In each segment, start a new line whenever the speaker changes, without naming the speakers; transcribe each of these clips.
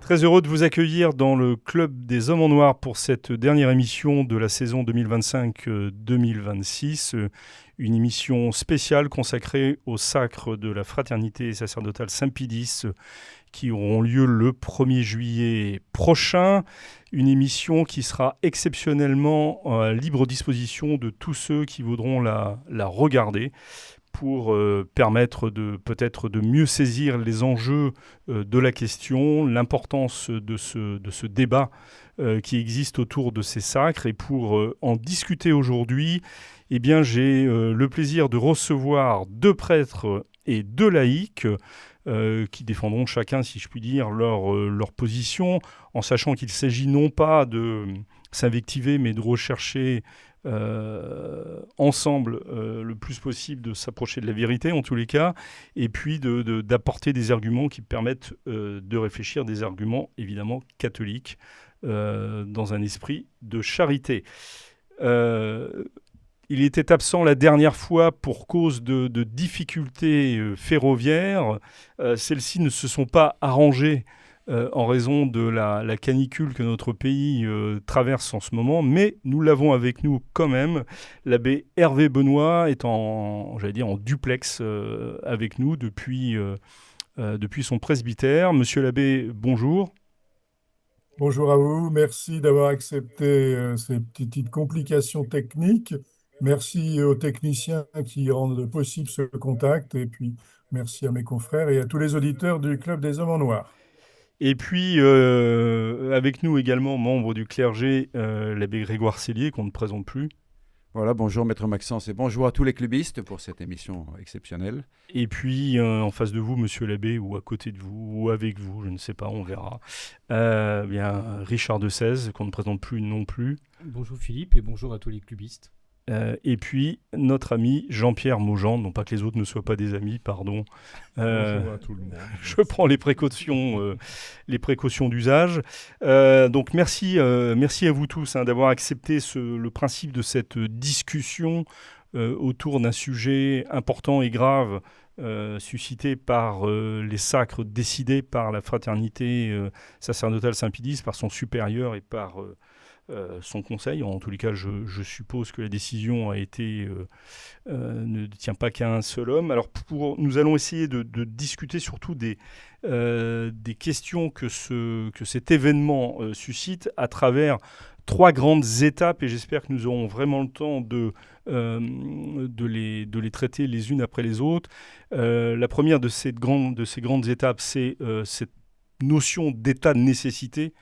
Très heureux de vous accueillir dans le Club des Hommes en Noir pour cette dernière émission de la saison 2025-2026. Une émission spéciale consacrée au sacre de la fraternité sacerdotale Saint-Pie X qui auront lieu le 1er juillet prochain. Une émission qui sera exceptionnellement à libre disposition de tous ceux qui voudront la regarder, pour permettre peut-être de mieux saisir les enjeux de la question, l'importance de ce débat qui existe autour de ces sacres. Et pour en discuter aujourd'hui, eh bien, j'ai le plaisir de recevoir 2 prêtres et 2 laïcs qui défendront chacun, si je puis dire, leur position, en sachant qu'il s'agit non pas de s'invectiver, mais de rechercher ensemble le plus possible de s'approcher de la vérité en tous les cas, et puis d'apporter des arguments qui permettent de réfléchir, des arguments évidemment catholiques dans un esprit de charité. Il était absent la dernière fois pour cause de difficultés ferroviaires. Celles-ci ne se sont pas arrangées en raison de la canicule que notre pays traverse en ce moment, mais nous l'avons avec nous quand même. L'abbé Hervé Benoît est en duplex avec nous depuis son presbytère. Monsieur l'abbé, bonjour.
Bonjour à vous, merci d'avoir accepté ces petites complications techniques. Merci aux techniciens qui rendent possible ce contact et puis merci à mes confrères et à tous les auditeurs du Club des Hommes en Noir.
Et puis, avec nous également, membre du clergé, l'abbé Grégoire Cellier, qu'on ne présente plus.
Voilà, bonjour Maître Maxence et bonjour à tous les clubistes pour cette émission exceptionnelle.
Et puis, en face de vous, monsieur l'abbé, ou à côté de vous, ou avec vous, je ne sais pas, on verra. Bien, Richard de Sèze, qu'on ne présente plus non plus.
Bonjour Philippe et bonjour à tous les clubistes.
Et puis, notre ami Jean-Pierre Maugendre, non pas que les autres ne soient pas des amis, pardon.
Bonjour à tout le monde.
Je prends les précautions d'usage. Donc, merci à vous tous d'avoir accepté le principe de cette discussion autour d'un sujet important et grave suscité par les sacres décidés par la fraternité sacerdotale Saint-Pie-X, par son supérieur et par son conseil. En tous les cas, je suppose que la décision ne tient pas qu'à un seul homme. Alors, nous allons essayer de discuter surtout des questions que cet événement suscite à travers 3 grandes étapes, et j'espère que nous aurons vraiment le temps de les traiter les unes après les autres. La première de ces grandes étapes, c'est cette notion d'état de nécessité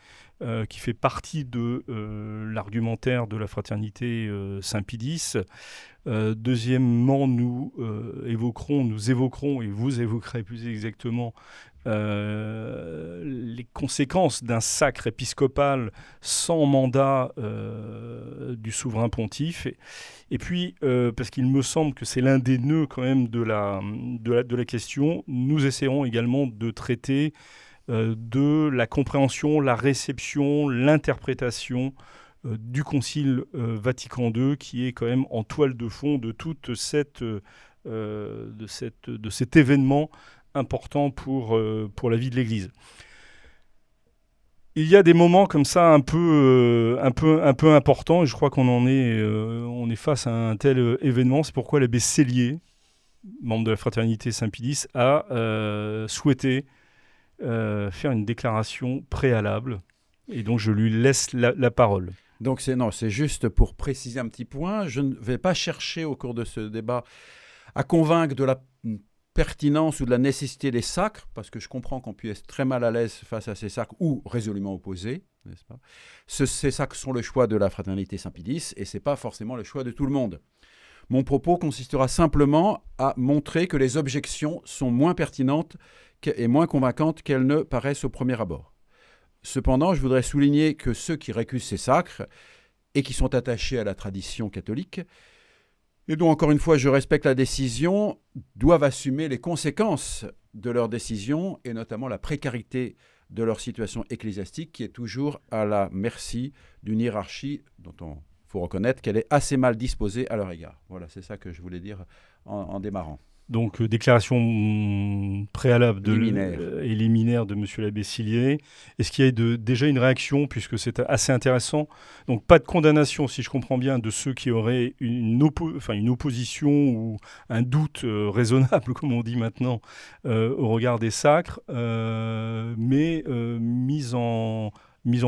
qui fait partie de l'argumentaire de la fraternité Saint-Pie-X. Deuxièmement, nous évoquerons, et vous évoquerez plus exactement, les conséquences d'un sacre épiscopal sans mandat du souverain pontife. Et puis, parce qu'il me semble que c'est l'un des nœuds quand même de la question, nous essaierons également de traiter de la compréhension, la réception, l'interprétation du Concile Vatican II, qui est quand même en toile de fond de toute de cet événement important pour la vie de l'Église. Il y a des moments comme ça un peu importants, et je crois qu'on est face à un tel événement. C'est pourquoi l'abbé Cellier, membre de la fraternité Saint-Pie-X, a souhaité faire une déclaration préalable, et donc je lui laisse la parole.
Donc c'est juste pour préciser un petit point. Je ne vais pas chercher au cours de ce débat à convaincre de la pertinence ou de la nécessité des sacres, parce que je comprends qu'on puisse être très mal à l'aise face à ces sacres ou résolument opposés, n'est-ce pas ? Ces sacres sont le choix de la fraternité Saint-Pie-X et ce n'est pas forcément le choix de tout le monde. Mon propos consistera simplement à montrer que les objections sont moins pertinentes et moins convaincantes qu'elles ne paraissent au premier abord. Cependant, je voudrais souligner que ceux qui récusent ces sacres et qui sont attachés à la tradition catholique, et dont encore une fois je respecte la décision, doivent assumer les conséquences de leur décision et notamment la précarité de leur situation ecclésiastique qui est toujours à la merci d'une hiérarchie dont il faut reconnaître qu'elle est assez mal disposée à leur égard. Voilà, c'est ça que je voulais dire en démarrant.
Donc, déclaration préalable
Liminaire.
et liminaire de Monsieur l'abbé Sillier. Est-ce qu'il y a déjà une réaction, puisque c'est assez intéressant? Donc, pas de condamnation, si je comprends bien, de ceux qui auraient une opposition ou un doute raisonnable, comme on dit maintenant, au regard des sacres, mais mise en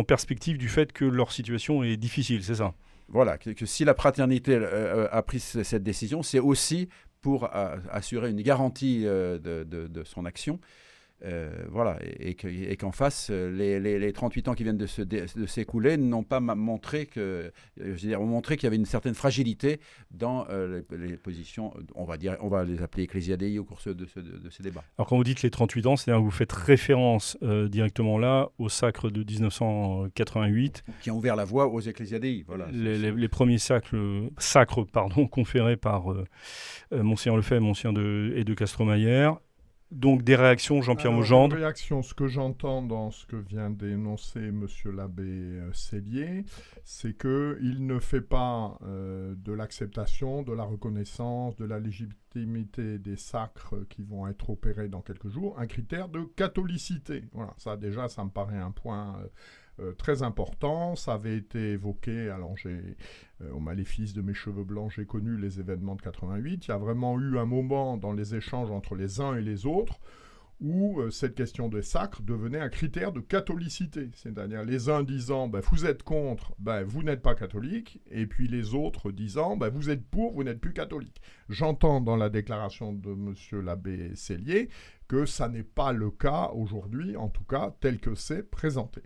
perspective du fait que leur situation est difficile, c'est ça?
Voilà, que si la fraternité a pris cette décision, c'est aussi pour assurer une garantie de son action. Voilà, et qu'en face, les 38 ans qui viennent de s'écouler n'ont pas montré ont montré qu'il y avait une certaine fragilité dans les positions, on va les appeler ecclésiadei au cours de ces débats.
Alors quand vous dites les 38 ans, c'est-à-dire que vous faites référence directement là au sacre de 1988.
Qui ont ouvert la voie aux ecclésiadei. Voilà,
les premiers sacres conférés par Monseigneur Lefebvre, Monseigneur et de Castromayer. Donc des réactions, Jean-Pierre Mogendre.
Une réaction, ce que j'entends dans ce que vient d'énoncer Monsieur l'abbé Sellier, c'est qu'il ne fait pas de l'acceptation, de la reconnaissance, de la légitimité des sacres qui vont être opérés dans quelques jours, un critère de catholicité. Voilà, ça déjà, ça me paraît un point très important. Ça avait été évoqué, alors au maléfice de mes cheveux blancs, j'ai connu les événements de 88. Il y a vraiment eu un moment dans les échanges entre les uns et les autres où cette question des sacres devenait un critère de catholicité. C'est-à-dire les uns disant vous êtes contre, vous n'êtes pas catholique, et puis les autres disant vous êtes pour, vous n'êtes plus catholique. J'entends dans la déclaration de M. l'abbé Sellier que ça n'est pas le cas aujourd'hui, en tout cas tel que c'est présenté.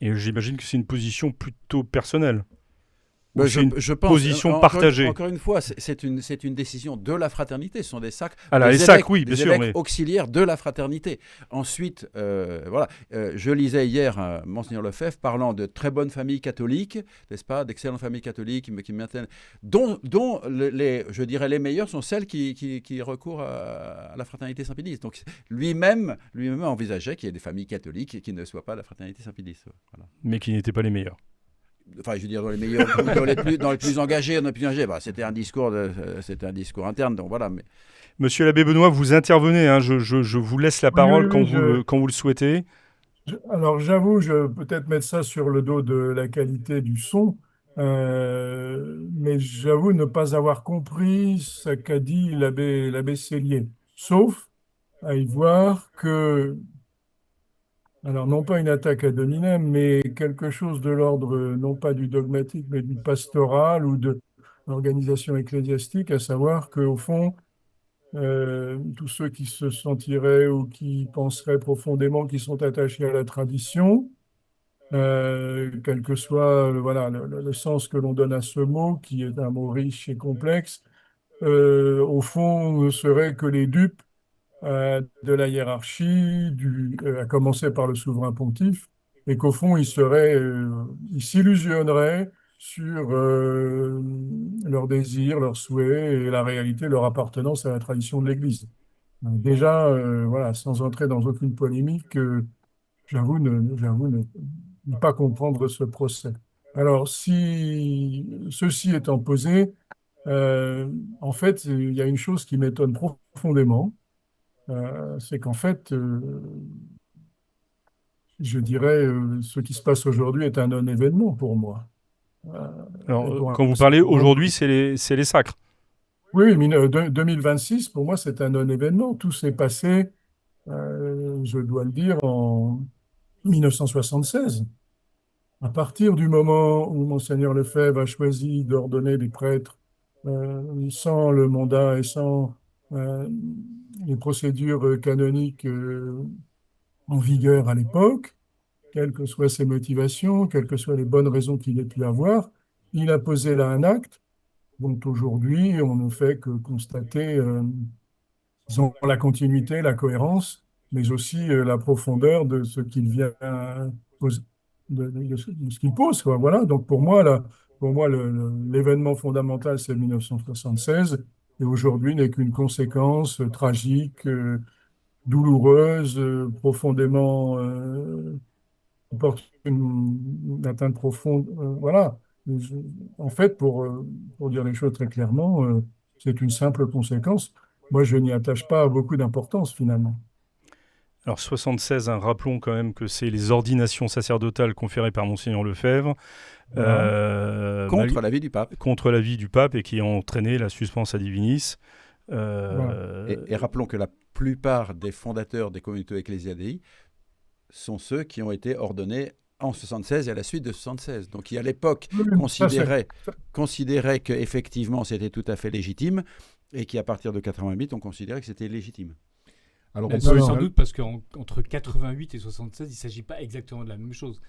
Et j'imagine que c'est une position plutôt personnelle.
Je pense,
position partagée.
Encore une fois, c'est une décision de la fraternité. Ce sont des sacres,
des
évêques auxiliaires de la fraternité. Ensuite, je lisais hier Monseigneur Lefebvre parlant de très bonnes familles catholiques, n'est-ce pas, d'excellentes familles catholiques qui maintiennent, dont je dirais les meilleures sont celles qui recourent à la fraternité Saint-Pédis. Donc lui-même envisageait qu'il y ait des familles catholiques qui ne soient pas la fraternité Saint-Pédis. Voilà.
Mais qui n'étaient pas les meilleures.
Enfin, je veux dire, dans les meilleurs, dans les plus engagés, c'était un discours interne, donc voilà. Mais...
Monsieur l'abbé Benoît, vous intervenez, hein, je vous laisse la parole quand vous le souhaitez.
Alors j'avoue, je vais peut-être mettre ça sur le dos de la qualité du son, mais j'avoue ne pas avoir compris ce qu'a dit l'abbé Sellier, sauf à y voir que, alors non pas une attaque ad hominem, mais quelque chose de l'ordre, non pas du dogmatique, mais du pastoral ou de l'organisation ecclésiastique, à savoir qu'au fond, tous ceux qui se sentiraient ou qui penseraient profondément qu'ils sont attachés à la tradition, quel que soit voilà, le sens que l'on donne à ce mot, qui est un mot riche et complexe, au fond ne seraient que les dupes de la hiérarchie, à commencer par le souverain pontife, et qu'au fond, ils s'illusionneraient sur leurs désirs, leurs souhaits et la réalité, leur appartenance à la tradition de l'Église. Donc déjà, voilà, sans entrer dans aucune polémique, j'avoue ne pas comprendre ce procès. Alors, si ceci étant posé, en fait, il y a une chose qui m'étonne profondément, c'est qu'en fait, je dirais, ce qui se passe aujourd'hui est un non-événement pour moi.
Alors, quand vous parlez aujourd'hui, c'est les sacres.
Oui, 2026, pour moi, c'est un non-événement. Tout s'est passé, je dois le dire, en 1976. À partir du moment où Monseigneur Lefebvre a choisi d'ordonner des prêtres sans le mandat et sans les procédures canoniques en vigueur à l'époque, quelles que soient ses motivations, quelles que soient les bonnes raisons qu'il ait pu avoir, il a posé là un acte dont aujourd'hui on ne fait que constater disons, la continuité, la cohérence, mais aussi la profondeur de ce qu'il vient poser, de ce qu'il pose, quoi. Voilà. Donc pour moi, l'événement fondamental, c'est 1976, et aujourd'hui n'est qu'une conséquence tragique, douloureuse, profondément porte une atteinte profonde. Voilà. En fait, pour dire les choses très clairement, c'est une simple conséquence moi, je n'y attache pas beaucoup d'importance finalement.
Alors 76, rappelons quand même que c'est les ordinations sacerdotales conférées par Monseigneur Lefebvre
Voilà.
Contre l'avis du pape.
contre l'avis du pape et qui ont entraîné la suspense à divinis.
Voilà.
Et rappelons que la plupart des fondateurs des communautés ecclésiadei sont ceux qui ont été ordonnés en 76 et à la suite de 76. Donc, qui à l'époque considéraient qu'effectivement c'était tout à fait légitime et qui à partir de 88 ont considéré que c'était légitime.
Alors,
Sans doute parce qu'entre 88 et 76, il ne s'agit pas exactement de la même chose.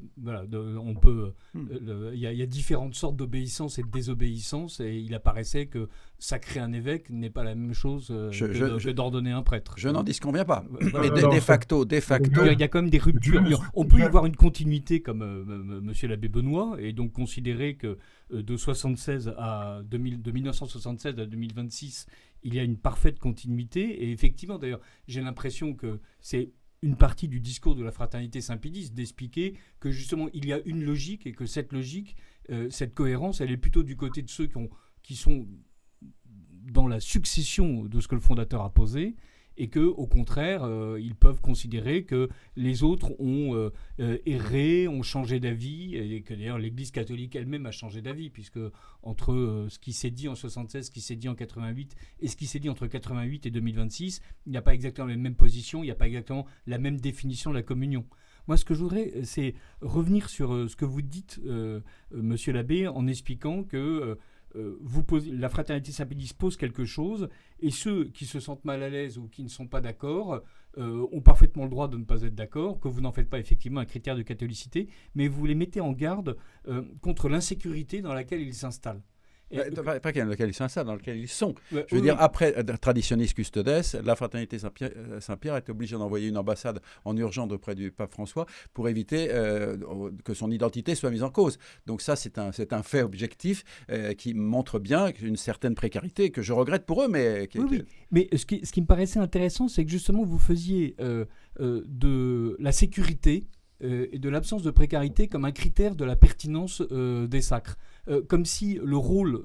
On peut, il y a différentes sortes d'obéissance et de désobéissance, et il apparaissait que sacrer un évêque n'est pas la même chose que d'ordonner un prêtre.
Je n'en disconviens pas.
Voilà.
Mais de facto,
il y a quand même des ruptures. On peut y voir une continuité comme Monsieur l'abbé Benoît, et donc considérer que de 1976 à 2026, il y a une parfaite continuité. Et effectivement, d'ailleurs, j'ai l'impression que c'est une partie du discours de la Fraternité Saint-Pédis d'expliquer que justement, il y a une logique et que cette logique, cette cohérence, elle est plutôt du côté de ceux qui sont dans la succession de ce que le fondateur a posé, et que, au contraire, ils peuvent considérer que les autres ont erré, ont changé d'avis, et que d'ailleurs l'Église catholique elle-même a changé d'avis, puisque entre ce qui s'est dit en 76, ce qui s'est dit en 88, et ce qui s'est dit entre 88 et 2026, il n'y a pas exactement la même position, il n'y a pas exactement la même définition de la communion. Moi, ce que je voudrais, c'est revenir sur ce que vous dites, Monsieur l'abbé, en expliquant que la Fraternité Saint-Pédis pose quelque chose, et ceux qui se sentent mal à l'aise ou qui ne sont pas d'accord ont parfaitement le droit de ne pas être d'accord, que vous n'en faites pas effectivement un critère de catholicité, mais vous les mettez en garde contre l'insécurité dans laquelle ils s'installent.
Pas dans lequel ils s'installent, dans lequel ils sont. Je veux dire, après Traditionis Custodes, la Fraternité Saint-Pierre a été obligée d'envoyer une ambassade en urgence auprès du pape François pour éviter que son identité soit mise en cause. Donc ça, c'est un fait objectif qui montre bien une certaine précarité que je regrette pour eux. Mais
Mais ce qui me paraissait intéressant, c'est que justement, vous faisiez de la sécurité et de l'absence de précarité comme un critère de la pertinence des sacres. Comme si le rôle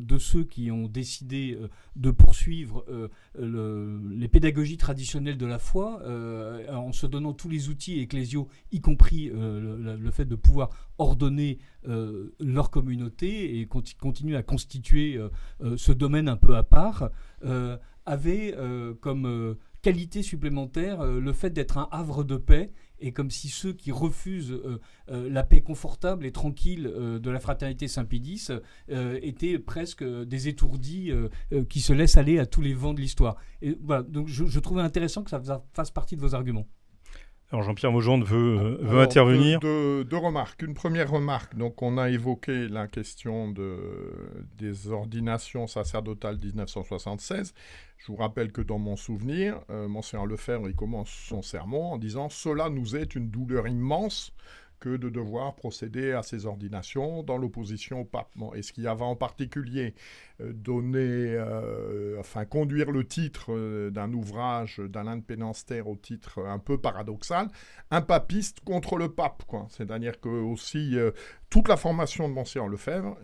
de ceux qui ont décidé de poursuivre les pédagogies traditionnelles de la foi, en se donnant tous les outils ecclésiaux, y compris le fait de pouvoir ordonner leur communauté et continuer à constituer ce domaine un peu à part, avait comme qualité supplémentaire le fait d'être un havre de paix, et comme si ceux qui refusent la paix confortable et tranquille de la Fraternité Saint-Pédis étaient presque des étourdis qui se laissent aller à tous les vents de l'histoire. Et voilà, donc je trouvais intéressant que ça fasse partie de vos arguments.
Alors Jean-Pierre Maugendre veut intervenir.
Deux remarques. Une première remarque, donc on a évoqué la question des ordinations sacerdotales 1976. Je vous rappelle que dans mon souvenir, Monseigneur Lefebvre, il commence son sermon en disant « Cela nous est une douleur immense que de devoir procéder à ces ordinations dans l'opposition au pape. » Et ce qui avait en particulier conduire le titre d'un ouvrage d'Alain de Pénenster au titre un peu paradoxal, un papiste contre le pape, quoi. C'est-à-dire que aussi toute la formation de Monseigneur Lefebvre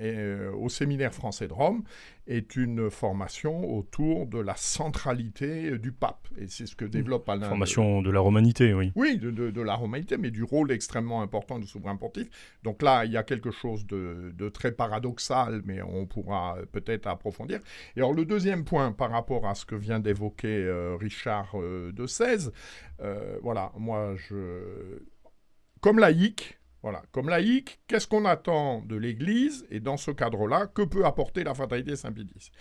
au séminaire français de Rome est une formation autour de la centralité du pape. Et c'est ce que développe Alain.
Formation de la romanité, oui.
Oui, de la romanité, mais du rôle extrêmement important du souverain pontife. Donc là, il y a quelque chose de très paradoxal, mais on pourra peut-être approfondir. Et alors, le deuxième point, par rapport à ce que vient d'évoquer Richard de Sèze, moi, comme laïc, qu'est-ce qu'on attend de l'Église? Et dans ce cadre-là, que peut apporter la Fraternité Saint-Pédis?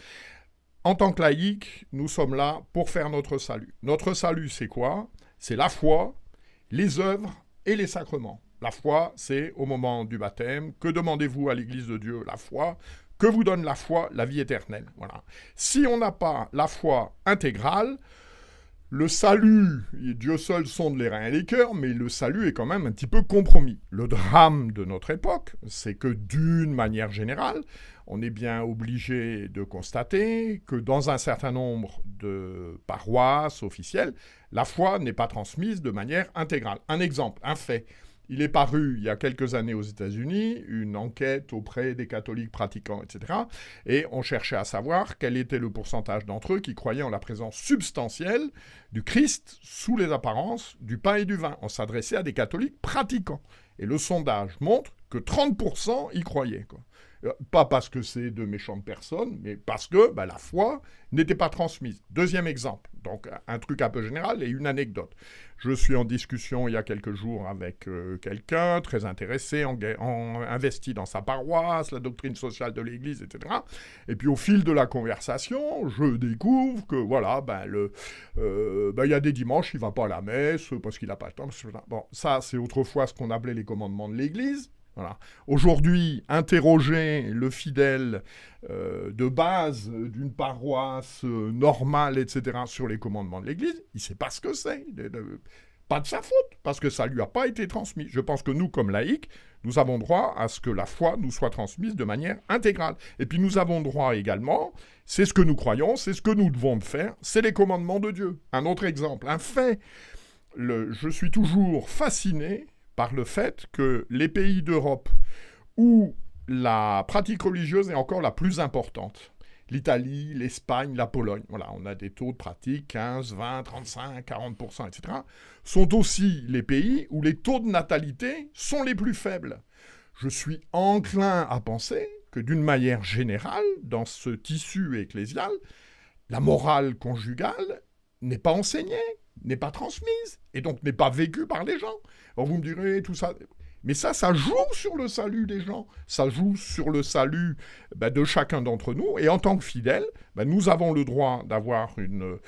En tant que laïc, nous sommes là pour faire notre salut. Notre salut, c'est quoi? C'est la foi, les œuvres et les sacrements. La foi, c'est au moment du baptême. Que demandez-vous à l'Église de Dieu? La foi. Que vous donne la foi? La vie éternelle. Voilà. Si on n'a pas la foi intégrale, le salut, Dieu seul sonde les reins et les cœurs, mais le salut est quand même un petit peu compromis. Le drame de notre époque, c'est que d'une manière générale, on est bien obligé de constater que dans un certain nombre de paroisses officielles, la foi n'est pas transmise de manière intégrale. Un exemple, un fait. il est paru il y a quelques années aux États-Unis une enquête auprès des catholiques pratiquants, etc. Et on cherchait à savoir quel était le pourcentage d'entre eux qui croyaient en la présence substantielle du Christ sous les apparences du pain et du vin. On s'adressait à des catholiques pratiquants. Et le sondage montre que 30% y croyaient, quoi. Pas parce que c'est de méchantes personnes, mais parce que la foi n'était pas transmise. Deuxième exemple, donc un truc un peu général et une anecdote. Je suis en discussion il y a quelques jours avec quelqu'un très intéressé, investi dans sa paroisse, la doctrine sociale de l'Église, etc. Et puis au fil de la conversation, je découvre que voilà, il y a des dimanches, il ne va pas à la messe parce qu'il n'a pas le temps. Bon, ça c'est autrefois ce qu'on appelait les commandements de l'Église. Voilà. Aujourd'hui, interroger le fidèle de base d'une paroisse normale, etc., sur les commandements de l'Église, il ne sait pas ce que c'est. Pas de sa faute, parce que ça ne lui a pas été transmis. Je pense que nous, comme laïcs, nous avons droit à ce que la foi nous soit transmise de manière intégrale. Et puis nous avons droit également, c'est ce que nous croyons, c'est ce que nous devons faire, c'est les commandements de Dieu. Un autre exemple, un fait. Je suis toujours fasciné par le fait que les pays d'Europe où la pratique religieuse est encore la plus importante, l'Italie, l'Espagne, la Pologne, voilà, on a des taux de pratique 15, 20, 35, 40%, etc., sont aussi les pays où les taux de natalité sont les plus faibles. Je suis enclin à penser que d'une manière générale, dans ce tissu ecclésial, la morale conjugale n'est pas enseignée, n'est pas transmise, et donc n'est pas vécue par les gens. Alors vous me direz, tout ça... Mais ça joue sur le salut des gens, ça joue sur le salut de chacun d'entre nous, et en tant que fidèles, nous avons le droit d'avoir une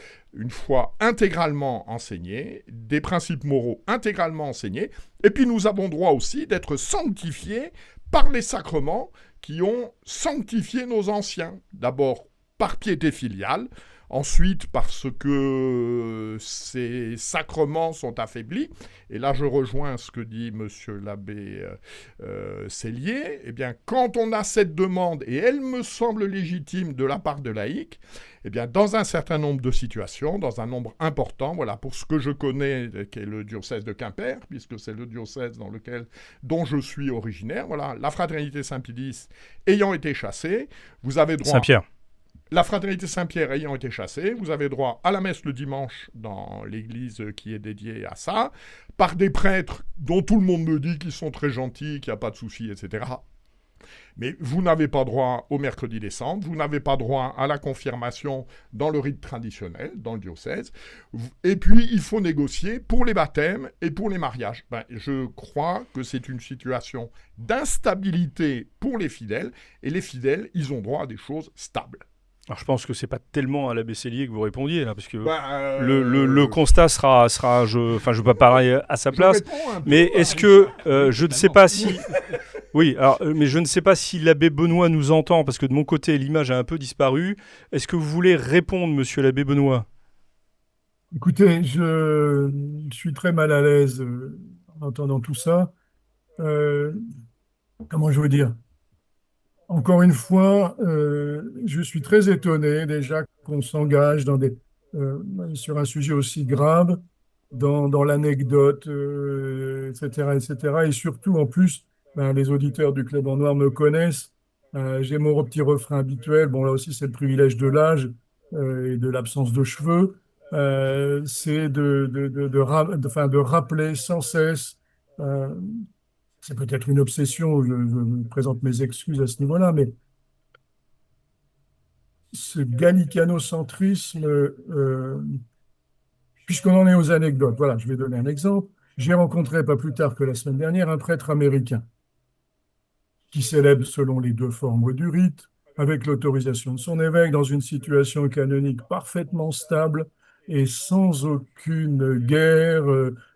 foi intégralement enseignée, des principes moraux intégralement enseignés, et puis nous avons droit aussi d'être sanctifiés par les sacrements qui ont sanctifié nos anciens. D'abord par piété filiale, ensuite parce que ces sacrements sont affaiblis, et là je rejoins ce que dit monsieur l'abbé Sellier, eh bien quand on a cette demande, et elle me semble légitime de la part de laïcs, eh bien dans un certain nombre de situations, dans un nombre important, voilà, pour ce que je connais, qui est le diocèse de Quimper, puisque c'est le diocèse dont je suis originaire, voilà, la fraternité Saint-Pédis ayant été chassée, vous avez droit...
Saint-Pierre.
La fraternité Saint-Pierre ayant été chassée, vous avez droit à la messe le dimanche dans l'église qui est dédiée à ça, par des prêtres dont tout le monde me dit qu'ils sont très gentils, qu'il n'y a pas de soucis, etc. Mais vous n'avez pas droit au mercredi des cendres, vous n'avez pas droit à la confirmation dans le rite traditionnel, dans le diocèse. Et puis, il faut négocier pour les baptêmes et pour les mariages. Je crois que c'est une situation d'instabilité pour les fidèles, et les fidèles, ils ont droit à des choses stables.
Alors, je pense que c'est pas tellement à l'abbé Sellier que vous répondiez là, parce que le constat sera je ne veux pas parler à sa place, mais est-ce que je ne sais pas si oui, alors mais je ne sais pas si l'abbé Benoît nous entend, parce que de mon côté l'image a un peu disparu. Est-ce que vous voulez répondre, monsieur l'abbé Benoît?
Écoutez, je suis très mal à l'aise en entendant tout ça. Comment je veux dire? Encore une fois, je suis très étonné déjà qu'on s'engage sur un sujet aussi grave, dans l'anecdote, etc., etc. Et surtout, en plus, les auditeurs du Club en Noir me connaissent. J'ai mon petit refrain habituel. Bon, là aussi, c'est le privilège de l'âge et de l'absence de cheveux. C'est de rappeler sans cesse. C'est peut-être une obsession, je présente mes excuses à ce niveau-là, mais ce gallicanocentrisme, puisqu'on en est aux anecdotes, voilà, je vais donner un exemple. J'ai rencontré, pas plus tard que la semaine dernière, un prêtre américain qui célèbre selon les deux formes du rite, avec l'autorisation de son évêque, dans une situation canonique parfaitement stable et sans aucune guerre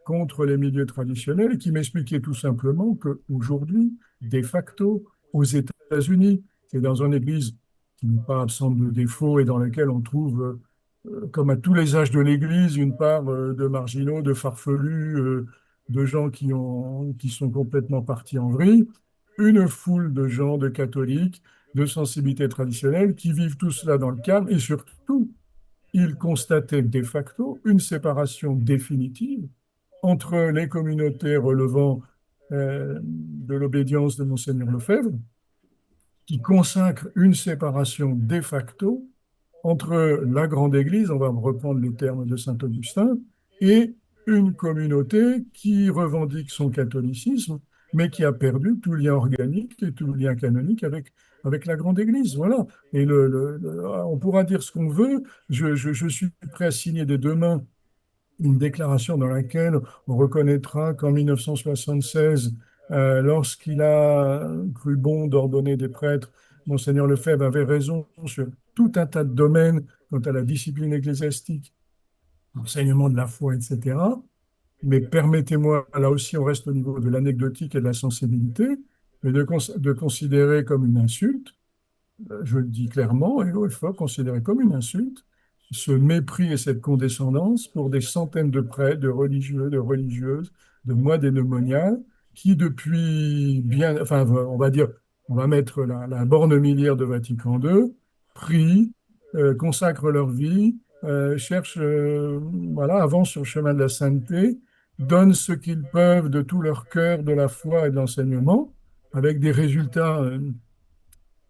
contre les milieux traditionnels, et qui m'expliquait tout simplement qu'aujourd'hui, de facto, aux États-Unis, c'est dans une église qui n'est pas absente de défauts et dans laquelle on trouve, comme à tous les âges de l'église, une part de marginaux, de farfelus, de gens qui sont complètement partis en vrille, une foule de gens, de catholiques, de sensibilités traditionnelles, qui vivent tout cela dans le calme, et surtout, ils constataient de facto une séparation définitive entre les communautés relevant de l'obédience de Monseigneur Lefebvre, qui consacre une séparation de facto entre la grande Église, on va reprendre les termes de saint Augustin, et une communauté qui revendique son catholicisme, mais qui a perdu tout lien organique et tout lien canonique avec la grande Église. Voilà. Et on pourra dire ce qu'on veut. Je suis prêt à signer des deux mains une déclaration dans laquelle on reconnaîtra qu'en 1976, lorsqu'il a cru bon d'ordonner des prêtres, Monseigneur Lefebvre avait raison sur tout un tas de domaines quant à la discipline ecclésiastique, l'enseignement de la foi, etc. Mais permettez-moi, là aussi on reste au niveau de l'anecdotique et de la sensibilité, mais de considérer comme une insulte, je le dis clairement, et il faut considérer comme une insulte, ce mépris et cette condescendance pour des centaines de prêtres, de religieux, de religieuses, de moines et de moniales, qui depuis bien, enfin, on va dire, on va mettre la borne milliaire de Vatican II, prient, consacrent leur vie, cherchent, voilà, avancent sur le chemin de la sainteté, donnent ce qu'ils peuvent de tout leur cœur, de la foi et de l'enseignement, avec des résultats.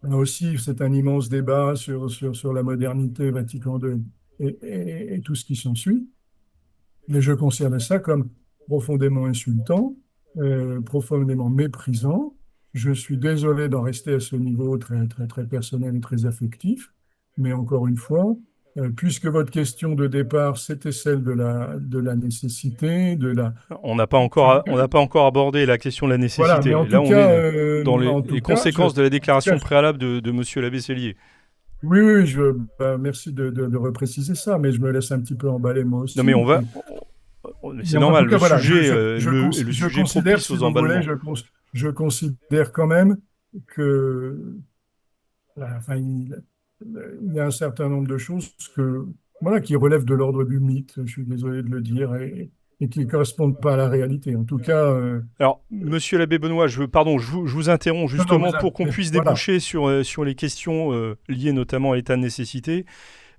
Là aussi, c'est un immense débat sur la modernité, Vatican II et tout ce qui s'ensuit. Mais je considère ça comme profondément insultant, profondément méprisant. Je suis désolé d'en rester à ce niveau très, très, très personnel et très affectif. Mais encore une fois, puisque votre question de départ, c'était celle de la nécessité, de la...
On n'a pas encore abordé la question de la
Voilà,
nécessité.
mais en
Là,
tout
on
cas,
est dans les conséquences de la déclaration
je-
préalable de Monsieur l'abbé Sellier.
Oui, oui, merci de repréciser ça, mais je me laisse un petit peu emballer moi aussi.
Non, mais c'est
Mais en
normal.
tout cas,
Le
voilà,
sujet,
je
le sujet
considère,
propice
si
aux
vous voulez,
emballements.
je considère quand même que, enfin, il y a un certain nombre de choses voilà, qui relèvent de l'ordre du mythe, je suis désolé de le dire, et qui ne correspondent pas à la réalité. En tout cas,
Alors, Monsieur l'abbé Benoît, je vous interromps
non, non,
justement pour qu'on puisse
voilà.
déboucher sur les questions liées notamment à l'état de nécessité.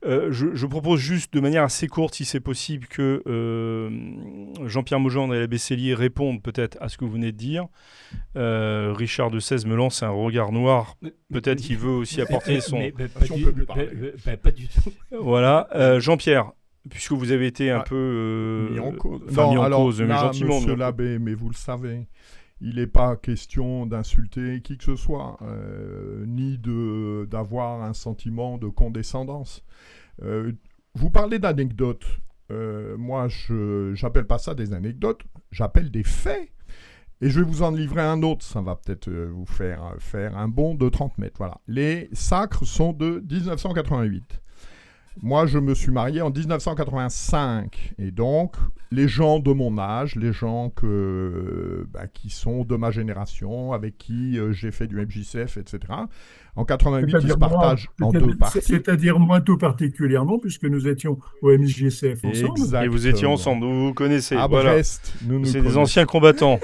Je propose juste de manière assez courte, si c'est possible, que Jean-Pierre Maugendre et l'abbé Sellier répondent peut-être à ce que vous venez de dire. Richard de Sèze me lance un regard noir. Peut-être qu'il veut aussi apporter son...
Pas du tout.
Voilà. Jean-Pierre, puisque vous avez été un peu...
mis en cause.
mis en cause, mais
là,
gentiment.
monsieur l'abbé, mais vous le savez, il n'est pas question d'insulter qui que ce soit, ni d'avoir un sentiment de condescendance. Vous parlez d'anecdotes. Moi, je n'appelle pas ça des anecdotes, j'appelle des faits. Et je vais vous en livrer un autre, ça va peut-être vous faire un bond de 30 mètres. Voilà. Les sacres sont de 1988. Moi, je me suis marié en 1985. Et donc, les gens de mon âge, les gens qui sont de ma génération, avec qui j'ai fait du MJCF, etc., en 88, ils se partagent en deux parties.
C'est-à-dire moi tout particulièrement, puisque nous étions au MJCF ensemble.
Exactement.
Et vous étiez ensemble, vous vous connaissez.
À
voilà.
Brest, nous
C'est des
connaissons.
anciens combattants.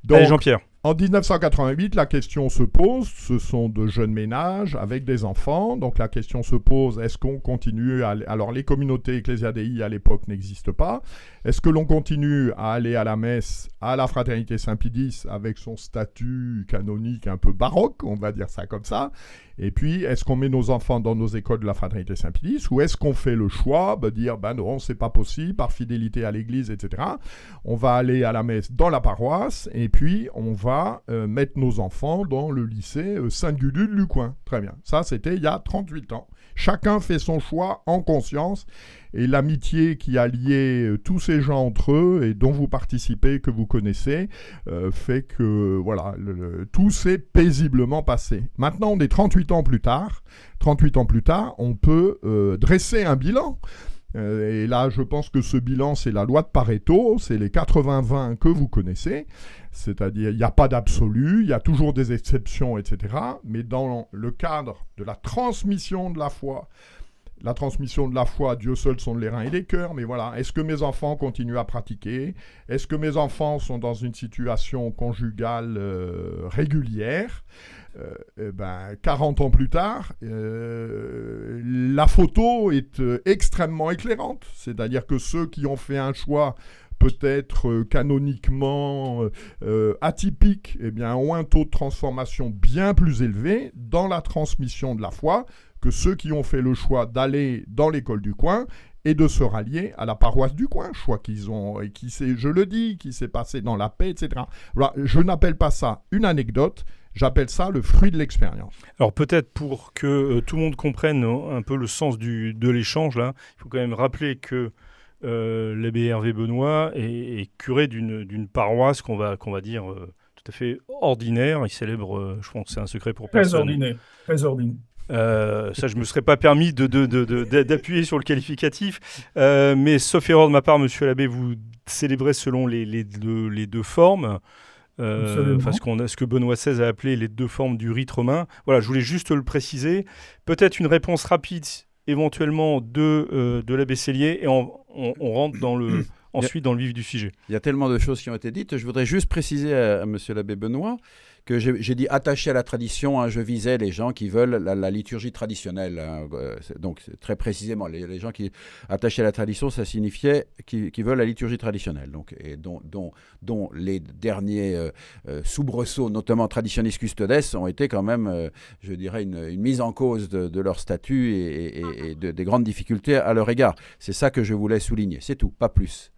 Donc,
Allez, Jean-Pierre.
En 1988, la question se pose, ce sont de jeunes ménages avec des enfants, donc la question se pose, est-ce qu'on continue alors les communautés ecclésiadei à l'époque n'existent pas, est-ce que l'on continue à aller à la messe, à la Fraternité Saint-Pie-X avec son statut canonique un peu baroque, on va dire ça comme ça, et puis est-ce qu'on met nos enfants dans nos écoles de la Fraternité Saint-Pie-X, ou est-ce qu'on fait le choix de dire, non, c'est pas possible, par fidélité à l'Église, etc., on va aller à la messe dans la paroisse, et puis on va mettre nos enfants dans le lycée Sainte-Gudule du coin. Très bien. Ça, c'était il y a 38 ans. Chacun fait son choix en conscience et l'amitié qui a lié tous ces gens entre eux et dont vous participez, que vous connaissez, fait que voilà, tout s'est paisiblement passé. Maintenant, on est 38 ans plus tard. 38 ans plus tard, on peut dresser un bilan. Et là, je pense que ce bilan, c'est la loi de Pareto, c'est les 80-20 que vous connaissez, c'est-à-dire il n'y a pas d'absolu, il y a toujours des exceptions, etc. Mais dans le cadre de la transmission de la foi, Dieu seul sonde les reins et les cœurs, mais voilà, est-ce que mes enfants continuent à pratiquer? Est-ce que mes enfants sont dans une situation conjugale régulière? 40 ans plus tard, la photo est extrêmement éclairante. C'est-à-dire que ceux qui ont fait un choix peut-être canoniquement atypiques, eh bien, ont un taux de transformation bien plus élevé dans la transmission de la foi que ceux qui ont fait le choix d'aller dans l'école du coin et de se rallier à la paroisse du coin, choix qu'ils ont, et qui s'est, je le dis, qui s'est passé dans la paix, etc. Voilà, je n'appelle pas ça une anecdote, j'appelle ça le fruit de l'expérience.
Alors peut-être pour que tout le monde comprenne un peu le sens de l'échange, là, il faut quand même rappeler que l'abbé Hervé Benoît est curé d'une paroisse qu'on va dire tout à fait ordinaire. Il célèbre, je pense que c'est un secret pour personne.
Très ordinaire.
Ça, je ne me serais pas permis d'appuyer sur le qualificatif. Mais sauf erreur de ma part, monsieur l'abbé, vous célébrez selon les deux formes. Ce que Benoît XVI a appelé les deux formes du rite romain. Voilà, je voulais juste le préciser. Peut-être une réponse rapide, éventuellement, de l'abbé Sellier, et on rentre ensuite dans le vif du sujet.
Il y a tellement de choses qui ont été dites. Je voudrais juste préciser à monsieur l'abbé Benoît que j'ai dit attaché à la tradition, je visais les gens qui veulent la liturgie traditionnelle. Donc, très précisément, les gens qui attachés à la tradition, ça signifiait qui veulent la liturgie traditionnelle. Donc, et dont les derniers soubresauts, notamment traditionis custodes, ont été quand même, je dirais, une mise en cause de leur statut et des grandes difficultés à leur égard. C'est ça que je voulais souligner. C'est tout, pas plus.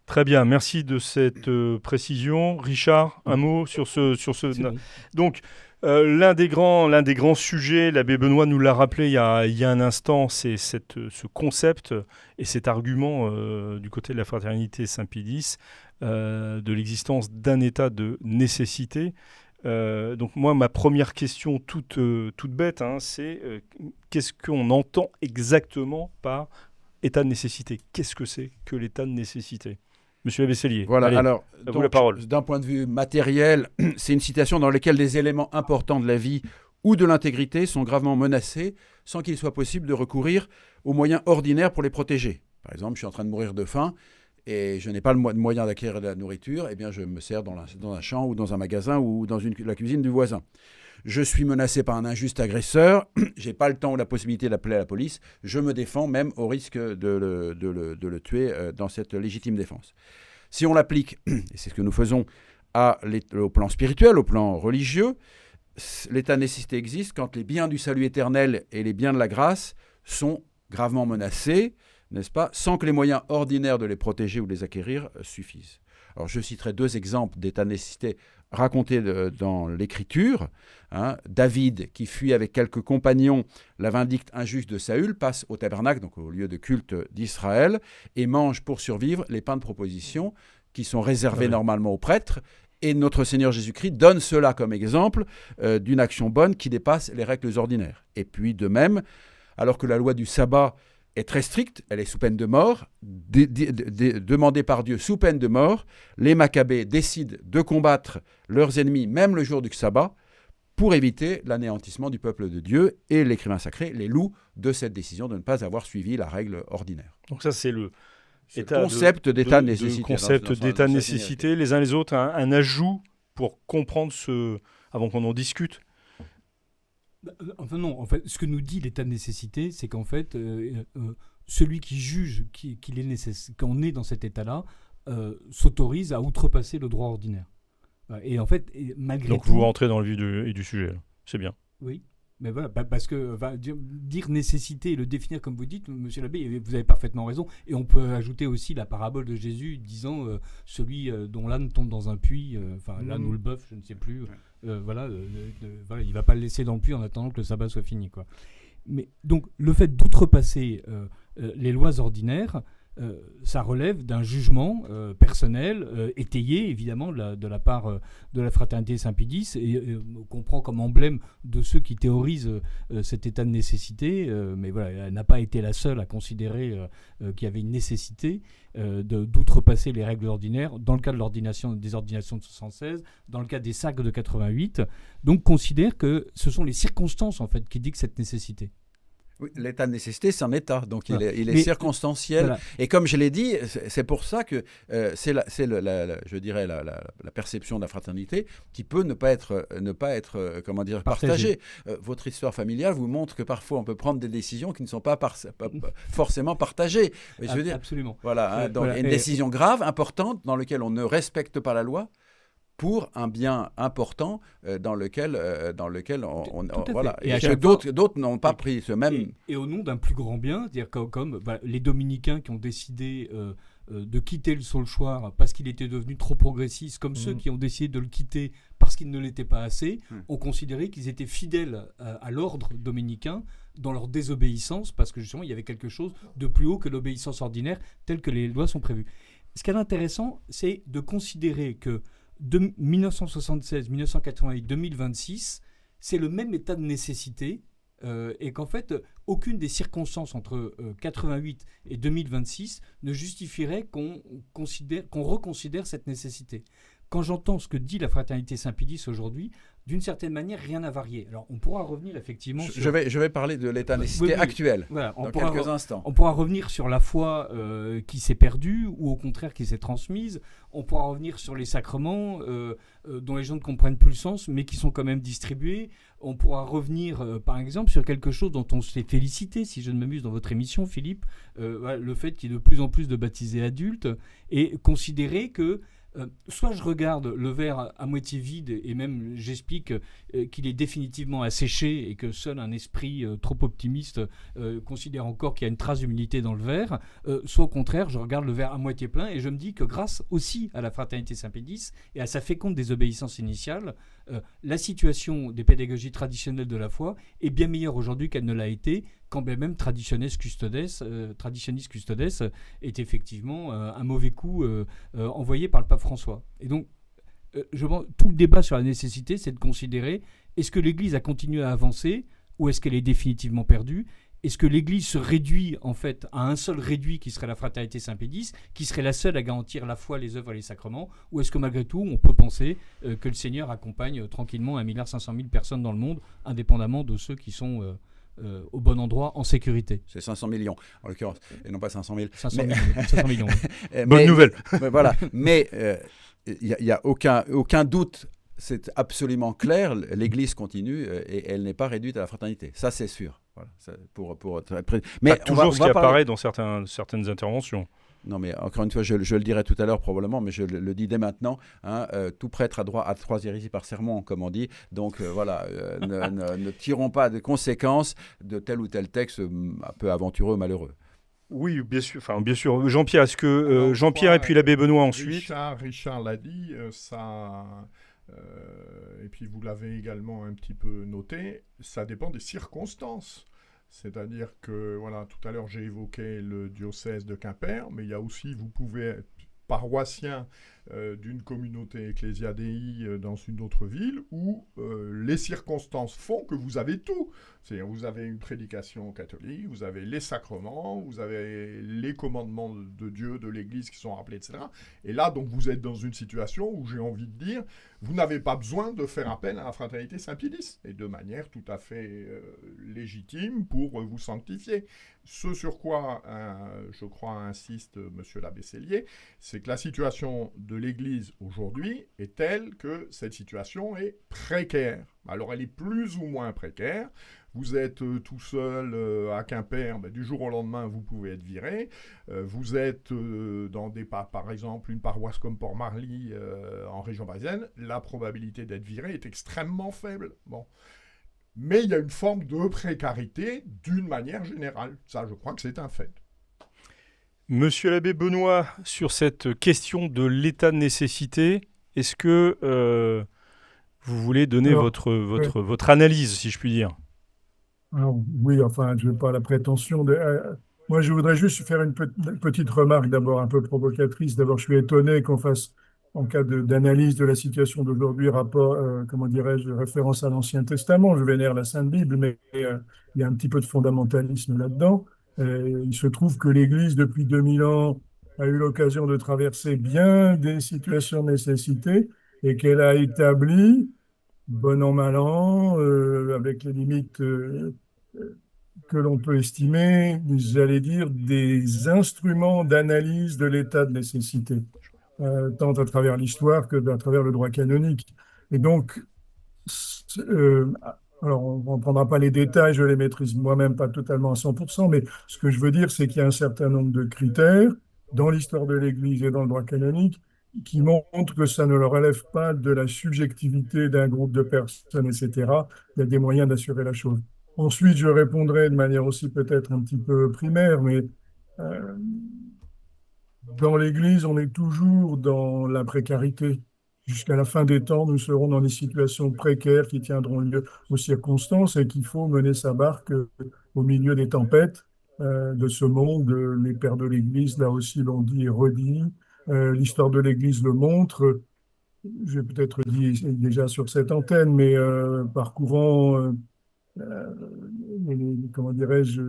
Très bien, merci de cette précision. Richard, un mot sur ce.
Bon.
Donc, l'un des grands sujets, l'abbé Benoît nous l'a rappelé il y a un instant, c'est ce concept et cet argument du côté de la fraternité Saint-Pie-X de l'existence d'un état de nécessité. Donc moi, ma première question toute bête, c'est qu'est-ce qu'on entend exactement par état de nécessité? Qu'est-ce que c'est que l'état de nécessité? Monsieur l'abbé Sellier,
voilà,
allez,
alors,
à vous la parole.
D'un point de vue matériel, c'est une situation dans laquelle des éléments importants de la vie ou de l'intégrité sont gravement menacés sans qu'il soit possible de recourir aux moyens ordinaires pour les protéger. Par exemple, je suis en train de mourir de faim et je n'ai pas le moyen d'acquérir de la nourriture, eh bien je me sers dans un champ ou dans un magasin ou dans la cuisine du voisin. Je suis menacé par un injuste agresseur, je n'ai pas le temps ou la possibilité d'appeler la police, je me défends même au risque de le tuer dans cette légitime défense. Si on l'applique, et c'est ce que nous faisons au plan spirituel, au plan religieux, l'état de nécessité existe quand les biens du salut éternel et les biens de la grâce sont gravement menacés, n'est-ce pas, sans que les moyens ordinaires de les protéger ou de les acquérir suffisent. Alors je citerai 2 exemples d'état de nécessité racontés dans l'Écriture. David, qui fuit avec quelques compagnons la vindicte injuste de Saül, passe au tabernacle, donc au lieu de culte d'Israël, et mange pour survivre les pains de proposition qui sont réservés normalement aux prêtres. Et notre Seigneur Jésus-Christ donne cela comme exemple d'une action bonne qui dépasse les règles ordinaires. Et puis de même, alors que la loi du sabbat est très stricte, elle est sous peine de mort, demandée par Dieu sous peine de mort, les Maccabées décident de combattre leurs ennemis même le jour du sabbat pour éviter l'anéantissement du peuple de Dieu, et l'écrivain sacré les loue de cette décision de ne pas avoir suivi la règle ordinaire.
Donc ça, c'est le
concept d'état de nécessité.
Concept d'état de nécessité, les uns les autres, un ajout pour comprendre avant qu'on en discute.
Enfin non, en fait, ce que nous dit l'état de nécessité, c'est qu'en fait, celui qui juge qu'on est dans cet état-là s'autorise à outrepasser le droit ordinaire. Et en fait, malgré
Donc
tout...
vous rentrez dans le vif du sujet, là. C'est bien.
Oui, mais voilà, parce que dire nécessité et le définir comme vous dites, monsieur l'abbé, vous avez parfaitement raison. Et on peut ajouter aussi la parabole de Jésus disant celui dont l'âne tombe dans un puits, l'âne ou le bœuf, je ne sais plus, il ne va pas le laisser dans le puits en attendant que le sabbat soit fini, quoi. Mais donc le fait d'outrepasser les lois ordinaires, ça relève d'un jugement personnel, étayé évidemment de la part de la fraternité Saint-Pie-X, et on comprend comme emblème de ceux qui théorisent cet état de nécessité, mais voilà, elle n'a pas été la seule à considérer qu'il y avait une nécessité d'outrepasser les règles ordinaires, dans le cas de des ordinations de 76, dans le cas des sacres de 88, donc considère que ce sont les circonstances en fait qui dictent cette nécessité.
Oui, l'état de nécessité, c'est un état, donc
Voilà.
il est
Mais,
circonstanciel.
voilà.
Et comme je l'ai dit, c'est pour ça que je dirais la perception de la fraternité qui peut ne pas être comment dire, partagée. Votre histoire familiale vous montre que parfois on peut prendre des décisions qui ne sont pas forcément partagées. Mais je veux dire,
Absolument.
voilà, hein, donc
Voilà.
une décision grave, importante, dans laquelle on ne respecte pas la loi, pour un bien important dans lequel voilà.
Et à
que
chaque fois-
d'autres n'ont pas pris ce même.
Et au nom d'un plus grand bien, c'est-à-dire comme les dominicains qui ont décidé de quitter le Saulchoir parce qu'il était devenu trop progressiste, comme ceux qui ont décidé de le quitter parce qu'il ne l'était pas assez, ont considéré qu'ils étaient fidèles à l'ordre dominicain dans leur désobéissance, parce que justement il y avait quelque chose de plus haut que l'obéissance ordinaire telle que les lois sont prévues. Ce qui est intéressant, c'est de considérer que de 1976, 1988, 2026, c'est le même état de nécessité et qu'en fait, aucune des circonstances entre 88 et 2026 ne justifierait qu'on reconsidère cette nécessité. Quand j'entends ce que dit la Fraternité Saint-Pédis aujourd'hui, d'une certaine manière, rien n'a varié. Alors, on pourra revenir effectivement sur...
Je vais parler de l'état de nécessité actuel
voilà,
dans quelques instants.
On pourra revenir sur la foi qui s'est perdue ou au contraire qui s'est transmise. On pourra revenir sur les sacrements dont les gens ne comprennent plus le sens mais qui sont quand même distribués. On pourra revenir par exemple sur quelque chose dont on s'est félicité, si je ne m'amuse, dans votre émission, Philippe, le fait qu'il y ait de plus en plus de baptisés adultes et considérer que soit je regarde le verre à moitié vide et même j'explique qu'il est définitivement asséché et que seul un esprit trop optimiste considère encore qu'il y a une trace d'humilité dans le verre, soit au contraire je regarde le verre à moitié plein et je me dis que grâce aussi à la Fraternité Saint-Pédis et à sa féconde désobéissance initiale, la situation des pédagogies traditionnelles de la foi est bien meilleure aujourd'hui qu'elle ne l'a été quand bien même Traditionis Custodes est effectivement un mauvais coup envoyé par le pape François. Et donc, je pense, tout le débat sur la nécessité, c'est de considérer est-ce que l'Église a continué à avancer ou est-ce qu'elle est définitivement perdue ? Est-ce que l'Église se réduit en fait à un seul réduit qui serait la Fraternité Saint-Pédis, qui serait la seule à garantir la foi, les œuvres et les sacrements ? Ou est-ce que malgré tout, on peut penser que le Seigneur accompagne tranquillement 1,5 milliard personnes dans le monde, indépendamment de ceux qui sont au bon endroit en sécurité.
C'est 500 millions en l'occurrence, et non pas 500 000.
500 millions.
Bonne nouvelle.
Voilà. Mais il n'y a aucun doute, c'est absolument clair, l'Église continue et elle n'est pas réduite à la fraternité. Ça, c'est sûr. Voilà.
Mais toujours ce qui apparaît dans certaines interventions.
Non, mais encore une fois, je le dirai tout à l'heure probablement, mais je le dis dès maintenant. Tout prêtre a droit à 3 hérésies par sermon, comme on dit. Donc voilà, ne tirons pas de conséquences de tel ou tel texte un peu aventureux, malheureux.
Oui, bien sûr. Enfin, bien sûr. Jean-Pierre, est-ce que Jean-Pierre et puis l'abbé Benoît ensuite
Richard l'a dit, ça. Et puis vous l'avez également un petit peu noté, ça dépend des circonstances. C'est-à-dire que, voilà, tout à l'heure j'ai évoqué le diocèse de Quimper, mais il y a aussi, vous pouvez être paroissien d'une communauté ecclésiadei dans une autre ville où les circonstances font que vous avez tout. C'est-à-dire vous avez une prédication catholique, vous avez les sacrements, vous avez les commandements de Dieu, de l'Église qui sont rappelés, etc. Et là, donc, vous êtes dans une situation où j'ai envie de dire, vous n'avez pas besoin de faire appel à la Fraternité Saint-Pédis, et de manière tout à fait légitime pour vous sanctifier. Ce sur quoi, je crois, insiste M. l'abbé Sellier, c'est que la situation de l'Église aujourd'hui est telle que cette situation est précaire. Alors elle est plus ou moins précaire. Vous êtes tout seul à Quimper, du jour au lendemain, vous pouvez être viré. Vous êtes dans par exemple, une paroisse comme Port-Marly en région parisienne, la probabilité d'être viré est extrêmement faible. Bon. Mais il y a une forme de précarité d'une manière générale. Ça, je crois que c'est un fait.
Monsieur l'abbé Benoît, sur cette question de l'état de nécessité, est-ce que vous voulez donner votre analyse, si je puis dire ?
Alors, oui, enfin, je n'ai pas la prétention de... moi, je voudrais juste faire une petite remarque d'abord un peu provocatrice. D'abord, je suis étonné qu'on fasse, en cas d'analyse de la situation d'aujourd'hui, comment dirais-je, référence à l'Ancien Testament. Je vénère la Sainte Bible, mais il y a un petit peu de fondamentalisme là-dedans. Il se trouve que l'Église, depuis 2000 ans, a eu l'occasion de traverser bien des situations de nécessité et qu'elle a établi, bon an, mal an, avec les limites que l'on peut estimer, j'allais dire, des instruments d'analyse de l'état de nécessité, tant à travers l'histoire que à travers le droit canonique. Et donc, euh, alors on ne prendra pas les détails, je les maîtrise moi-même pas totalement à 100%, mais ce que je veux dire, c'est qu'il y a un certain nombre de critères dans l'histoire de l'Église et dans le droit canonique qui montrent que ça ne relève pas de la subjectivité d'un groupe de personnes, etc. Il y a des moyens d'assurer la chose. Ensuite, je répondrai de manière aussi peut-être un petit peu primaire, mais euh, dans l'Église, on est toujours dans la précarité. Jusqu'à la fin des temps, nous serons dans des situations précaires qui tiendront lieu aux circonstances et qu'il faut mener sa barque au milieu des tempêtes de ce monde. Les pères de l'Église, là aussi, l'ont dit et redit. L'histoire de l'Église le montre. J'ai peut-être dit déjà sur cette antenne, mais parcourant, comment dirais-je,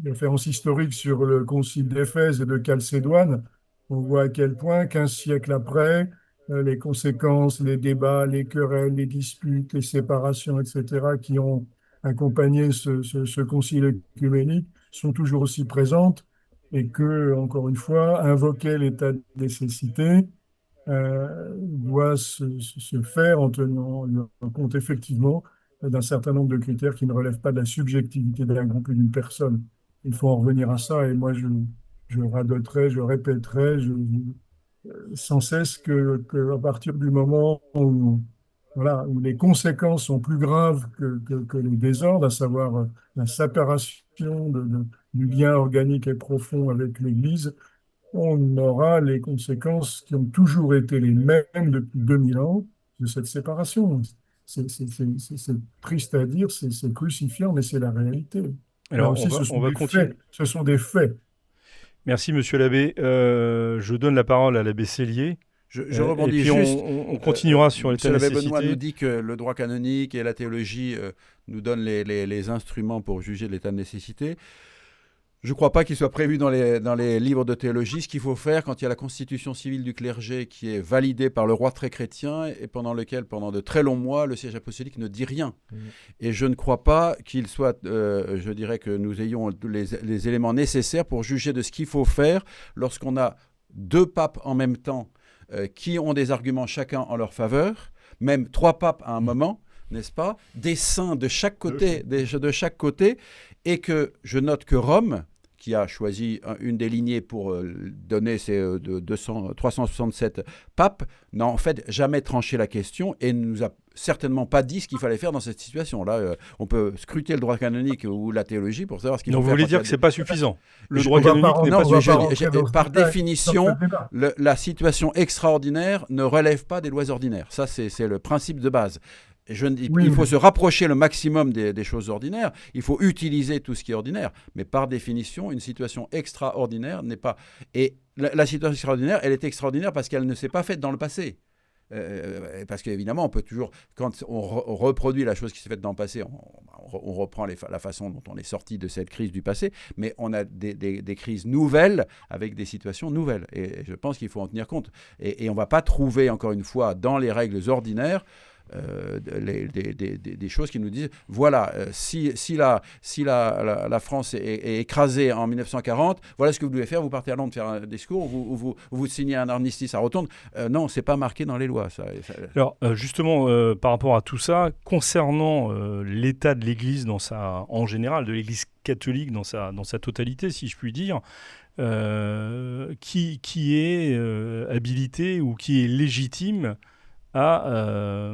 référence historique sur le concile d'Éphèse et de Chalcédoine, on voit à quel point, 15 siècles après, les conséquences, les débats, les querelles, les disputes, les séparations, etc., qui ont accompagné ce concile œcuménique sont toujours aussi présentes et que, encore une fois, invoquer l'état de nécessité doit se faire en tenant compte effectivement d'un certain nombre de critères qui ne relèvent pas de la subjectivité d'un groupe ou d'une personne. Il faut en revenir à ça et moi je radoterai, je répéterai sans cesse que à partir du moment où, voilà, où les conséquences sont plus graves que les désordres, à savoir la séparation du lien organique et profond avec l'Église, on aura les conséquences qui ont toujours été les mêmes depuis 2000 ans de cette séparation. C'est triste à dire, c'est crucifiant, mais c'est la réalité. Là
Alors,
aussi, ce
on
sont
va
des
continuer.
faits. Ce sont des faits.
Merci, monsieur l'abbé. Je donne la parole à l'abbé Sellier.
Je
Et
rebondis
puis
juste.
on continuera sur l'état de
Monsieur l'abbé Benoît nous
nécessité.
dit que le droit canonique et la théologie nous donnent les instruments pour juger de l'état de nécessité. Je ne crois pas qu'il soit prévu dans les livres de théologie. Ce qu'il faut faire quand il y a la constitution civile du clergé qui est validée par le roi très chrétien et pendant lequel, pendant de très longs mois, le siège apostolique ne dit rien. Et je ne crois pas qu'il soit, je dirais que nous ayons les éléments nécessaires pour juger de ce qu'il faut faire lorsqu'on a deux papes en même temps qui ont des arguments chacun en leur faveur, même trois papes à un moment, n'est-ce pas, des saints de chaque côté, de chaque côté, et que je note que Rome, qui a choisi une des lignées pour donner ses 367 papes, n'a en fait jamais tranché la question et ne nous a certainement pas dit ce qu'il fallait faire dans cette situation-là. On peut scruter le droit canonique ou la théologie pour savoir ce qu'il faut
Donc
faire.
vous voulez dire que ce n'est pas suffisant? Le
Je-
droit
on va
canonique
pas
n'est
rentrer-
pas
on va
suffisant.
pas rentrer dans ce
Par
détail,
définition,
dans ce débat.
la situation extraordinaire ne relève pas des lois ordinaires. Ça, c'est le principe de base. Et
Oui,
il faut
mais-
se rapprocher le maximum des choses ordinaires. Il faut utiliser tout ce qui est ordinaire. Mais par définition, une situation extraordinaire n'est pas... Et la situation extraordinaire, elle est extraordinaire parce qu'elle ne s'est pas faite dans le passé. Parce qu'évidemment, on peut toujours, quand on reproduit la chose qui s'est faite dans le passé, on reprend la façon dont on est sorti de cette crise du passé, mais on a des crises nouvelles avec des situations nouvelles. Et je pense qu'il faut en tenir compte. Et on ne va pas trouver, encore une fois, dans les règles ordinaires, des choses qui nous disent voilà, si la France est écrasée en 1940, voilà ce que vous devez faire, vous partez à Londres faire un discours ou vous signez un armistice à Rotonde. Non, c'est pas marqué dans les lois.
Alors justement, par rapport à tout ça, concernant l'état de l'Église en général, de l'Église catholique dans sa totalité, si je puis dire, qui est habilité ou qui est légitime à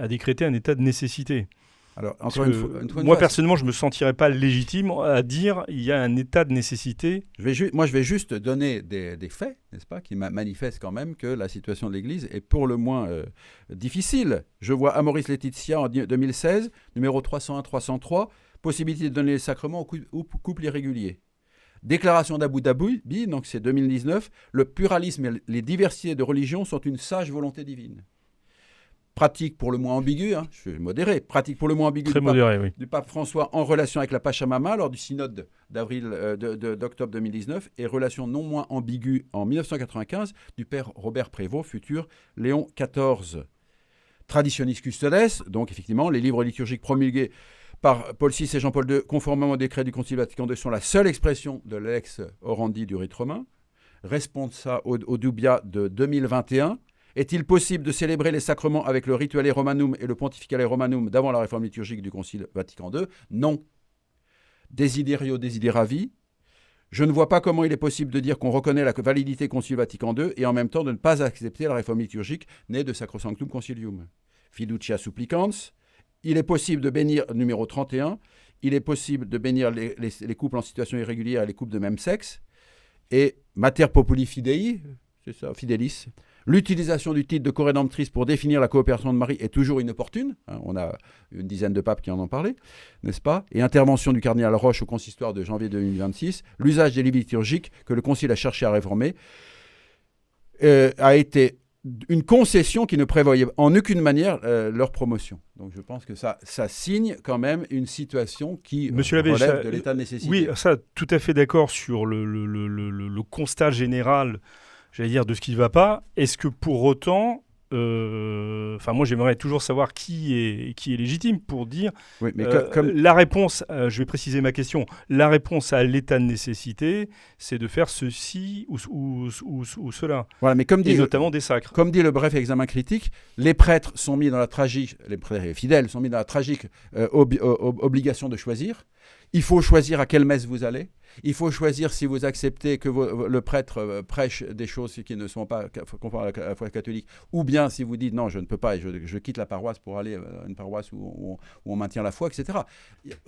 décréter un état de nécessité?
Alors,
Parce
encore
que
une fois,
moi, personnellement, je ne me sentirais pas légitime à dire il y a un état de nécessité.
je vais juste donner des faits, n'est-ce pas, qui manifestent quand même que la situation de l'Église est pour le moins difficile. Je vois Amoris Laetitia en 2016, numéro 301-303, possibilité de donner les sacrements aux couples irréguliers. Déclaration d'Abu Dhabi, donc c'est 2019, le pluralisme et les diversités de religion sont une sage volonté divine. Pratique pour le moins ambiguë, je suis modéré, pratique pour le moins ambiguë
Très modéré, oui.
du pape François en relation avec la Pachamama lors du synode d'octobre 2019 et relation non moins ambiguë en 1995 du père Robert Prévost, futur Léon XIV. Traditionis Custodes, donc effectivement les livres liturgiques promulgués par Paul VI et Jean-Paul II, conformément au décret du Concile Vatican II, sont la seule expression de l'ex orandi du rite romain. Responsa au Dubia de 2021. Est-il possible de célébrer les sacrements avec le Rituale Romanum et le Pontificale Romanum d'avant la réforme liturgique du Concile Vatican II? Non. Desiderio desideravi. Je ne vois pas comment il est possible de dire qu'on reconnaît la validité Concile Vatican II et en même temps de ne pas accepter la réforme liturgique née de Sacrosanctum Concilium. Fiducia supplicans. Il est possible de bénir, numéro 31, il est possible de bénir les couples en situation irrégulière et les couples de même sexe. Et Mater Populi Fidei, c'est ça, Fidelis. L'utilisation du titre de corédemptrice pour définir la coopération de Marie est toujours inopportune. On a une dizaine de papes qui en ont parlé, n'est-ce pas? Et intervention du cardinal Roche au consistoire de janvier 2026. L'usage des livres liturgiques que le Concile a cherché à réformer a été une concession qui ne prévoyait en aucune manière leur promotion. Donc je pense que ça signe quand même une situation qui relève de l'état de nécessité.
Oui, ça, tout à fait d'accord sur le constat général, j'allais dire, de ce qui ne va pas. Est-ce que pour autant, moi j'aimerais toujours savoir qui est légitime pour dire
oui, mais
la réponse, je vais préciser ma question, la réponse à l'état de nécessité, c'est de faire ceci ou cela,
voilà, mais comme dit,
et notamment des sacres.
Comme dit le bref examen critique, les prêtres sont mis dans la tragique, les prêtres fidèles sont mis dans la tragique obligation de choisir. Il faut choisir à quelle messe vous allez. Il faut choisir si vous acceptez que le prêtre prêche des choses qui ne sont pas conformes à la foi catholique, ou bien si vous dites non, je ne peux pas et je quitte la paroisse pour aller à une paroisse où on maintient la foi, etc.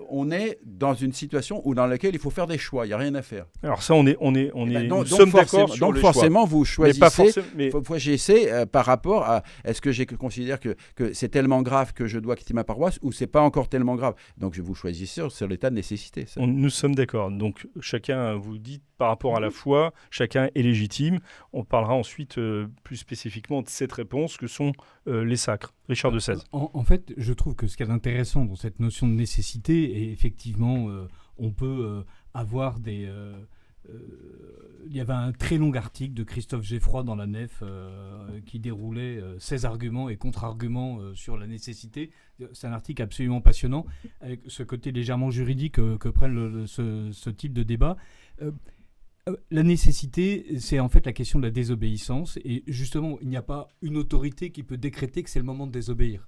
On est dans une situation dans laquelle il faut faire des choix, il n'y a rien à faire.
Alors ça, nous sommes d'accord sur
donc
les
forcément,
choix.
vous choisissez par rapport à est-ce que je considère que c'est tellement grave que je dois quitter ma paroisse ou c'est pas encore tellement grave. Donc vous choisissez sur l'état de nécessité.
Nous sommes d'accord. Donc chacun, vous dites par rapport à la foi, chacun est légitime. On parlera ensuite plus spécifiquement de cette réponse que sont les sacres. Richard de Sèze.
En fait, je trouve que ce qu'il y a d'intéressant dans cette notion de nécessité, et effectivement, on peut avoir des... il y avait un très long article de Christophe Geffroy dans la Nef qui déroulait 16 arguments et contre-arguments sur la nécessité. C'est un article absolument passionnant, avec ce côté légèrement juridique que prennent ce type de débat. La nécessité, c'est en fait la question de la désobéissance. Et justement, il n'y a pas une autorité qui peut décréter que c'est le moment de désobéir.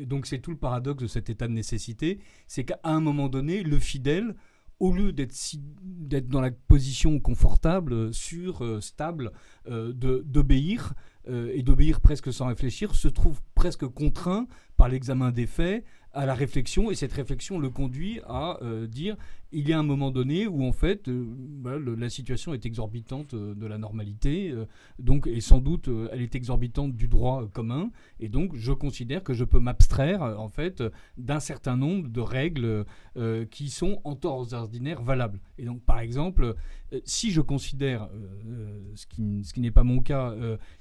Donc c'est tout le paradoxe de cet état de nécessité. C'est qu'à un moment donné, le fidèle, au lieu d'être dans la position confortable, stable, d'obéir, et d'obéir presque sans réfléchir, se trouve presque contraint par l'examen des faits à la réflexion, et cette réflexion le conduit à dire il y a un moment donné où en fait la situation est exorbitante de la normalité, donc, et sans doute elle est exorbitante du droit commun, et donc je considère que je peux m'abstraire en fait d'un certain nombre de règles qui sont en temps ordinaire valables. Et donc par exemple, si je considère, ce qui n'est pas mon cas,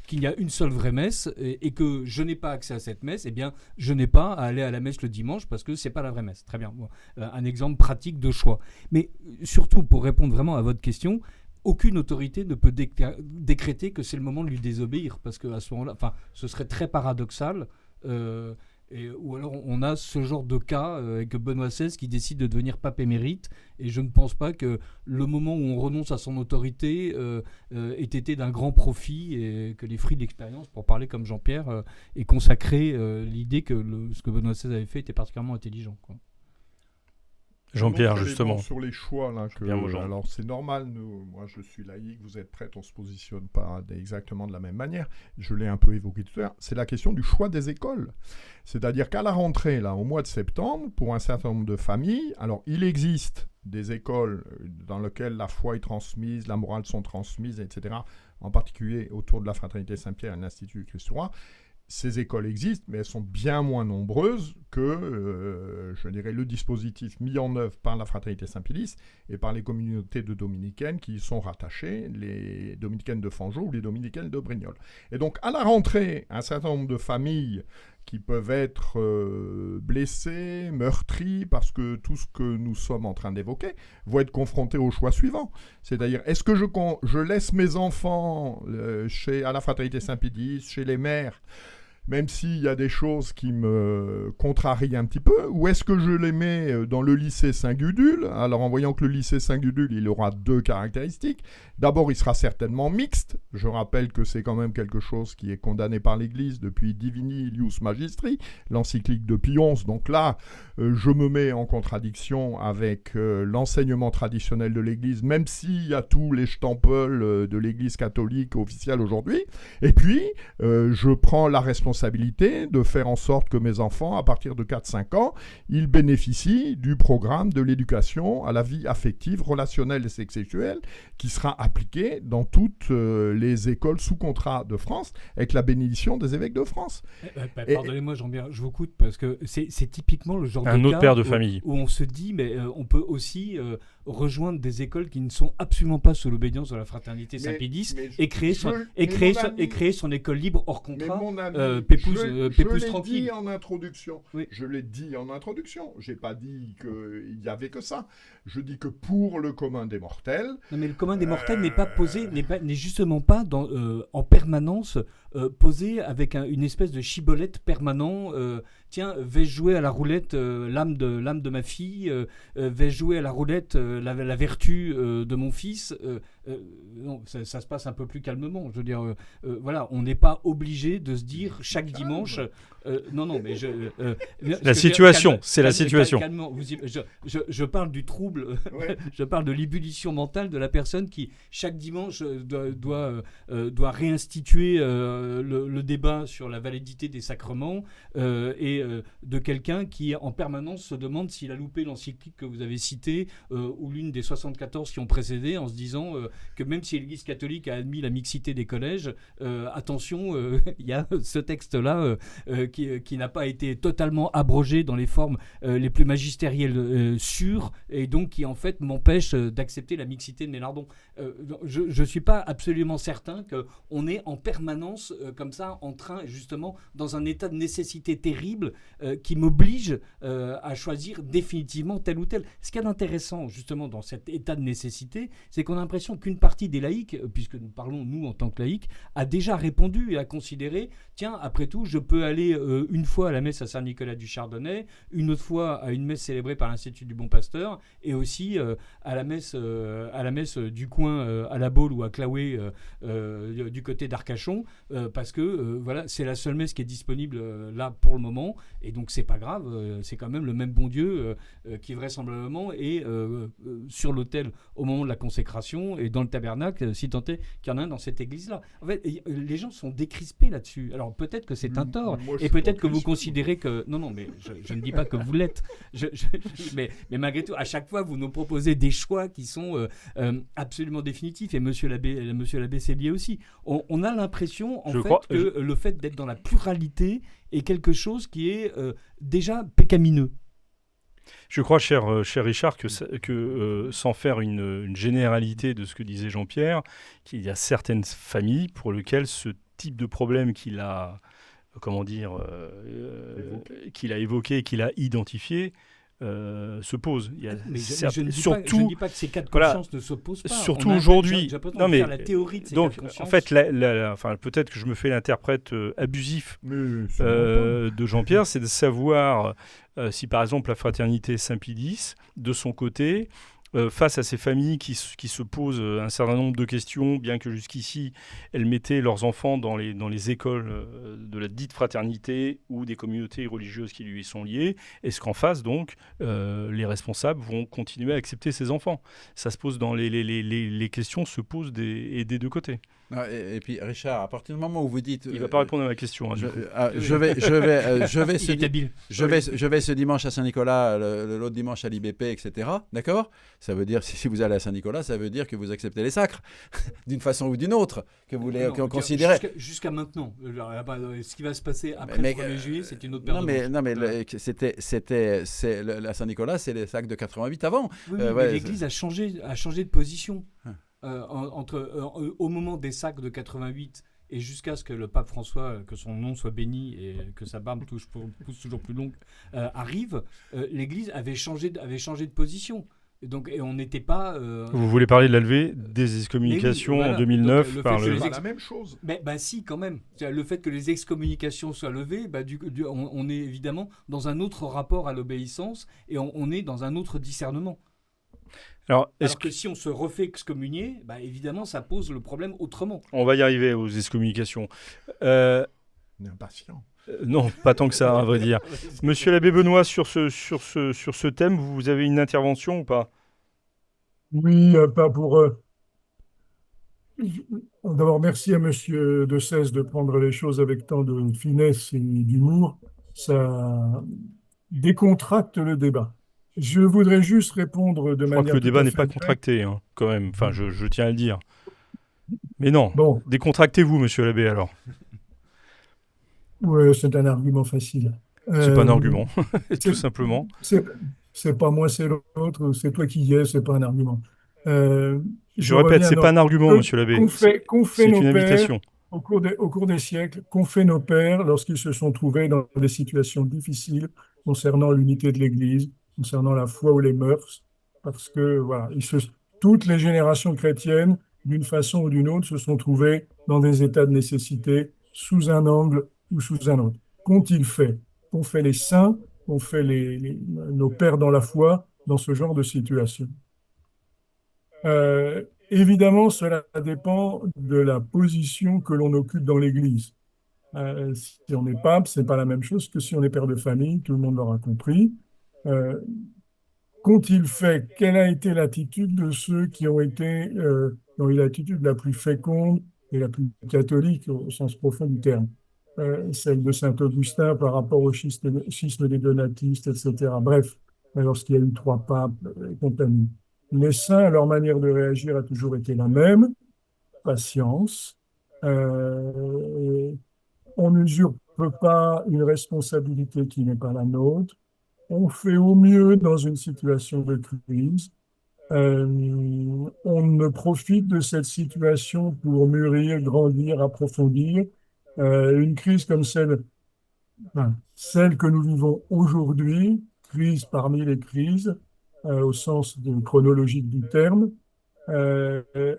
qu'il y a une seule vraie messe et que je n'ai pas accès à cette messe, eh bien je n'ai pas à aller à la messe le dimanche parce que c'est pas la vraie messe. Très bien. Bon, un exemple pratique de choix. Mais surtout, pour répondre vraiment à votre question, aucune autorité ne peut décréter que c'est le moment de lui désobéir, parce qu'à ce moment-là, ce serait très paradoxal. Ou alors on a ce genre de cas avec Benoît XVI qui décide de devenir pape émérite, et je ne pense pas que le moment où on renonce à son autorité ait été d'un grand profit, et que les fruits de l'expérience, pour parler comme Jean-Pierre, aient consacré l'idée que ce que Benoît XVI avait fait était particulièrement intelligent, quoi.
Jean-Pierre, justement.
Sur les choix, là, alors c'est normal, moi je suis laïque, vous êtes prêtre, on ne se positionne pas exactement de la même manière. Je l'ai un peu évoqué tout à l'heure. C'est la question du choix des écoles. C'est-à-dire qu'à la rentrée, là, au mois de septembre, pour un certain nombre de familles, alors il existe des écoles dans lesquelles la foi est transmise, la morale sont transmises, etc., en particulier autour de la Fraternité Saint-Pierre et de l'Institut du Christ Roi. Ces écoles existent, mais elles sont bien moins nombreuses que, je dirais, le dispositif mis en œuvre par la Fraternité Saint-Pédis et par les communautés de dominicaines qui y sont rattachées, les dominicaines de Fangeau ou les dominicaines de Brignoles. Et donc, à la rentrée, un certain nombre de familles qui peuvent être blessées, meurtries, parce que tout ce que nous sommes en train d'évoquer vont être confrontés au choix suivant. C'est-à-dire, est-ce que je laisse mes enfants à la Fraternité Saint-Pédis, chez les mères, même s'il y a des choses qui me contrarient un petit peu, ou est-ce que je les mets dans le lycée Saint-Gudule? Alors en voyant que le lycée Saint-Gudule, il aura 2 caractéristiques. D'abord, il sera certainement mixte. Je rappelle que c'est quand même quelque chose qui est condamné par l'Église depuis Divini Ilius Magistri, l'encyclique de Pie XI. Donc là, je me mets en contradiction avec l'enseignement traditionnel de l'Église, même s'il y a tous les stempels de l'Église catholique officielle aujourd'hui. Et puis, je prends la responsabilité de faire en sorte que mes enfants, à partir de 4-5 ans, ils bénéficient du programme de l'éducation à la vie affective, relationnelle et sexuelle qui sera appliqué dans toutes les écoles sous contrat de France avec la bénédiction des évêques de France.
Pardonnez-moi, Jean-Pierre, je vous coupe parce que c'est typiquement le genre
un
de
autre
cas
père de famille
où on se dit, mais on peut aussi rejoindre des écoles qui ne sont absolument pas sous l'obédience de la fraternité Saint-Pédis et créer son école libre hors contrat. Pépouse tranquille.
Dit en introduction.
Oui.
Je l'ai dit en introduction. J'ai pas dit qu'il y avait que ça. Je dis que pour le commun des mortels.
Non, mais le commun des mortels n'est pas posé, n'est justement pas en permanence posé avec une espèce de chibolette permanent. Tiens, vais-je jouer à la roulette l'âme de ma fille, vais-je jouer à la roulette la vertu de mon fils. Non, ça se passe un peu plus calmement. Je veux dire, voilà, on n'est pas obligé de se dire chaque dimanche. Non, mais
la situation, c'est la situation.
Je parle du trouble,
Ouais.
je parle de l'ébullition mentale de la personne qui chaque dimanche doit réinstituer le débat sur la validité des sacrements et de quelqu'un qui en permanence se demande s'il a loupé l'encyclique que vous avez citée ou l'une des 74 qui ont précédé, en se disant que même si l'Église catholique a admis la mixité des collèges, attention, il y a ce texte-là qui n'a pas été totalement abrogé dans les formes les plus magistérielles sûres, et donc qui en fait m'empêche d'accepter la mixité de Mélardon. Je ne suis pas absolument certain qu'on est en permanence comme ça, en train, justement, dans un état de nécessité terrible qui m'oblige à choisir définitivement tel ou tel. Ce qui est intéressant, justement, dans cet état de nécessité, c'est qu'on a l'impression qu'une partie des laïcs, puisque nous parlons, nous, en tant que laïcs, a déjà répondu et a considéré, tiens, après tout, je peux aller une fois à la messe à Saint-Nicolas du Chardonnay, une autre fois à une messe célébrée par l'Institut du Bon Pasteur, et aussi à la messe du coin à La Baule ou à Claouet du côté d'Arcachon, parce que voilà, c'est la seule messe qui est disponible là pour le moment, et donc c'est pas grave, c'est quand même le même bon Dieu qui vraisemblablement est sur l'autel au moment de la consécration et dans le tabernacle, si tant est qu'il y en a un dans cette église-là. En fait, les gens sont décrispés là-dessus. Alors peut-être que c'est un tort, et peut-être que vous considérez que... Non, mais je ne dis pas que vous l'êtes. Mais malgré tout, à chaque fois, vous nous proposez des choix qui sont absolument définitifs, et monsieur l'abbé Sellier aussi. On a l'impression, que le fait d'être dans la pluralité est quelque chose qui est déjà pécamineux.
Je crois, cher Richard, que sans faire une généralité de ce que disait Jean-Pierre, qu'il y a certaines familles pour lesquelles ce type de problème qu'il a, qu'il a évoqué, qu'il a identifié, se pose. Je
ne dis pas que ces cas de conscience ne s'opposent pas.
Surtout aujourd'hui.
La théorie de ces cas de conscience.
En fait, peut-être que je me fais l'interprète abusif de Jean-Pierre, c'est de savoir si par exemple la fraternité Saint-Pie X, de son côté, face à ces familles qui se posent un certain nombre de questions, bien que jusqu'ici, elles mettaient leurs enfants dans les écoles de la dite fraternité ou des communautés religieuses qui lui sont liées, est-ce qu'en face, donc, les responsables vont continuer à accepter ces enfants? Ça se pose les questions se posent des deux côtés.
Et puis, Richard, à partir du moment où vous dites...
Il ne va pas répondre à ma question.
Je vais ce dimanche à Saint-Nicolas, l'autre dimanche à l'IBP, etc. D'accord? Ça veut dire, si vous allez à Saint-Nicolas, ça veut dire que vous acceptez les sacres, d'une façon ou d'une autre, que vous les considérez...
Jusqu'à maintenant. Ce qui va se passer après le 1er juillet, c'est une autre période.
Non, mais la Saint-Nicolas, c'est les sacres de 88 avant.
Oui, mais l'Église a changé de position. Au moment des sacres de 88 et jusqu'à ce que le pape François, que son nom soit béni et que sa barbe pousse toujours plus longue, arrive, l'Église avait changé de position. Et on n'était pas...
Vous voulez parler de la levée des excommunications
voilà.
en 2009
Donc, le
par
fait que
le...
les
C'est pas la même chose.
Mais si, quand même. Le fait que les excommunications soient levées, on est évidemment dans un autre rapport à l'obéissance et on est dans un autre discernement.
Alors,
Alors que si on se refait excommunier, évidemment, ça pose le problème autrement.
On va y arriver aux excommunications.
On est impatient.
Non, pas tant que ça, à vrai dire. Monsieur l'abbé Benoît, sur ce thème, vous avez une intervention ou pas?
Oui, pas pour... D'abord, merci à Monsieur de Cèze de prendre les choses avec tant de finesse et d'humour. Ça décontracte le débat. Je voudrais juste répondre de
Je crois que
manière
le
tout
débat
à
n'est
fait
pas
nette.
contracté, hein, quand même. Enfin, je tiens à le dire. Mais non,
Bon,
décontractez-vous, monsieur l'abbé, alors.
ouais, c'est un argument facile.
C'est pas un
Euh,
argument, tout
c'est
simplement.
c'est- c'est pas moi, c'est l'autre, c'est toi qui y es, c'est pas un argument. Euh,
Je
je
répète,
reviens,
c'est pas un
non.
argument, monsieur l'abbé.
Qu'ont fait
C'est
nos
une
pères
invitation.
au cours des siècles, qu'ont fait nos pères lorsqu'ils se sont trouvés dans des situations difficiles concernant l'unité de l'Église, concernant la foi ou les mœurs, parce que voilà, toutes les générations chrétiennes, d'une façon ou d'une autre, se sont trouvées dans des états de nécessité, sous un angle ou sous un autre. Qu'ont-ils fait? Qu'ont fait les saints? Qu'ont fait nos pères dans la foi dans ce genre de situation? Évidemment, cela dépend de la position que l'on occupe dans l'Église. Si on est pape, c'est pas la même chose que si on est père de famille, tout le monde l'aura compris. Euh, Qu'ont-ils fait? Quelle a été l'attitude de ceux qui ont eu l'attitude la plus féconde et la plus catholique au sens profond du terme? Celle de saint Augustin par rapport au schisme des donatistes, etc. Bref, lorsqu'il y a eu 3 papes et compagnie. Les saints, leur manière de réagir a toujours été la même, patience. Euh, on n'usurpe pas une responsabilité qui n'est pas la nôtre. On fait au mieux dans une situation de crise. On ne profite de cette situation pour mûrir, grandir, approfondir. Une crise comme celle que nous vivons aujourd'hui, crise parmi les crises, au sens chronologique du terme,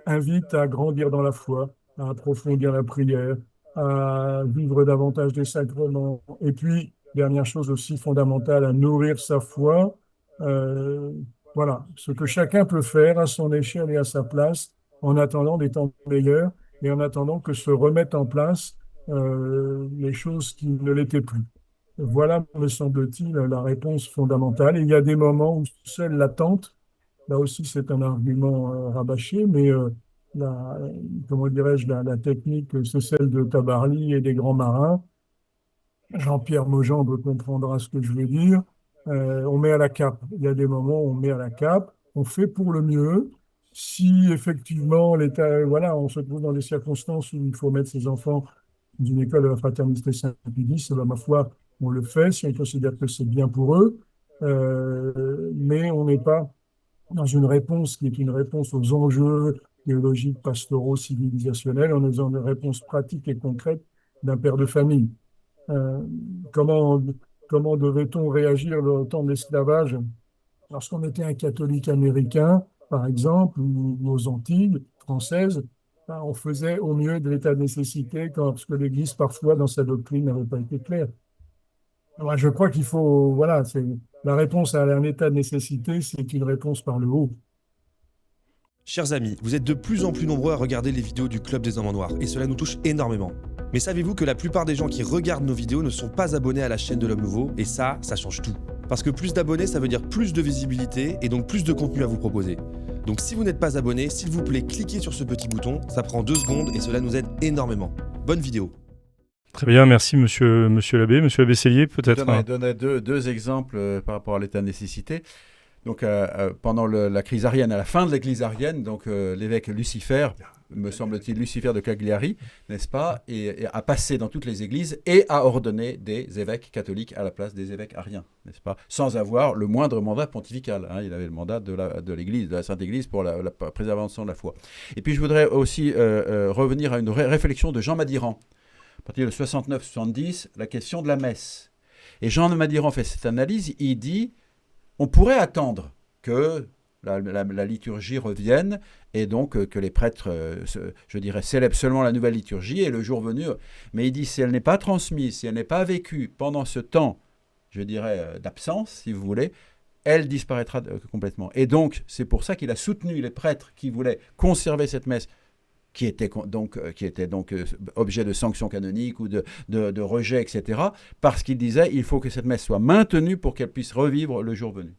invite à grandir dans la foi, à approfondir la prière, à vivre davantage des sacrements. Et puis, dernière chose aussi fondamentale, à nourrir sa foi. Euh, voilà, ce que chacun peut faire à son échelle et à sa place en attendant des temps meilleurs et en attendant que se remettent en place les choses qui ne l'étaient plus. Voilà, me semble-t-il, la réponse fondamentale. Et il y a des moments où seule l'attente, là aussi c'est un argument rabâché, mais la, comment dirais-je, la technique, c'est celle de Tabarly et des grands marins. Jean-Pierre Mogendre comprendra ce que je veux dire. On met à la cape. Il y a des moments où on met à la cape, on fait pour le mieux. Si effectivement l'État, voilà, on se trouve dans des circonstances où il faut mettre ses enfants dans une école de la fraternité Saint-Pédis, ma foi, on le fait si on considère que c'est bien pour eux. Mais on n'est pas dans une réponse qui est une réponse aux enjeux théologiques, pastoraux, civilisationnels, on est dans une réponse pratique et concrète d'un père de famille. Euh, comment comment devait-on réagir au temps de l'esclavage lorsqu'on était un catholique américain, par exemple, ou aux Antilles françaises? Ben, on faisait au mieux de l'état de nécessité lorsque l'Église, parfois, dans sa doctrine, n'avait pas été claire. Alors, je crois qu'il faut, voilà, la réponse à un état de nécessité, c'est une réponse par le haut.
Chers amis, vous êtes de plus en plus nombreux à regarder les vidéos du Club des Hommes en Noir et cela nous touche énormément. Mais savez-vous que la plupart des gens qui regardent nos vidéos ne sont pas abonnés à la chaîne de l'Homme Nouveau et ça change tout. Parce que plus d'abonnés, ça veut dire plus de visibilité et donc plus de contenu à vous proposer. Donc si vous n'êtes pas abonné, s'il vous plaît, cliquez sur ce petit bouton, ça prend 2 secondes et cela nous aide énormément. Bonne vidéo.
Très bien, merci monsieur l'abbé. Monsieur l'abbé Cellier, peut-être.
Je donnerai deux exemples par rapport à l'état de nécessité. Donc, pendant la crise arienne, à la fin de la crise arienne, donc l'évêque Lucifer, me semble-t-il, Lucifer de Cagliari, n'est-ce pas, et a passé dans toutes les églises et a ordonné des évêques catholiques à la place des évêques ariens, n'est-ce pas, sans avoir le moindre mandat pontifical. Hein, il avait le mandat de l'Église, de la Sainte Église pour la préservation de la foi. Et puis, je voudrais aussi revenir à une réflexion de Jean Madiran, à partir de 69-70, la question de la messe. Et Jean Madiran fait cette analyse, il dit: on pourrait attendre que la liturgie revienne, et donc que les prêtres, je dirais, célèbrent seulement la nouvelle liturgie, et le jour venu. Mais il dit, si elle n'est pas transmise, si elle n'est pas vécue pendant ce temps, je dirais, d'absence, si vous voulez, elle disparaîtra complètement. Et donc, c'est pour ça qu'il a soutenu les prêtres qui voulaient conserver cette messe, qui était donc objet de sanctions canoniques ou de rejet, etc., parce qu'il disait il faut que cette messe soit maintenue pour qu'elle puisse revivre le jour venu.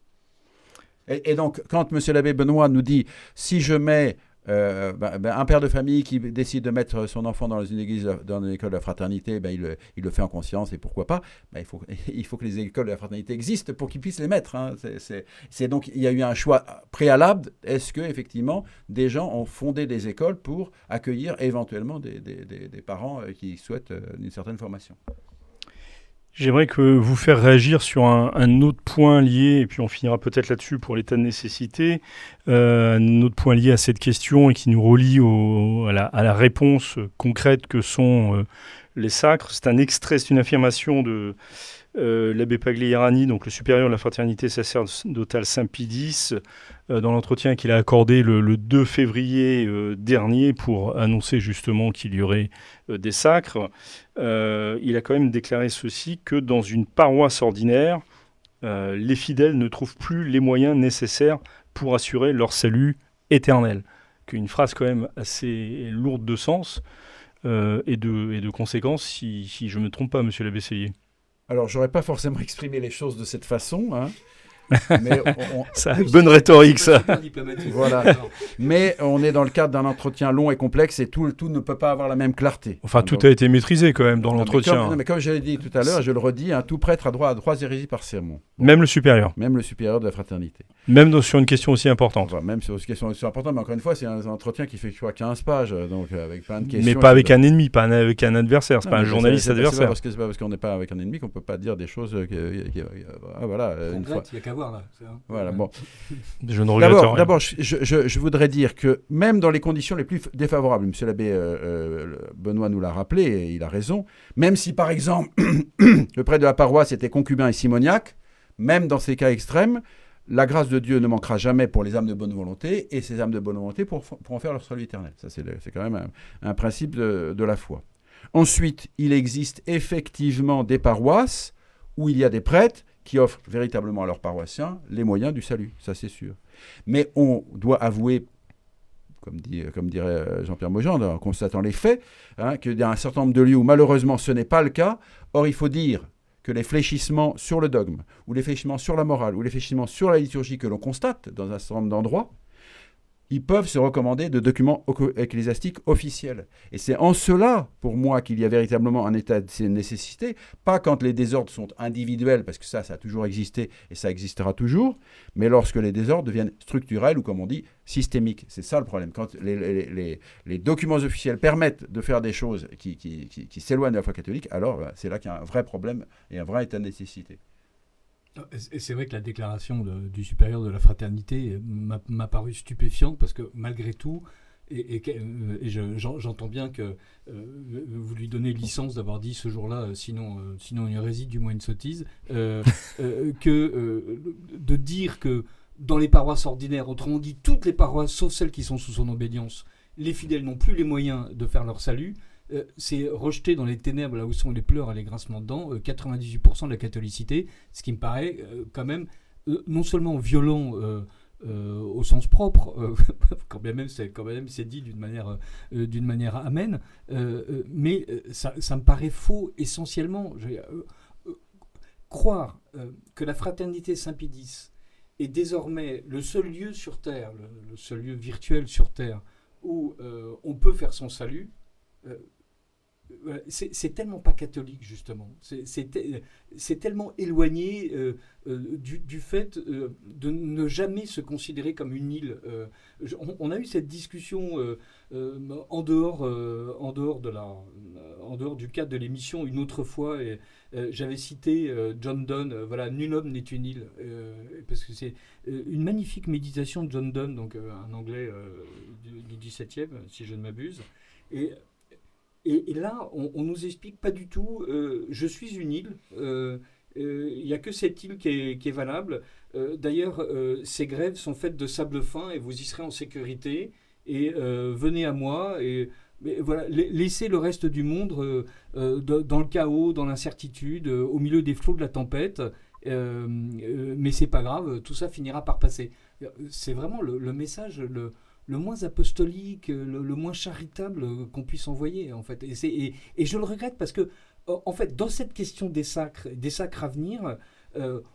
Et donc, quand M. l'abbé Benoît nous dit si je mets un père de famille qui décide de mettre son enfant dans une église, dans une école de la fraternité, il le fait en conscience, et pourquoi pas, il faut que les écoles de la fraternité existent pour qu'ils puissent les mettre. Hein. Donc, il y a eu un choix préalable. Est-ce que effectivement des gens ont fondé des écoles pour accueillir éventuellement des parents qui souhaitent une certaine formation?
J'aimerais que vous faire réagir sur un autre point lié, et puis on finira peut-être là-dessus pour l'état de nécessité, un autre point lié à cette question et qui nous relie à la réponse concrète que sont les sacres. C'est un extrait, c'est une affirmation de l'abbé Pagliarani, donc le supérieur de la fraternité sacerdotale Saint-Pie X, dans l'entretien qu'il a accordé le 2 février dernier pour annoncer justement qu'il y aurait des sacres. Il a quand même déclaré ceci, que dans une paroisse ordinaire, les fidèles ne trouvent plus les moyens nécessaires pour assurer leur salut éternel. Une phrase quand même assez lourde de sens et de conséquences, si je ne me trompe pas, monsieur l'abbé Sellier.
Alors, je n'aurais pas forcément exprimé les choses de cette façon, hein. Mais
ça a une bonne rhétorique, ça.
Voilà. Mais on est dans le cadre d'un entretien long et complexe, et tout ne peut pas avoir la même clarté.
Enfin, tout a été maîtrisé quand même dans l'entretien.
Mais comme je l'ai dit tout à l'heure, je le redis, tout prêtre a droit à 3 hérésies par sermon.
Même le supérieur.
Même le supérieur de la fraternité.
Même sur une question aussi importante.
Enfin, même sur une question aussi importante, mais encore une fois, c'est un entretien qui fait, je crois, 15 pages, donc avec plein de questions.
Mais pas avec un ennemi, pas avec un adversaire, c'est pas un journaliste adversaire.
C'est pas parce qu'on n'est pas avec un ennemi qu'on peut pas dire des choses voilà, une fois.
Il y a qu'à voir là.
Voilà, bon.
Je ne regrette rien.
D'abord, je voudrais dire que même dans les conditions les plus défavorables, M. l'abbé Benoît nous l'a rappelé, et il a raison, même si par exemple le prêtre de la paroisse était concubin et simoniaque, même dans ces cas extrêmes, la grâce de Dieu ne manquera jamais pour les âmes de bonne volonté, et ces âmes de bonne volonté pour en faire leur salut éternel. Ça, c'est quand même un principe de la foi. Ensuite, il existe effectivement des paroisses où il y a des prêtres qui offrent véritablement à leurs paroissiens les moyens du salut, ça c'est sûr. Mais on doit avouer, comme dirait Jean-Pierre Mogendre, en constatant les faits, qu'il y a un certain nombre de lieux où malheureusement ce n'est pas le cas. Or, il faut dire que les fléchissements sur le dogme, ou les fléchissements sur la morale, ou les fléchissements sur la liturgie que l'on constate dans un certain nombre d'endroits, ils peuvent se recommander de documents ecclésiastiques officiels. Et c'est en cela, pour moi, qu'il y a véritablement un état de nécessité, pas quand les désordres sont individuels, parce que ça a toujours existé et ça existera toujours, mais lorsque les désordres deviennent structurels ou, comme on dit, systémiques. C'est ça le problème. Quand les documents officiels permettent de faire des choses qui s'éloignent de la foi catholique, alors c'est là qu'il y a un vrai problème et un vrai état de nécessité.
Et c'est vrai que la déclaration du supérieur de la fraternité m'a paru stupéfiante, parce que malgré tout, j'entends bien que vous lui donnez licence d'avoir dit ce jour-là, sinon une hérésie, du moins une sottise, de dire que dans les paroisses ordinaires, autrement dit toutes les paroisses sauf celles qui sont sous son obédience, les fidèles n'ont plus les moyens de faire leur salut. C'est rejeter dans les ténèbres, là où sont les pleurs et les grincements de dents, 98% de la catholicité, ce qui me paraît quand même non seulement violent au sens propre, quand bien même c'est dit d'une manière amène, mais ça me paraît faux essentiellement. Croire que la fraternité Saint-Pie X est désormais le seul lieu sur Terre, le seul lieu virtuel sur Terre, où on peut faire son salut, c'est tellement pas catholique, justement. C'est tellement éloigné du fait de ne jamais se considérer comme une île. On a eu cette discussion en dehors du cadre de l'émission une autre fois, et j'avais cité John Donne, voilà, nul homme n'est une île, parce que c'est une magnifique méditation de John Donne, donc un Anglais du XVIIe, si je ne m'abuse, et là, on nous explique pas du tout, je suis une île, il n'y a que cette île qui est valable. D'ailleurs, ces grèves sont faites de sable fin et vous y serez en sécurité. Et venez à moi. Mais voilà, laissez le reste du monde dans le chaos, dans l'incertitude, au milieu des flots de la tempête. Mais c'est pas grave, tout ça finira par passer. C'est vraiment le message le moins apostolique, le moins charitable qu'on puisse envoyer, en fait. Et je le regrette parce que, en fait, dans cette question des sacres à venir,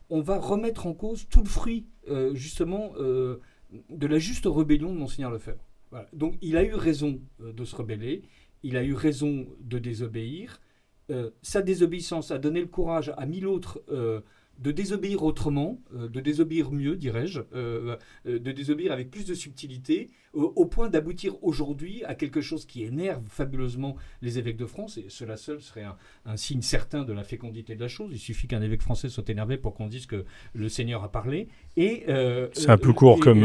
on va remettre en cause tout le fruit, justement, de la juste rébellion de Monseigneur Lefebvre. Voilà. Donc, il a eu raison de se rebeller, il a eu raison de désobéir. Sa désobéissance a donné le courage à 1000 autres de désobéir autrement, de désobéir mieux, dirais-je, de désobéir avec plus de subtilité, au point d'aboutir aujourd'hui à quelque chose qui énerve fabuleusement les évêques de France, et cela seul serait un signe certain de la fécondité de la chose. Il suffit qu'un évêque français soit énervé pour qu'on dise que le Seigneur a parlé.
C'est un peu court comme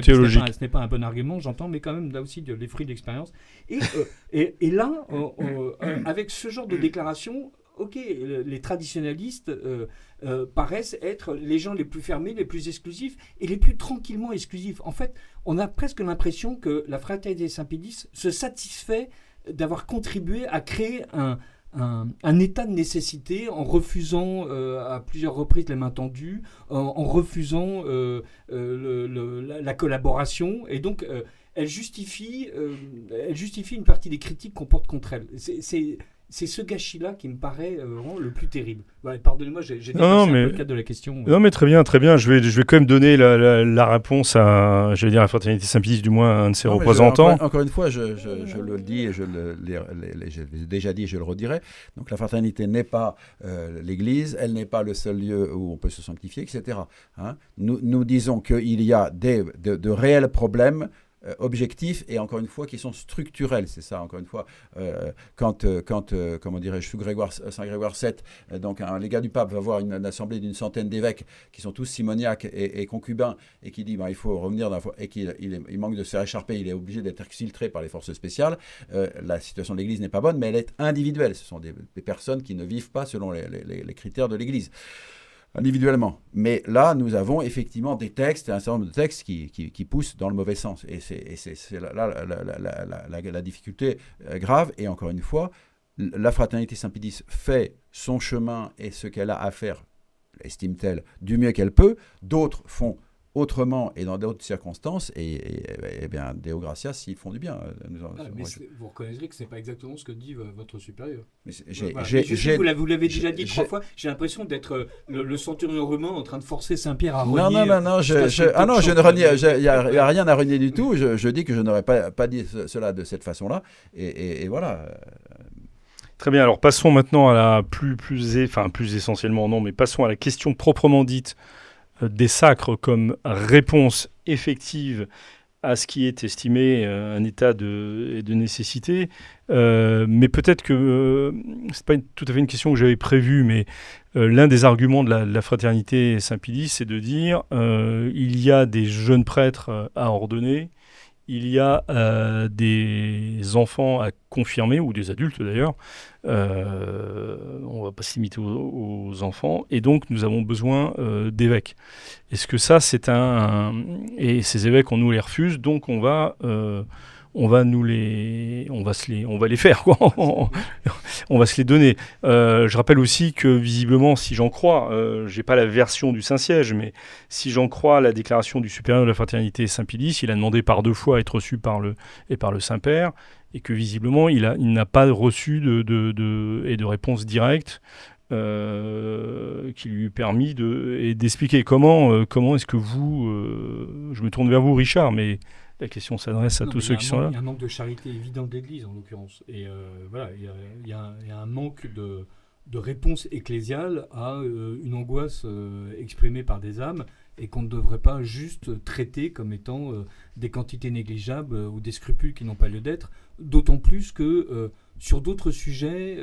théologie.
Ce n'est pas un bon argument, j'entends, mais quand même là aussi les fruits d'expérience. Et là, avec ce genre de déclaration, ok, les traditionalistes paraissent être les gens les plus fermés, les plus exclusifs et les plus tranquillement exclusifs. En fait, on a presque l'impression que la Fraternité Saint-Pédis se satisfait d'avoir contribué à créer un état de nécessité en refusant à plusieurs reprises les mains tendues, en refusant la collaboration. Et donc, elle justifie une partie des critiques qu'on porte contre elle. C'est ce gâchis-là qui me paraît vraiment le plus terrible. Voilà, pardonnez-moi, j'ai dépassé un peu le cadre de la question.
Non, mais très bien. Je vais quand même donner la réponse à, j'allais dire, la Fraternité Saint-Pédis, du moins à un de ses représentants.
Encore une fois, je le dis et je l'ai déjà dit et je le redirai. Donc la Fraternité n'est pas l'Église, elle n'est pas le seul lieu où on peut se sanctifier, etc. Hein, nous disons qu'il y a de réels problèmes objectifs et encore une fois qui sont structurels, c'est ça encore une fois quand comment dirais-je, Saint Grégoire VII, donc un légat du pape va voir une assemblée d'une centaine d'évêques qui sont tous simoniaques et concubins et qui dit il faut revenir et qu'il manque de se faire écharper, il est obligé d'être exfiltré par les forces spéciales. La situation de l'Église n'est pas bonne, mais elle est individuelle, ce sont des personnes qui ne vivent pas selon les critères de l'Église individuellement. Mais là, nous avons effectivement des textes, un certain nombre de textes qui poussent dans le mauvais sens. Et c'est là la difficulté grave. Et encore une fois, la Fraternité Saint-Pédis fait son chemin et ce qu'elle a à faire, estime-t-elle, du mieux qu'elle peut. D'autres font autrement et dans d'autres circonstances, et bien, Deo Gratias, s'ils font du bien.
Vous reconnaîtrez que ce n'est pas exactement ce que dit votre supérieur.
Vous
l'avez déjà dit 3 fois. J'ai l'impression d'être le centurion romain en train de forcer Saint-Pierre à renier.
Non, je ne renie, il n'y a rien à renier du tout. Je dis que je n'aurais pas dit cela de cette façon-là. Et voilà.
Très bien, alors passons maintenant à la plus essentiellement, non, mais passons à la question proprement dite des sacres comme réponse effective à ce qui est estimé un état de nécessité. Mais peut-être que ce n'est pas tout à fait une question que j'avais prévue, mais l'un des arguments de la Fraternité Saint-Pédis, c'est de dire il y a des jeunes prêtres à ordonner, il y a des enfants à confirmer, ou des adultes d'ailleurs, on ne va pas se limiter aux enfants, et donc nous avons besoin d'évêques. Est-ce que ça, c'est et ces évêques, on nous les refuse, donc on va les faire, quoi. On va se les donner. Je rappelle aussi que visiblement, si j'en crois, j'ai pas la version du Saint-Siège, mais si j'en crois la déclaration du supérieur de la Fraternité Saint-Pédis, il a demandé par 2 fois à être reçu par le Saint-Père, et que visiblement, il n'a pas reçu de réponse directe qui lui eût permis d'expliquer comment est-ce que vous... je me tourne vers vous, Richard, mais... La question s'adresse à tous ceux qui sont là.
Il y a un manque de charité évident de l'Église, en l'occurrence. Et voilà, il y a un manque de réponse ecclésiale à une angoisse exprimée par des âmes et qu'on ne devrait pas juste traiter comme étant des quantités négligeables ou des scrupules qui n'ont pas lieu d'être. D'autant plus que sur d'autres sujets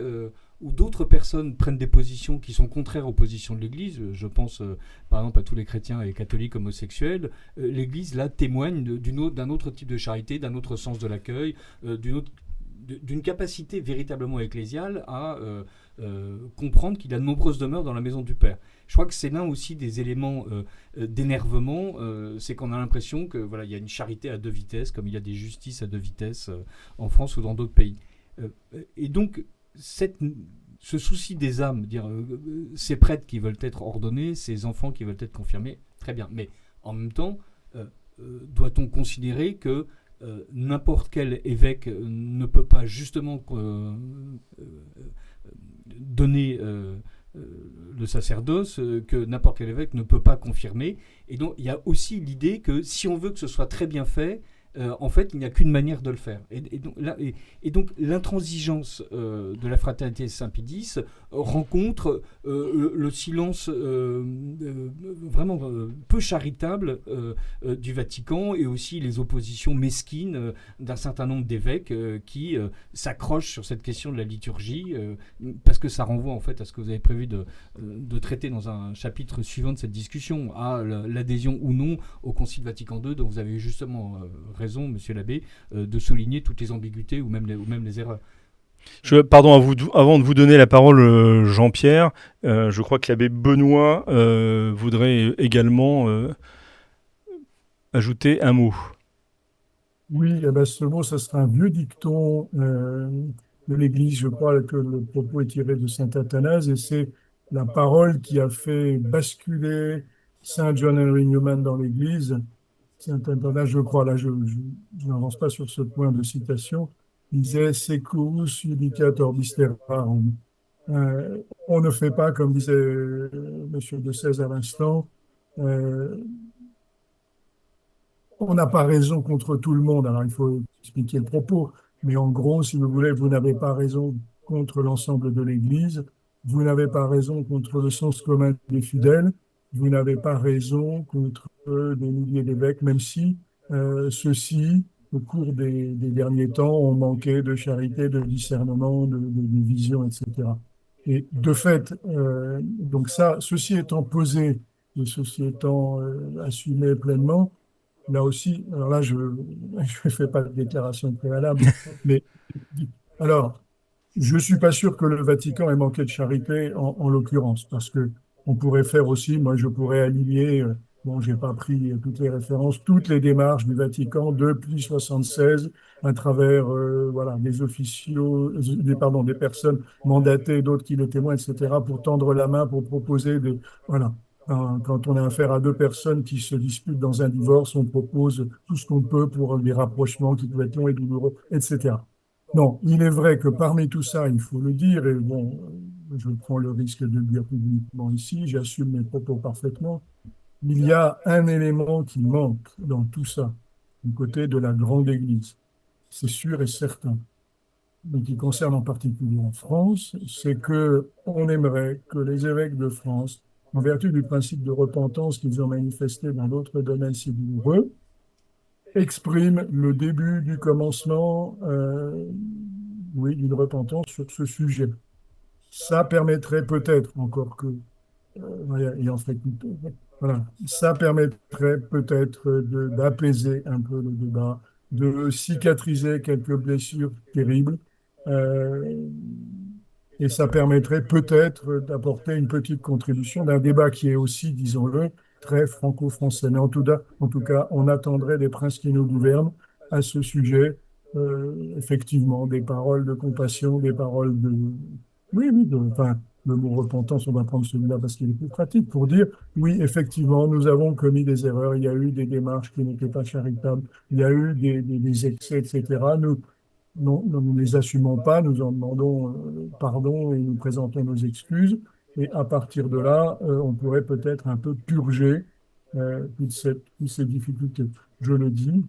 où d'autres personnes prennent des positions qui sont contraires aux positions de l'Église, je pense par exemple à tous les chrétiens et catholiques homosexuels, l'Église là témoigne d'un autre type de charité, d'un autre sens de l'accueil, d'une d'une capacité véritablement ecclésiale à comprendre qu'il y a de nombreuses demeures dans la maison du Père. Je crois que c'est l'un aussi des éléments d'énervement, c'est qu'on a l'impression que voilà, il y a une charité à deux vitesses, comme il y a des justices à deux vitesses en France ou dans d'autres pays. Et donc, ce souci des âmes, dire ces prêtres qui veulent être ordonnés, ces enfants qui veulent être confirmés, très bien. Mais en même temps, doit-on considérer que n'importe quel évêque ne peut pas justement donner le sacerdoce, que n'importe quel évêque ne peut pas confirmer. Et donc il y a aussi l'idée que si on veut que ce soit très bien fait, en fait, il n'y a qu'une manière de le faire. Et donc l'intransigeance de la fraternité Saint-Pie-X rencontre le silence vraiment peu charitable du Vatican et aussi les oppositions mesquines d'un certain nombre d'évêques qui s'accrochent sur cette question de la liturgie parce que ça renvoie en fait à ce que vous avez prévu de traiter dans un chapitre suivant de cette discussion, à l'adhésion ou non au Concile Vatican II, dont vous avez justement raison, monsieur l'abbé, de souligner toutes les ambiguïtés ou même les erreurs.
Pardon, avant de vous donner la parole, Jean-Pierre, je crois que l'abbé Benoît voudrait également ajouter un mot.
Oui, eh ben, ce mot, ça sera un vieux dicton de l'Église. Je crois que le propos est tiré de saint Athanase et c'est la parole qui a fait basculer saint John Henry Newman dans l'Église. Saint Athanase, je crois, là, je n'avance pas sur ce point de citation, disait Securus iudicat orbis terrarum. On ne fait pas, comme disait Monsieur de Sèze à l'instant, on n'a pas raison contre tout le monde. Alors, il faut expliquer le propos. Mais en gros, si vous voulez, vous n'avez pas raison contre l'ensemble de l'Église. Vous n'avez pas raison contre le sens commun des fidèles. Vous n'avez pas raison contre des milliers d'évêques, même si ceux-ci, au cours des derniers temps, ont manqué de charité, de discernement, de vision, etc. Et de fait, donc ça, ceci étant posé et ceci étant assumé pleinement, là aussi, alors là, je ne fais pas de déclaration préalable, mais alors, je ne suis pas sûr que le Vatican ait manqué de charité en l'occurrence, parce que on pourrait faire aussi, moi je pourrais aligner, bon, j'ai pas pris toutes les références, toutes les démarches du Vatican depuis 76, à travers voilà, des officiaux, des personnes mandatées, d'autres qui les témoignent, etc., pour tendre la main, pour proposer des, voilà. Quand on a affaire à deux personnes qui se disputent dans un divorce, on propose tout ce qu'on peut pour des rapprochements qui peuvent être longs et douloureux, etc. Non, il est vrai que parmi tout ça, il faut le dire, et bon, je prends le risque de le dire publiquement ici, j'assume mes propos parfaitement, il y a un élément qui manque dans tout ça, du côté de la grande Église, c'est sûr et certain, mais qui concerne en particulier en France, c'est que on aimerait que les évêques de France, en vertu du principe de repentance qu'ils ont manifesté dans d'autres domaines si douloureux, exprime le début du commencement oui, d'une repentance sur ce sujet. Ça permettrait peut-être, encore que, voilà, ça permettrait peut-être d'apaiser un peu le débat, de cicatriser quelques blessures terribles, et ça permettrait peut-être d'apporter une petite contribution d'un débat qui est aussi, disons-le, très franco-français. Mais en tout cas, on attendrait des princes qui nous gouvernent à ce sujet, effectivement, des paroles de compassion, des paroles de... Oui, enfin, le mot repentance, on va prendre celui-là parce qu'il est plus pratique pour dire, oui, effectivement, nous avons commis des erreurs, il y a eu des démarches qui n'étaient pas charitables, il y a eu des excès, etc. Nous ne les assumons pas, nous en demandons pardon et nous présentons nos excuses. Et à partir de là, on pourrait peut-être un peu purger toutes ces difficultés. Je le dis,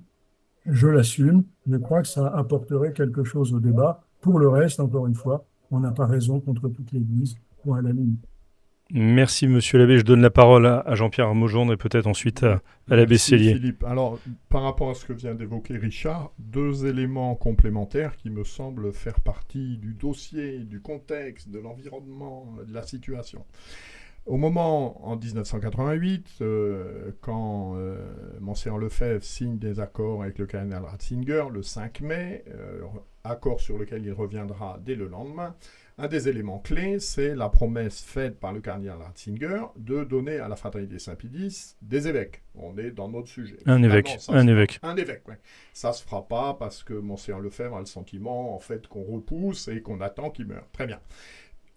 je l'assume, je crois que ça apporterait quelque chose au débat. Pour le reste, encore une fois, on n'a pas raison contre toute l'Église, point à la limite.
Merci, monsieur l'abbé. Je donne la parole à Jean-Pierre Maugendre et peut-être ensuite à l'abbé Sellier.
Philippe. Alors, par rapport à ce que vient d'évoquer Richard, deux éléments complémentaires qui me semblent faire partie du dossier, du contexte, de l'environnement, de la situation. Au moment, en 1988, quand Monseigneur Lefebvre signe des accords avec le cardinal Ratzinger, le 5 mai, accord sur lequel il reviendra dès le lendemain, un des éléments clés, c'est la promesse faite par le cardinal Ratzinger de donner à la Fraternité Saint-Pédis des évêques. On est dans notre sujet.
Un évêque. Un évêque,
oui. Ça ne se fera pas parce que Monseigneur Lefebvre a le sentiment, en fait, qu'on repousse et qu'on attend qu'il meure. Très bien.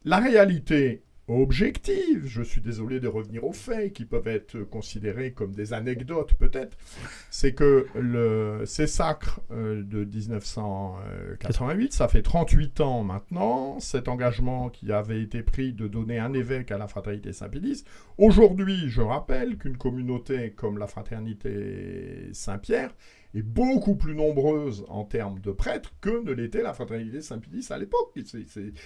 La réalité objective, je suis désolé de revenir aux faits, qui peuvent être considérés comme des anecdotes peut-être, c'est que ces sacres de 1988, ça fait 38 ans maintenant, cet engagement qui avait été pris de donner un évêque à la Fraternité Saint-Pédis. Aujourd'hui, je rappelle qu'une communauté comme la Fraternité Saint-Pierre est beaucoup plus nombreuse en termes de prêtres que ne l'était la Fraternité Saint-Pédis à l'époque.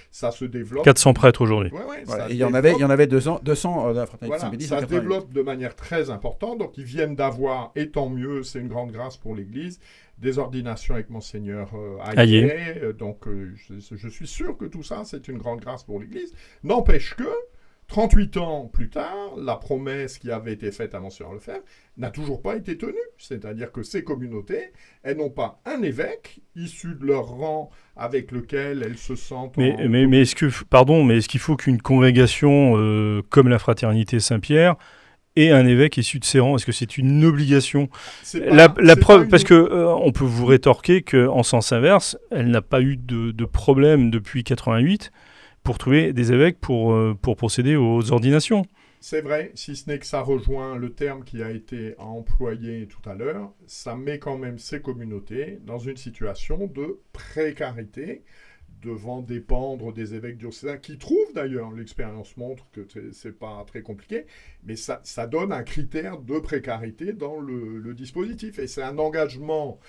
Ça se développe.
400 prêtres aujourd'hui.
Voilà. Il y en avait 200 de la Fraternité Saint-Pédis.
Ça se développe de manière très importante. Donc, ils viennent d'avoir, et tant mieux, c'est une grande grâce pour l'Église, des ordinations avec Monseigneur Hayet. Donc, je suis sûr que tout ça, c'est une grande grâce pour l'Église. N'empêche que, 38 ans plus tard, la promesse qui avait été faite à Monseigneur Lefebvre n'a toujours pas été tenue. C'est-à-dire que ces communautés, elles n'ont pas un évêque issu de leur rang avec lequel elles se sentent...
Mais est-ce qu'il faut qu'une congrégation comme la Fraternité Saint-Pierre ait un évêque issu de ses rangs? Est-ce que c'est une obligation? Parce que on peut vous rétorquer qu'en sens inverse, elle n'a pas eu de problème depuis 88 pour trouver des évêques pour procéder aux ordinations.
C'est vrai, si ce n'est que ça rejoint le terme qui a été employé tout à l'heure, ça met quand même ces communautés dans une situation de précarité devant dépendre des évêques diocésains, qui trouvent d'ailleurs, l'expérience montre que c'est pas très compliqué, mais ça donne un critère de précarité dans le dispositif. Et c'est un engagement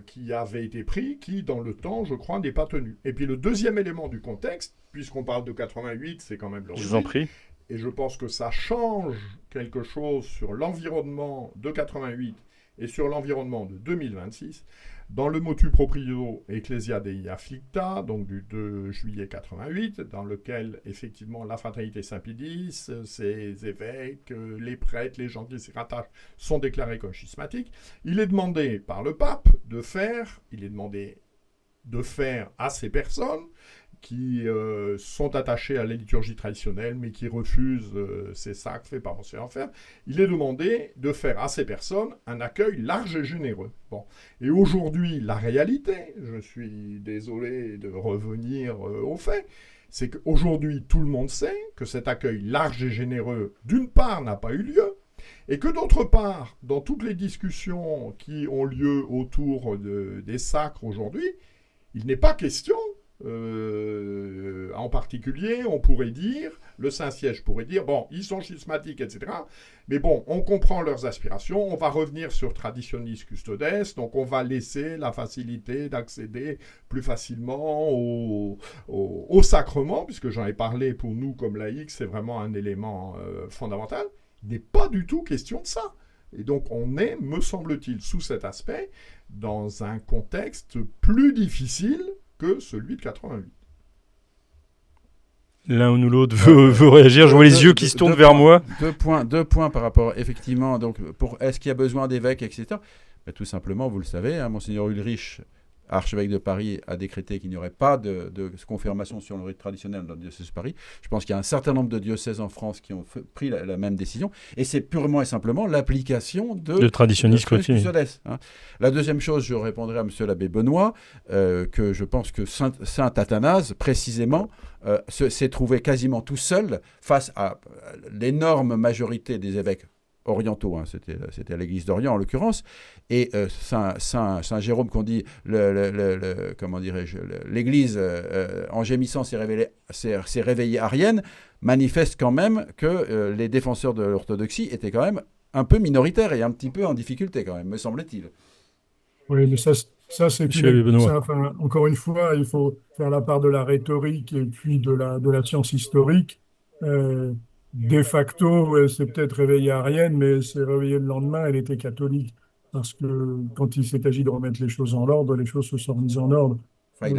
qui avait été pris, qui, dans le temps, je crois, n'est pas tenu. Et puis le deuxième élément du contexte, puisqu'on parle de 88, c'est quand même l'origine.
Je vous en prie.
Et je pense que ça change quelque chose sur l'environnement de 88 et sur l'environnement de 2026. Dans le motu proprio Ecclesia Dei Afflicta, donc du 2 juillet 88, dans lequel, effectivement, la Fraternité Saint-Pédis, ses évêques, les prêtres, les gens qui s'y rattachent sont déclarés comme schismatiques, il est demandé par le pape de faire à ces personnes qui sont attachés à la liturgie traditionnelle, mais qui refusent ces sacres faits par Monseigneur Lefebvre, il est demandé de faire à ces personnes un accueil large et généreux. Bon. Et aujourd'hui, la réalité, je suis désolé de revenir aux faits, c'est qu'aujourd'hui, tout le monde sait que cet accueil large et généreux, d'une part, n'a pas eu lieu, et que d'autre part, dans toutes les discussions qui ont lieu autour des sacres aujourd'hui, il n'est pas question. En particulier, on pourrait dire, le Saint-Siège pourrait dire, bon, ils sont schismatiques, etc. Mais bon, on comprend leurs aspirations, on va revenir sur Traditionis Custodes, donc on va laisser la facilité d'accéder plus facilement au sacrement, puisque j'en ai parlé pour nous comme laïcs, c'est vraiment un élément fondamental. Il n'est pas du tout question de ça. Et donc on est, me semble-t-il, sous cet aspect, dans un contexte plus difficile que celui de 88.
L'un ou l'autre veut réagir. Je vois les yeux qui se tournent vers moi.
Deux points par rapport, effectivement, donc est-ce qu'il y a besoin d'évêques, etc. Ben, tout simplement, vous le savez, hein, Monseigneur Ulrich, archevêque de Paris, a décrété qu'il n'y aurait pas de confirmation sur le rite traditionnel dans le diocèse de Paris. Je pense qu'il y a un certain nombre de diocèses en France qui ont pris la même décision. Et c'est purement et simplement l'application de
Traditionis Custodes.
Hein. La deuxième chose, je répondrai à M. l'abbé Benoît, que je pense que Saint Athanase, précisément, s'est trouvé quasiment tout seul face à l'énorme majorité des évêques orientaux, hein, c'était à l'église d'Orient en l'occurrence, et Saint Jérôme qu'on dit, comment dirais-je, l'église en gémissant s'est réveillée arienne, manifeste quand même que les défenseurs de l'orthodoxie étaient quand même un peu minoritaires et un petit peu en difficulté quand même, me semble-t-il.
Oui, mais ça c'est enfin, encore une fois, il faut faire la part de la rhétorique et puis de la science historique. De facto, elle s'est peut-être réveillée arienne, mais elle s'est réveillée le lendemain, elle était catholique. Parce que quand il s'est agi de remettre les choses en ordre, les choses se sont remises en ordre.
Enfin,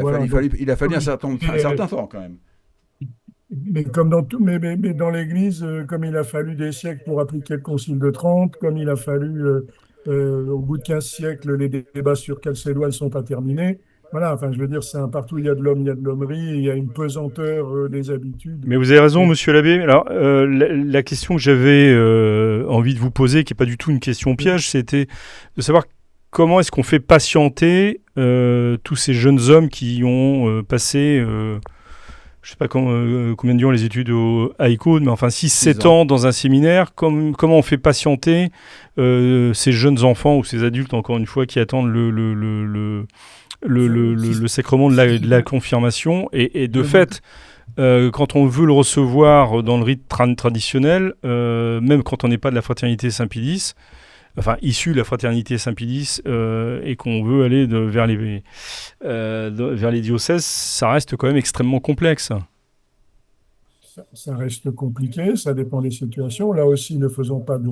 il a fallu un certain temps quand même.
Mais comme dans tout, mais dans l'Église, comme il a fallu des siècles pour appliquer le Concile de Trente, comme il a fallu, au bout de 15 siècles, les débats sur Calcédoine ne sont pas terminés. Voilà, enfin, je veux dire, partout il y a de l'homme, il y a de l'hommerie, il y a une pesanteur des habitudes.
Mais vous avez raison, monsieur l'abbé. Alors, la question que j'avais envie de vous poser, qui n'est pas du tout une question piège, c'était de savoir comment est-ce qu'on fait patienter tous ces jeunes hommes qui ont passé, je ne sais pas combien de temps les études au ICO, mais enfin 6-7 ans dans un séminaire. Comment on fait patienter ces jeunes enfants ou ces adultes, encore une fois, qui attendent le sacrement de la confirmation. Et de fait, quand on veut le recevoir dans le rite traditionnel, même quand on n'est pas de la fraternité Saint-Pédis, enfin issu de la fraternité Saint-Pédis, et qu'on veut aller vers les diocèses, ça reste quand même extrêmement complexe.
Ça reste compliqué, ça dépend des situations. Là aussi, ne faisons pas de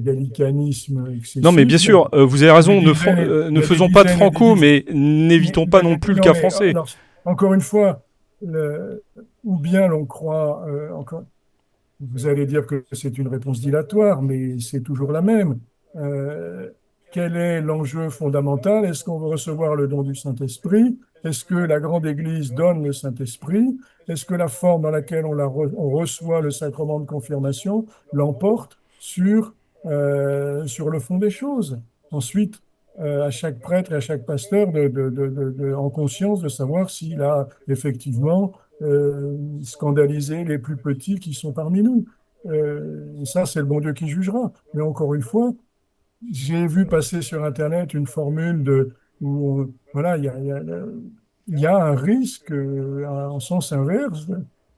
gallicanisme excessif.
Non, mais bien sûr, vous avez raison, ne faisons pas de franco, mais n'évitons pas non plus le cas français.
Alors, encore une fois, ou bien l'on croit, vous allez dire que c'est une réponse dilatoire, mais c'est toujours la même. Quel est l'enjeu fondamental? Est-ce qu'on veut recevoir le don du Saint-Esprit? Est-ce que la grande Église donne le Saint-Esprit? Est-ce que la forme dans laquelle on reçoit le sacrement de confirmation l'emporte sur le fond des choses? Ensuite, à chaque prêtre et à chaque pasteur en conscience de savoir s'il a effectivement scandalisé les plus petits qui sont parmi nous. Et ça, c'est le bon Dieu qui jugera. Mais encore une fois, j'ai vu passer sur Internet une formule où voilà, il y a un risque, en sens inverse,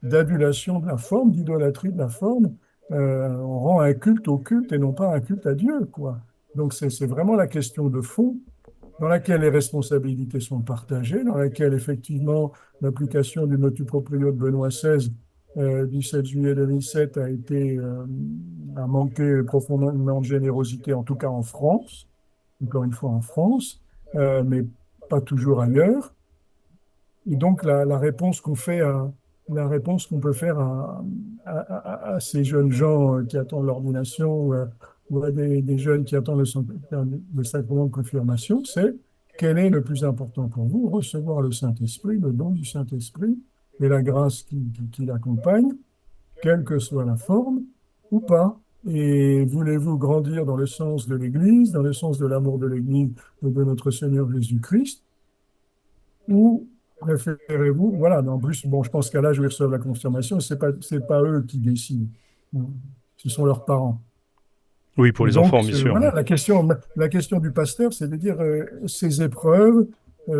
d'adulation de la forme, d'idolâtrie de la forme. On rend un culte au culte et non pas un culte à Dieu, quoi. Donc c'est vraiment la question de fond dans laquelle les responsabilités sont partagées, dans laquelle effectivement l'application du motu proprio de Benoît XVI du 7 juillet 2007 a manqué profondément de générosité, en tout cas en France, encore une fois en France, mais pas toujours ailleurs. Et donc la réponse qu'on peut faire à ces jeunes gens qui attendent l'ordination ou à des jeunes qui attendent le sacrement de confirmation, c'est quel est le plus important pour vous? Recevoir le Saint-Esprit, le don du Saint-Esprit et la grâce qui l'accompagne, quelle que soit la forme ou pas. Et voulez-vous grandir dans le sens de l'Église, dans le sens de l'amour de l'Église et de notre Seigneur Jésus-Christ, ou préférez-vous, voilà, en plus, bon, je pense qu'à l'âge où ils reçoivent la confirmation, c'est pas eux qui décident, ce sont leurs parents.
Oui, pour les enfants, bien sûr.
Voilà, la question du pasteur, c'est de dire, ces épreuves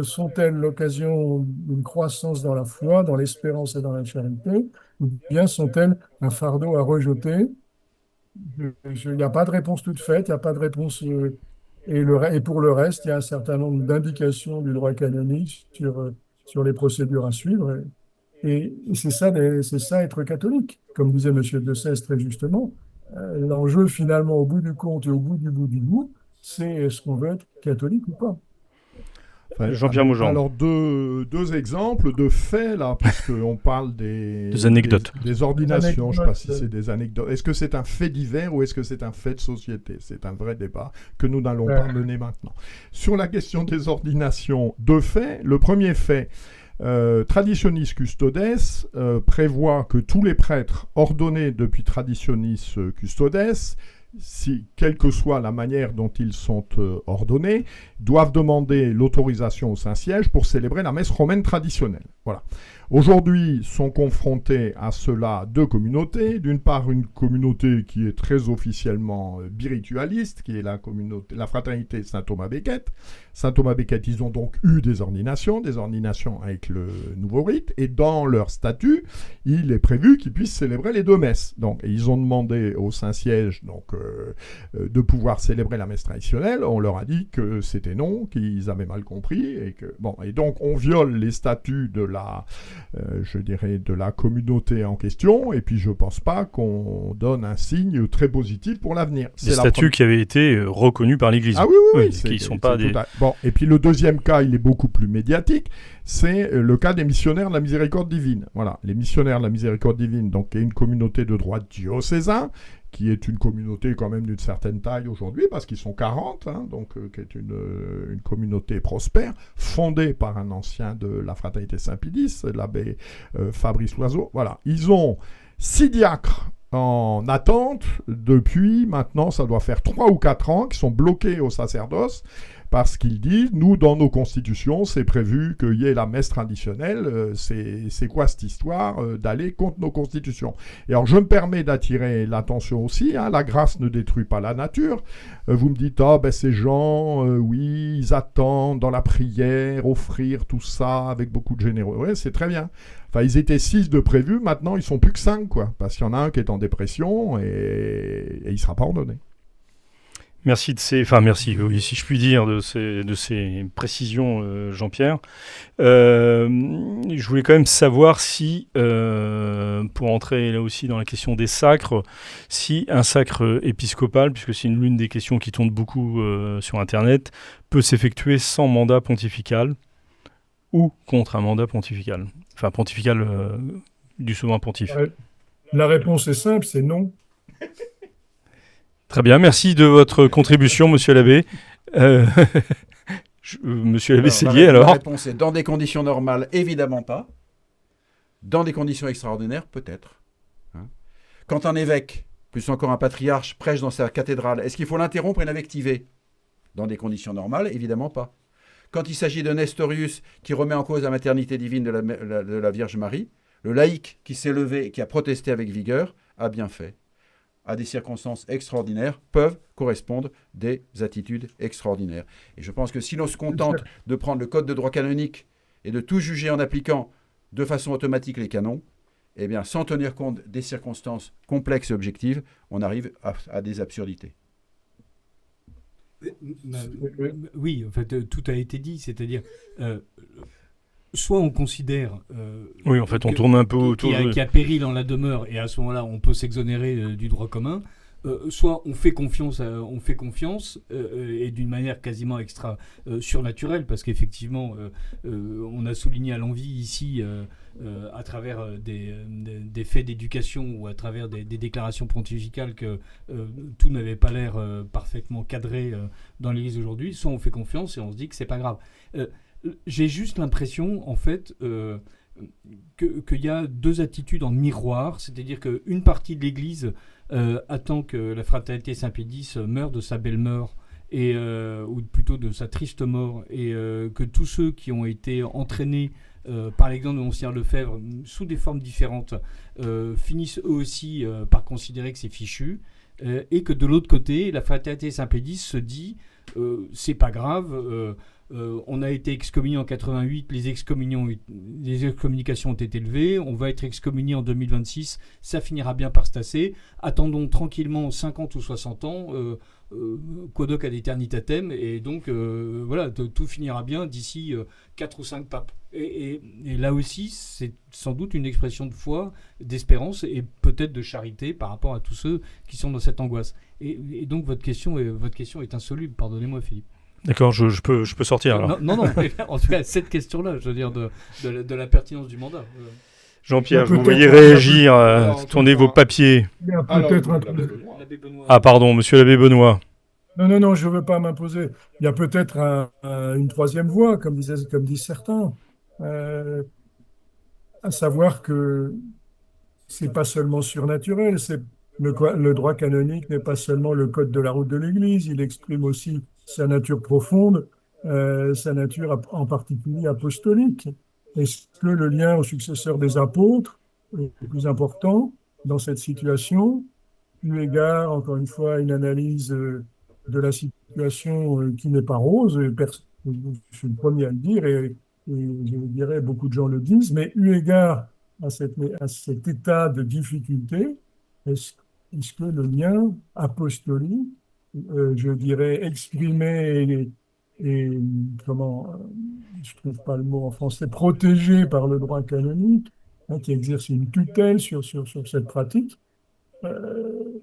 sont-elles l'occasion d'une croissance dans la foi, dans l'espérance et dans la charité, ou bien sont-elles un fardeau à rejeter? Il n'y a pas de réponse toute faite, il n'y a pas de réponse. Et pour le reste, il y a un certain nombre d'indications du droit canonique sur les procédures à suivre. Et c'est ça être catholique. Comme disait M. de Sèze très justement, l'enjeu finalement au bout du compte et au bout du bout, c'est est-ce qu'on veut être catholique ou pas.
Enfin, Jean-Pierre Maujean.
Alors deux exemples de faits là, puisqu'on parle des
anecdotes.
Des ordinations, je ne sais pas si c'est des anecdotes. Est-ce que c'est un fait divers ou est-ce que c'est un fait de société? C'est un vrai débat que nous n'allons pas mener maintenant. Sur la question des ordinations, deux faits. Le premier fait, Traditionis Custodes prévoit que tous les prêtres ordonnés depuis Traditionis Custodes, quelle que soit la manière dont ils sont ordonnés, doivent demander l'autorisation au Saint-Siège pour célébrer la messe romaine traditionnelle. Voilà. Aujourd'hui, sont confrontés à cela deux communautés. D'une part, une communauté qui est très officiellement biritualiste, qui est la fraternité Saint-Thomas-Becket. Saint-Thomas-Becket, ils ont donc eu des ordinations avec le nouveau rite, et dans leur statut, il est prévu qu'ils puissent célébrer les deux messes. Donc, ils ont demandé au Saint-Siège de pouvoir célébrer la messe traditionnelle. On leur a dit que c'était non, qu'ils avaient mal compris, et donc on viole les statuts de je dirais, de la communauté en question. Et puis, je ne pense pas qu'on donne un signe très positif pour l'avenir.
Des statuts qui avaient été reconnus par l'Église.
Ah oui.
Qui sont pas des...
Bon, et puis le deuxième cas, il est beaucoup plus médiatique. C'est le cas des missionnaires de la miséricorde divine. Voilà, les missionnaires de la miséricorde divine, donc, qui est une communauté de droit diocésain, qui est une communauté quand même d'une certaine taille aujourd'hui, parce qu'ils sont 40, donc qui est une communauté prospère, fondée par un ancien de la fraternité Saint-Pédis, l'abbé Fabrice Loiseau. Voilà, ils ont 6 diacres en attente depuis maintenant, ça doit faire 3 ou 4 ans, qui sont bloqués au sacerdoce, parce qu'ils disent, nous, dans nos constitutions, c'est prévu qu'il y ait la messe traditionnelle. C'est quoi cette histoire d'aller contre nos constitutions? Et alors, je me permets d'attirer l'attention aussi, la grâce ne détruit pas la nature. Vous me dites, ces gens, oui, ils attendent dans la prière, offrir tout ça avec beaucoup de générosité. Ouais, c'est très bien. Enfin, ils étaient 6 de prévus, maintenant, ils sont plus que 5, quoi, parce qu'il y en a un qui est en dépression et il ne sera pas ordonné.
Merci oui, si je puis dire, de ces précisions, Jean-Pierre. Je voulais quand même savoir si, pour entrer là aussi dans la question des sacres, si un sacre épiscopal, puisque c'est l'une des questions qui tournent beaucoup sur Internet, peut s'effectuer sans mandat pontifical ou contre un mandat pontifical. Enfin, pontifical du souverain pontife.
La réponse est simple, c'est non.
Très bien, merci de votre contribution, monsieur l'abbé. Monsieur l'abbé Sellier, alors.
La réponse est dans des conditions normales, évidemment pas. Dans des conditions extraordinaires, peut-être. Quand un évêque, plus encore un patriarche, prêche dans sa cathédrale, est-ce qu'il faut l'interrompre et l'invectiver? Dans des conditions normales, évidemment pas. Quand il s'agit de Nestorius qui remet en cause la maternité divine de la Vierge Marie, le laïc qui s'est levé et qui a protesté avec vigueur a bien fait. À des circonstances extraordinaires, peuvent correspondre des attitudes extraordinaires. Et je pense que si l'on se contente de prendre le code de droit canonique et de tout juger en appliquant de façon automatique les canons, eh bien, sans tenir compte des circonstances complexes et objectives, on arrive à des absurdités.
Oui, en fait, tout a été dit, c'est-à-dire... soit on considère
oui, en fait, on tourne un peu autour
qu'il y a péril en la demeure, et à ce moment-là, on peut s'exonérer du droit commun. Soit on fait confiance, et d'une manière quasiment extra surnaturelle, parce qu'effectivement, on a souligné à l'envi ici, à travers des faits d'éducation ou à travers des déclarations pontificales, que tout n'avait pas l'air parfaitement cadré dans l'Église aujourd'hui. Soit on fait confiance et on se dit que c'est pas grave. J'ai juste l'impression, en fait, qu'il y a 2 attitudes en miroir, c'est-à-dire qu'une partie de l'Église attend que la fraternité Saint-Pédis meure de sa belle mort, ou plutôt de sa triste mort, et que tous ceux qui ont été entraînés par l'exemple de Monseigneur Lefebvre, sous des formes différentes, finissent eux aussi par considérer que c'est fichu, et que de l'autre côté, la fraternité Saint-Pédis se dit c'est pas grave. On a été excommunié en 88, les excommunications ont été levées, on va être excommunié en 2026, ça finira bien par se tasser. Attendons tranquillement 50 ou 60 ans, quodoc ad aeternitatem, et donc voilà, tout finira bien d'ici 4 ou 5 papes. Et là aussi, c'est sans doute une expression de foi, d'espérance et peut-être de charité par rapport à tous ceux qui sont dans cette angoisse. Et donc votre question est insoluble, pardonnez-moi Philippe.
D'accord, je peux sortir alors.
Non, en tout cas, cette question-là, je veux dire, de la pertinence du mandat.
Jean-Pierre, je vous voyais réagir, tournez vos papiers.
Il y a peut-être
Ah pardon, monsieur l'abbé Benoît.
Non, je ne veux pas m'imposer. Il y a peut-être une troisième voie, comme disent certains, à savoir que c'est pas seulement surnaturel, le droit canonique n'est pas seulement le code de la route de l'Église, il exprime aussi sa nature profonde, sa nature en particulier apostolique. Est-ce que le lien au successeur des apôtres est le plus important dans cette situation, eu égard, encore une fois, à une analyse de la situation qui n'est pas rose, je suis le premier à le dire, et je dirais beaucoup de gens le disent, mais eu égard à cet état de difficulté, est-ce que le lien apostolique, je dirais exprimé et je ne trouve pas le mot en français, protégé par le droit canonique, hein, qui exerce une tutelle sur cette pratique,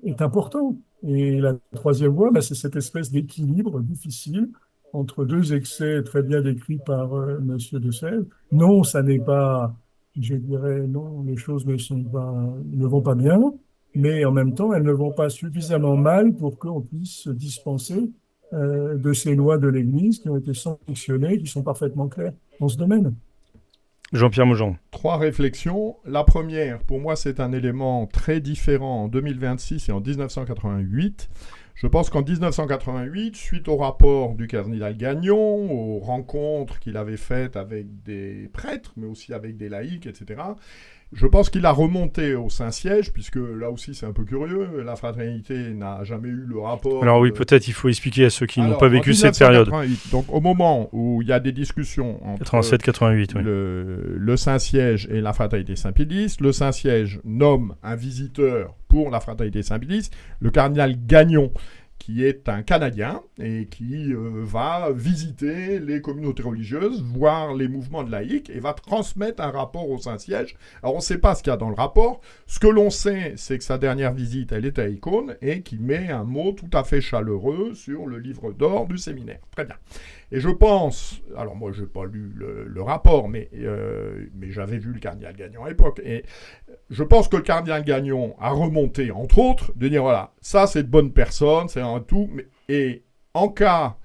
est important. Et la troisième voie, bah, c'est cette espèce d'équilibre difficile entre deux excès très bien décrits par Monsieur de Sèvres. Non, ça n'est pas, je dirais, non, les choses ne vont pas bien, mais en même temps, elles ne vont pas suffisamment mal pour qu'on puisse se dispenser de ces lois de l'Église qui ont été sanctionnées, qui sont parfaitement claires dans ce domaine.
Jean-Pierre Maujean.
3 réflexions. La première, pour moi, c'est un élément très différent en 2026 et en 1988. Je pense qu'en 1988, suite au rapport du cardinal Gagnon, aux rencontres qu'il avait faites avec des prêtres, mais aussi avec des laïcs, etc., je pense qu'il a remonté au Saint-Siège, puisque là aussi c'est un peu curieux, la fraternité n'a jamais eu le rapport...
Alors oui, peut-être il faut expliquer à ceux qui n'ont pas vécu cette période.
Donc au moment où il y a des discussions entre
87-88, oui.
le Saint-Siège et la fraternité Saint-Pédis, le Saint-Siège nomme un visiteur pour la fraternité Saint-Pédis, le cardinal Gagnon, qui est un Canadien et qui va visiter les communautés religieuses, voir les mouvements de laïcs et va transmettre un rapport au Saint-Siège. Alors on ne sait pas ce qu'il y a dans le rapport. Ce que l'on sait, c'est que sa dernière visite, elle est à Icône et qu'il met un mot tout à fait chaleureux sur le livre d'or du séminaire. Très bien. Et je pense, alors moi je n'ai pas lu le rapport, mais j'avais vu le cardinal Gagnon à l'époque, et je pense que le cardinal Gagnon a remonté, entre autres, de dire voilà, ça c'est de bonnes personnes, c'est un tout, et en cas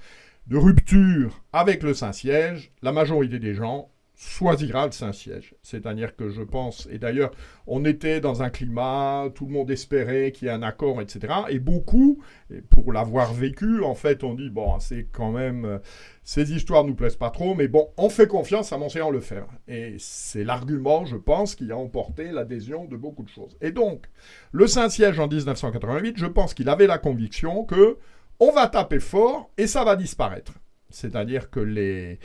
de rupture avec le Saint-Siège, la majorité des gens choisira le Saint-Siège. C'est-à-dire que je pense, et d'ailleurs, on était dans un climat, tout le monde espérait qu'il y ait un accord, etc. Et beaucoup, pour l'avoir vécu, en fait, on dit, bon, c'est quand même, ces histoires ne nous plaisent pas trop, mais bon, on fait confiance à Monseigneur Lefebvre. Et c'est l'argument, je pense, qui a emporté l'adhésion de beaucoup de choses. Et donc, le Saint-Siège en 1988, je pense qu'il avait la conviction que on va taper fort et ça va disparaître. C'est-à-dire que les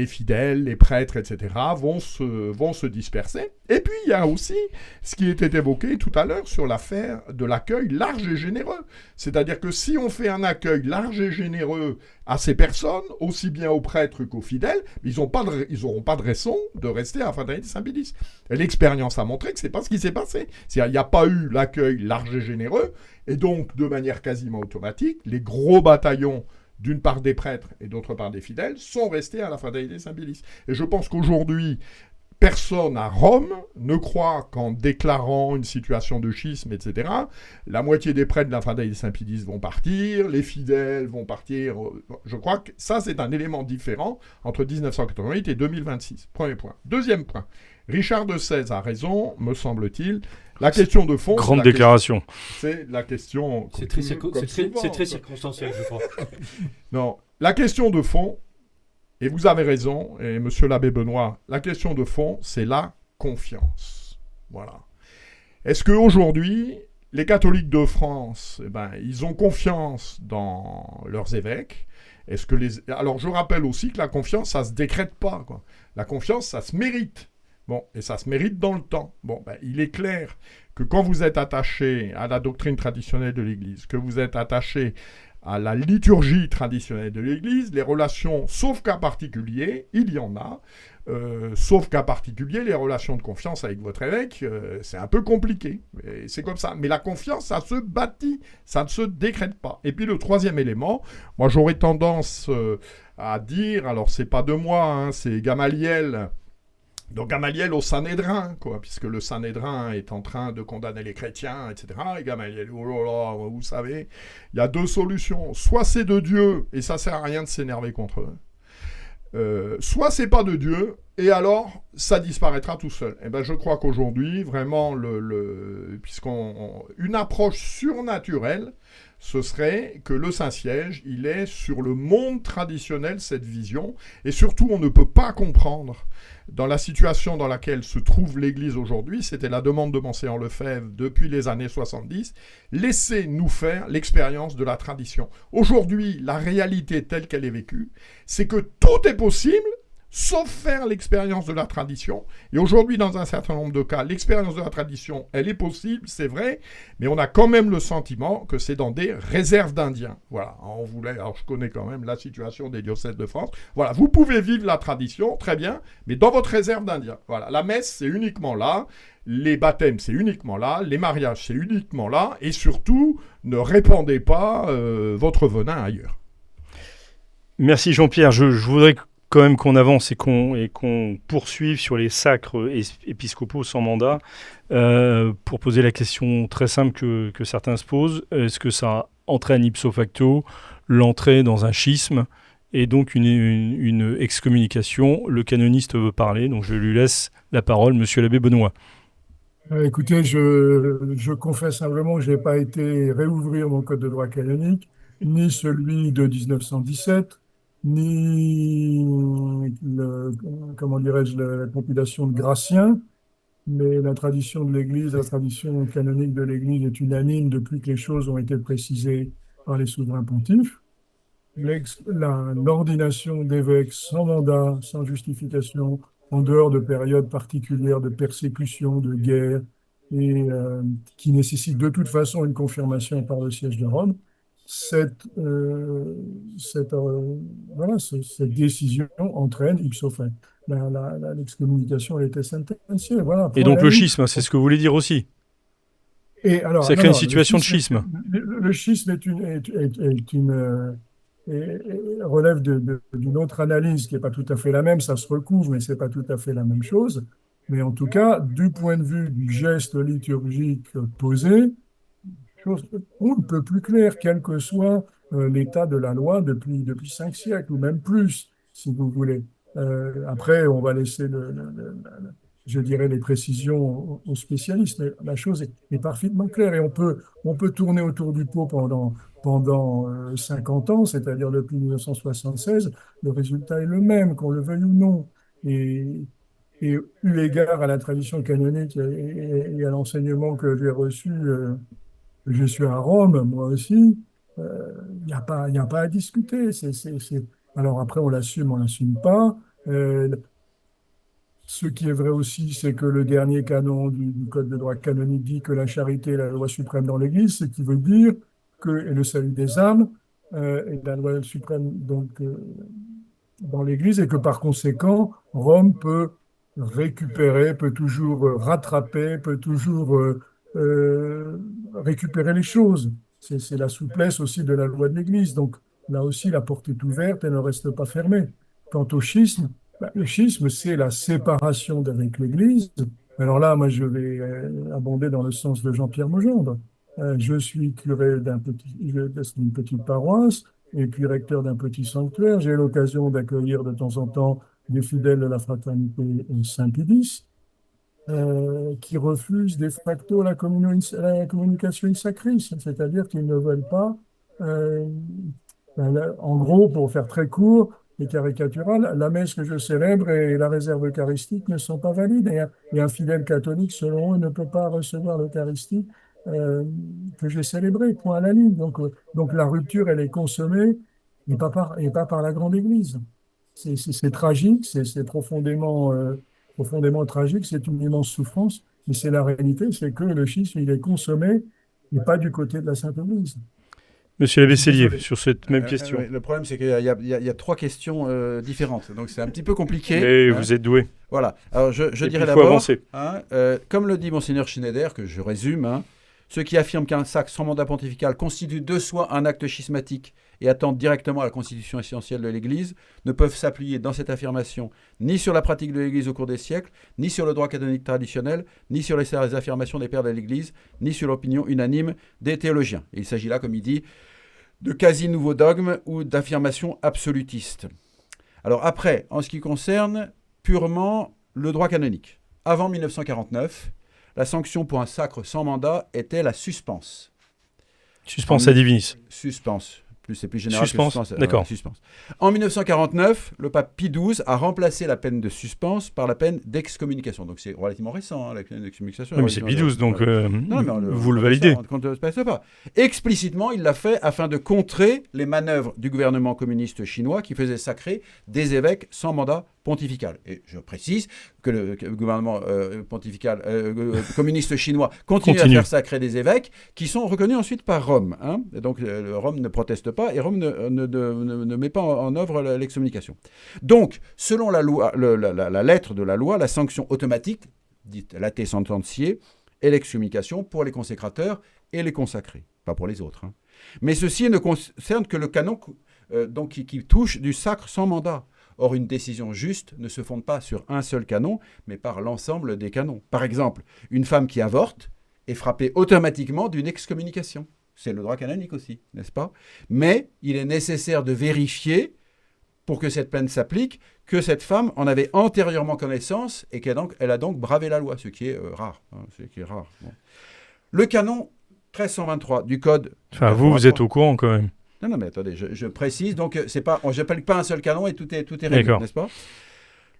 fidèles, les prêtres, etc. vont se disperser. Et puis, il y a aussi ce qui était évoqué tout à l'heure sur l'affaire de l'accueil large et généreux. C'est-à-dire que si on fait un accueil large et généreux à ces personnes, aussi bien aux prêtres qu'aux fidèles, ils n'auront pas de raison de rester à la fraternité Saint-Pédis. L'expérience a montré que ce n'est pas ce qui s'est passé. C'est-à-dire qu'il n'y a pas eu l'accueil large et généreux, et donc, de manière quasiment automatique, les gros bataillons d'une part des prêtres et d'autre part des fidèles, sont restés à la fraternité Saint-Pédis. Et je pense qu'aujourd'hui, personne à Rome ne croit qu'en déclarant une situation de schisme, etc., la moitié des prêtres de la fraternité Saint-Pédis vont partir, les fidèles vont partir. Je crois que ça, c'est un élément différent entre 1988 et 2026. Premier point. Deuxième point. Richard de Sèze a raison, me semble-t-il. La question de fond...
Grande déclaration.
C'est la question...
C'est très circonstanciel, je crois.
Non, la question de fond, et vous avez raison, et monsieur l'abbé Benoît, la question de fond, c'est la confiance. Voilà. Est-ce qu'aujourd'hui, les catholiques de France, ils ont confiance dans leurs évêques ? Alors, je rappelle aussi que la confiance, ça ne se décrète pas, quoi. La confiance, ça se mérite. Bon, et ça se mérite dans le temps. Bon, il est clair que quand vous êtes attaché à la doctrine traditionnelle de l'Église, que vous êtes attaché à la liturgie traditionnelle de l'Église, les relations, sauf cas particulier, il y en a, sauf cas particulier, les relations de confiance avec votre évêque, c'est un peu compliqué. Et c'est comme ça. Mais la confiance, ça se bâtit, ça ne se décrète pas. Et puis le troisième élément, moi j'aurais tendance à dire, alors c'est pas de moi, hein, c'est Gamaliel. Donc Gamaliel au Sanhédrin, quoi, puisque le Sanhédrin est en train de condamner les chrétiens, etc. Et Gamaliel, oh là là, vous savez, il y a deux solutions. Soit c'est de Dieu, et ça sert à rien de s'énerver contre eux. Soit c'est pas de Dieu, et alors ça disparaîtra tout seul. Et je crois qu'aujourd'hui, vraiment, une approche surnaturelle, ce serait que le Saint-Siège, il est sur le monde traditionnel, cette vision, et surtout, on ne peut pas comprendre, dans la situation dans laquelle se trouve l'Église aujourd'hui, c'était la demande de Monseigneur Lefebvre depuis les années 70, laissez-nous faire l'expérience de la tradition. Aujourd'hui, la réalité telle qu'elle est vécue, c'est que tout est possible, sauf faire l'expérience de la tradition. Et aujourd'hui, dans un certain nombre de cas, l'expérience de la tradition, elle est possible, c'est vrai, mais on a quand même le sentiment que c'est dans des réserves d'Indiens. Voilà, alors je connais quand même la situation des diocèses de France. Voilà, vous pouvez vivre la tradition, très bien, mais dans votre réserve d'Indiens. Voilà, la messe, c'est uniquement là, les baptêmes, c'est uniquement là, les mariages, c'est uniquement là, et surtout, ne répandez pas votre venin ailleurs.
Merci Jean-Pierre. Je voudrais quand même qu'on avance et qu'on poursuive sur les sacres épiscopaux sans mandat pour poser la question très simple que certains se posent. Est-ce que ça entraîne ipso facto l'entrée dans un schisme et donc une excommunication? Le canoniste veut parler, donc je lui laisse la parole, monsieur l'abbé Benoît.
Écoutez, je confesse simplement que je n'ai pas été réouvrir mon code de droit canonique, ni celui de 1917, ni la compilation de Gratien, mais la tradition de l'Église, la tradition canonique de l'Église est unanime depuis que les choses ont été précisées par les souverains pontifes. L'ordination d'évêques sans mandat, sans justification, en dehors de périodes particulières de persécution, de guerre, et qui nécessitent de toute façon une confirmation par le siège de Rome, cette décision entraîne ipso facto. L'excommunication a été sentenciée. Voilà,
et donc le schisme, c'est ce que vous voulez dire aussi?
Et alors,
ça crée une situation de schisme.
Le schisme relève d'une autre analyse qui n'est pas tout à fait la même, ça se recouvre, mais ce n'est pas tout à fait la même chose. Mais en tout cas, du point de vue du geste liturgique posé, on ne peut plus clair, quel que soit l'état de la loi depuis 5 siècles, ou même plus, si vous voulez. Après, on va laisser, je dirais, les précisions aux spécialistes, mais la chose est parfaitement claire. Et on peut tourner autour du pot pendant 50 ans, c'est-à-dire depuis 1976, le résultat est le même, qu'on le veuille ou non. Et eu égard à la tradition canonique et à l'enseignement que j'ai reçu, je suis à Rome, moi aussi, il n'y a pas à discuter. Alors après, on l'assume pas. Ce qui est vrai aussi, c'est que le dernier canon du Code de droit canonique dit que la charité est la loi suprême dans l'Église, ce qui veut dire et le salut des âmes est la loi suprême donc, dans l'Église, et que par conséquent, Rome peut récupérer, peut toujours rattraper, peut toujours récupérer les choses. C'est la souplesse aussi de la loi de l'Église. Donc là aussi, la porte est ouverte et ne reste pas fermée. Quant au schisme, le schisme, c'est la séparation d'avec l'Église. Alors là, moi, je vais abonder dans le sens de Jean-Pierre Maugendre. Je suis curé d'une petite paroisse et puis recteur d'un petit sanctuaire. J'ai l'occasion d'accueillir de temps en temps des fidèles de la fraternité Saint-Pédis qui refusent de facto la communication in sacris, c'est-à-dire qu'ils ne veulent pas, en gros, pour faire très court et caricatural, la messe que je célèbre et la réserve eucharistique ne sont pas valides. Et un fidèle catholique, selon eux, ne peut pas recevoir l'Eucharistie que j'ai célébrée, point à la ligne. Donc la rupture, elle est consommée, et pas par la grande Église. C'est tragique, c'est profondément tragique, c'est une immense souffrance, mais c'est la réalité, c'est que le schisme, il est consommé, et pas du côté de la Sainte Église.
Monsieur l'abbé Sellier, sur cette même question.
Le problème, c'est qu'il y a 3 questions différentes, donc c'est un petit peu compliqué.
Mais vous êtes doué.
Voilà. Alors je dirais d'abord, comme le dit Monseigneur Schneider, que je résume, ceux qui affirment qu'un sacre sans mandat pontifical constitue de soi un acte schismatique et attendent directement à la constitution essentielle de l'Église ne peuvent s'appuyer dans cette affirmation ni sur la pratique de l'Église au cours des siècles, ni sur le droit canonique traditionnel, ni sur les affirmations des pères de l'Église, ni sur l'opinion unanime des théologiens. Et il s'agit là, comme il dit, de quasi-nouveaux dogmes ou d'affirmations absolutistes. Alors après, en ce qui concerne purement le droit canonique, avant 1949, la sanction pour un sacre sans mandat était la suspense.
Suspense à divinis.
Suspense. C'est plus général
suspense,
que suspense.
D'accord.
Suspense. En 1949, le pape Pie XII a remplacé la peine de suspense par la peine d'excommunication. Donc c'est relativement récent, la peine d'excommunication.
Oui, mais c'est Pie XII, donc vous le validez.
Ça, ne se passe pas. Explicitement, il l'a fait afin de contrer les manœuvres du gouvernement communiste chinois qui faisait sacrer des évêques sans mandat pontificale. Et je précise que le gouvernement pontifical communiste chinois continue à faire sacrer des évêques qui sont reconnus ensuite par Rome. Hein. Et donc Rome ne proteste pas et Rome ne met pas en œuvre l'excommunication. Donc, selon la loi, la lettre de la loi, la sanction automatique, dite late sententiae, est l'excommunication pour les consécrateurs et les consacrés, pas pour les autres. Hein. Mais ceci ne concerne que le canon donc qui touche du sacre sans mandat. Or, une décision juste ne se fonde pas sur un seul canon, mais par l'ensemble des canons. Par exemple, une femme qui avorte est frappée automatiquement d'une excommunication. C'est le droit canonique aussi, n'est-ce pas? Mais il est nécessaire de vérifier, pour que cette peine s'applique, que cette femme en avait antérieurement connaissance et qu'elle a donc bravé la loi, ce qui est rare. Hein, Bon. Le canon 1323 du Code...
Enfin, vous êtes au courant quand même.
Non, mais attendez, je précise, donc je n'applique pas un seul canon et tout est réglé, n'est-ce pas?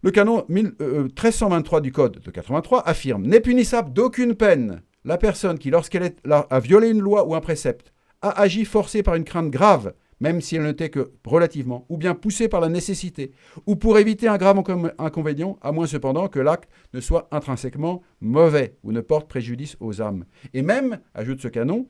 Le canon 1323 du Code de 83 affirme « N'est punissable d'aucune peine la personne qui, lorsqu'elle a violé une loi ou un précepte, a agi forcée par une crainte grave, même si elle n'était que relativement, ou bien poussée par la nécessité, ou pour éviter un grave inconvénient, à moins cependant que l'acte ne soit intrinsèquement mauvais ou ne porte préjudice aux âmes. Et même, ajoute ce canon,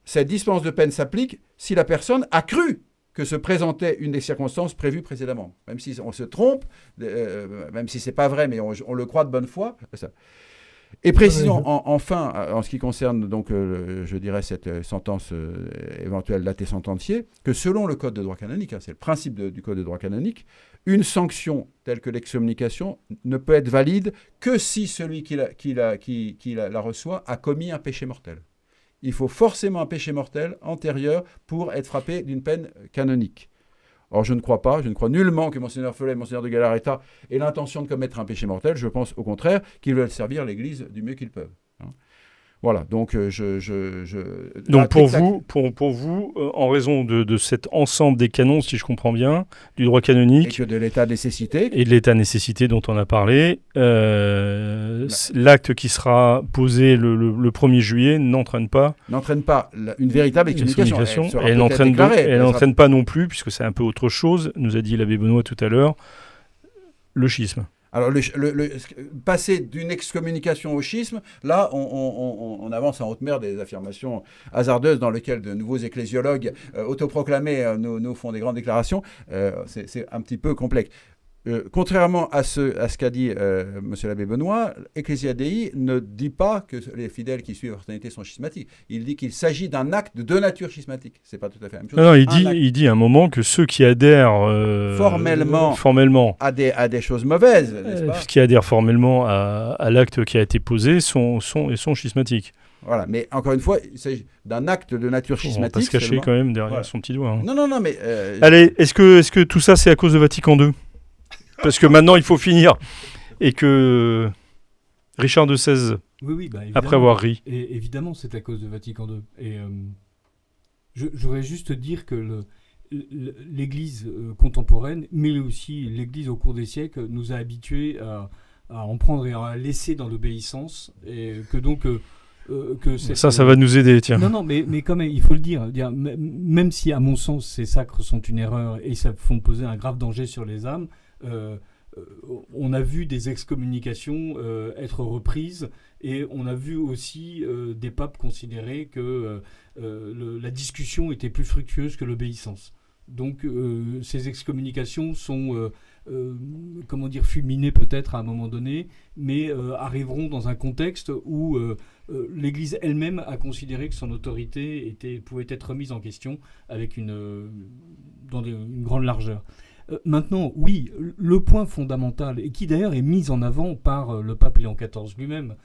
cette dispense de peine s'applique si la personne a cru que se présentait une des circonstances prévues précédemment. Même si on se trompe, même si ce n'est pas vrai, mais on le croit de bonne foi. Ça. Et précisons enfin, en ce qui concerne donc, je dirais, cette sentence éventuelle late sententiae, que selon le Code de droit canonique, hein, c'est le principe du Code de droit canonique, une sanction telle que l'excommunication ne peut être valide que si celui qui la reçoit a commis un péché mortel. Il faut forcément un péché mortel antérieur pour être frappé d'une peine canonique. Or, je ne crois nullement que Monseigneur Follet et Monseigneur de Galarreta aient l'intention de commettre un péché mortel. Je pense au contraire qu'ils veulent servir l'Église du mieux qu'ils peuvent. Hein. Voilà, donc
Donc pour vous, en raison de cet ensemble des canons, si je comprends bien, du droit canonique...
Et de l'état de nécessité.
Et de l'état de nécessité dont on a parlé, l'acte qui sera posé le 1er juillet n'entraîne pas
une véritable excommunication.
Elle n'entraîne pas non plus, puisque c'est un peu autre chose, nous a dit l'abbé Benoît tout à l'heure, le schisme.
Alors, passer d'une excommunication au schisme, là, on avance en haute mer des affirmations hasardeuses dans lesquelles de nouveaux ecclésiologues autoproclamés nous font des grandes déclarations. C'est un petit peu complexe. Contrairement à ce qu'a dit M. l'abbé Benoît, Ecclesia Dei ne dit pas que les fidèles qui suivent la fraternité sont schismatiques. Il dit qu'il s'agit d'un acte de nature schismatique. C'est pas tout à fait la même chose.
Non, il dit à un moment que ceux qui adhèrent formellement
à des choses mauvaises, n'est-ce pas,
qui adhèrent formellement à l'acte qui a été posé sont schismatiques.
Voilà, mais encore une fois, il s'agit d'un acte de nature schismatique. On va
pas se cacher quand même derrière son petit doigt. Hein.
Non, mais...
Allez, est-ce que tout ça, c'est à cause de Vatican II ? Parce que maintenant, il faut finir. Et que Richard de XVI, après avoir ri.
Et évidemment, c'est à cause de Vatican II. Et je voudrais juste dire que l'Église contemporaine, mais aussi l'Église au cours des siècles, nous a habitués à en prendre et à laisser dans l'obéissance. Et que donc...
ça va nous aider, tiens.
Non, mais quand même, il faut le dire. Même si, à mon sens, ces sacres sont une erreur et ça font peser un grave danger sur les âmes, on a vu des excommunications être reprises et on a vu aussi des papes considérer que la discussion était plus fructueuse que l'obéissance. Donc ces excommunications sont fulminées peut-être à un moment donné, mais arriveront dans un contexte où l'Église elle-même a considéré que son autorité pouvait être remise en question avec dans une grande largeur. Maintenant, oui, le point fondamental, et qui d'ailleurs est mis en avant par le pape Léon XIV lui-même,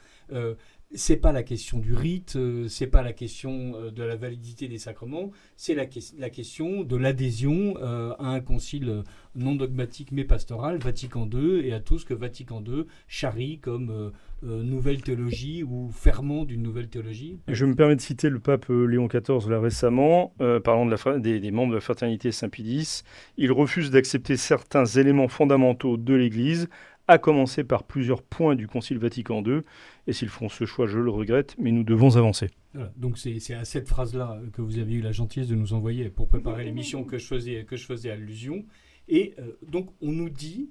c'est pas la question du rite, c'est pas la question de la validité des sacrements, c'est la question de l'adhésion à un concile non dogmatique mais pastoral, Vatican II, et à tout ce que Vatican II charrie comme nouvelle théologie ou ferment d'une nouvelle théologie.
Je me permets de citer le pape Léon XIV là récemment, parlant des membres de la fraternité Saint-Pie-X. Il refuse d'accepter certains éléments fondamentaux de l'Église, à commencer par plusieurs points du Concile Vatican II. Et s'ils font ce choix, je le regrette, mais nous devons avancer.
Voilà, donc c'est à cette phrase-là que vous avez eu la gentillesse de nous envoyer pour préparer l'émission que je faisais allusion. Et donc on nous dit,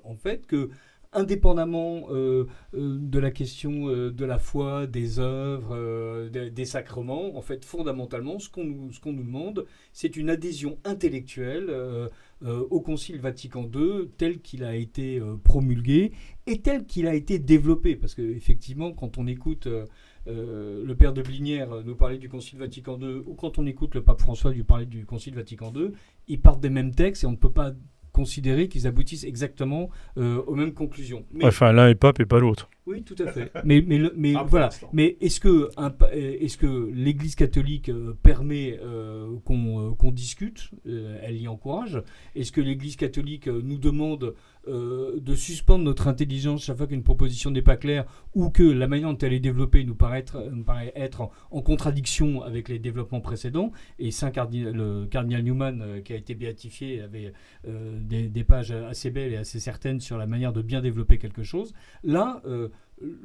en fait que indépendamment de la question de la foi, des œuvres, des sacrements, en fait, fondamentalement, ce qu'on nous demande, c'est une adhésion intellectuelle au Concile Vatican II tel qu'il a été promulgué et tel qu'il a été développé. Parce qu'effectivement, quand on écoute le père de Blinière nous parler du Concile Vatican II ou quand on écoute le pape François nous parler du Concile Vatican II, ils partent des mêmes textes et on ne peut pas considérer qu'ils aboutissent exactement aux mêmes conclusions.
Mais, enfin, l'un est pape et pas l'autre.
Oui, tout à fait. Mais voilà. Mais est-ce que l'Église catholique permet qu'on discute elle y encourage. Être que l'Église catholique nous demande de suspendre notre intelligence chaque fois qu'une proposition n'est pas claire ou que la manière dont elle est développée nous paraît être en contradiction avec les développements précédents. Et le cardinal Newman, qui a été béatifié, avait des pages assez belles et assez certaines sur la manière de bien développer quelque chose. Là,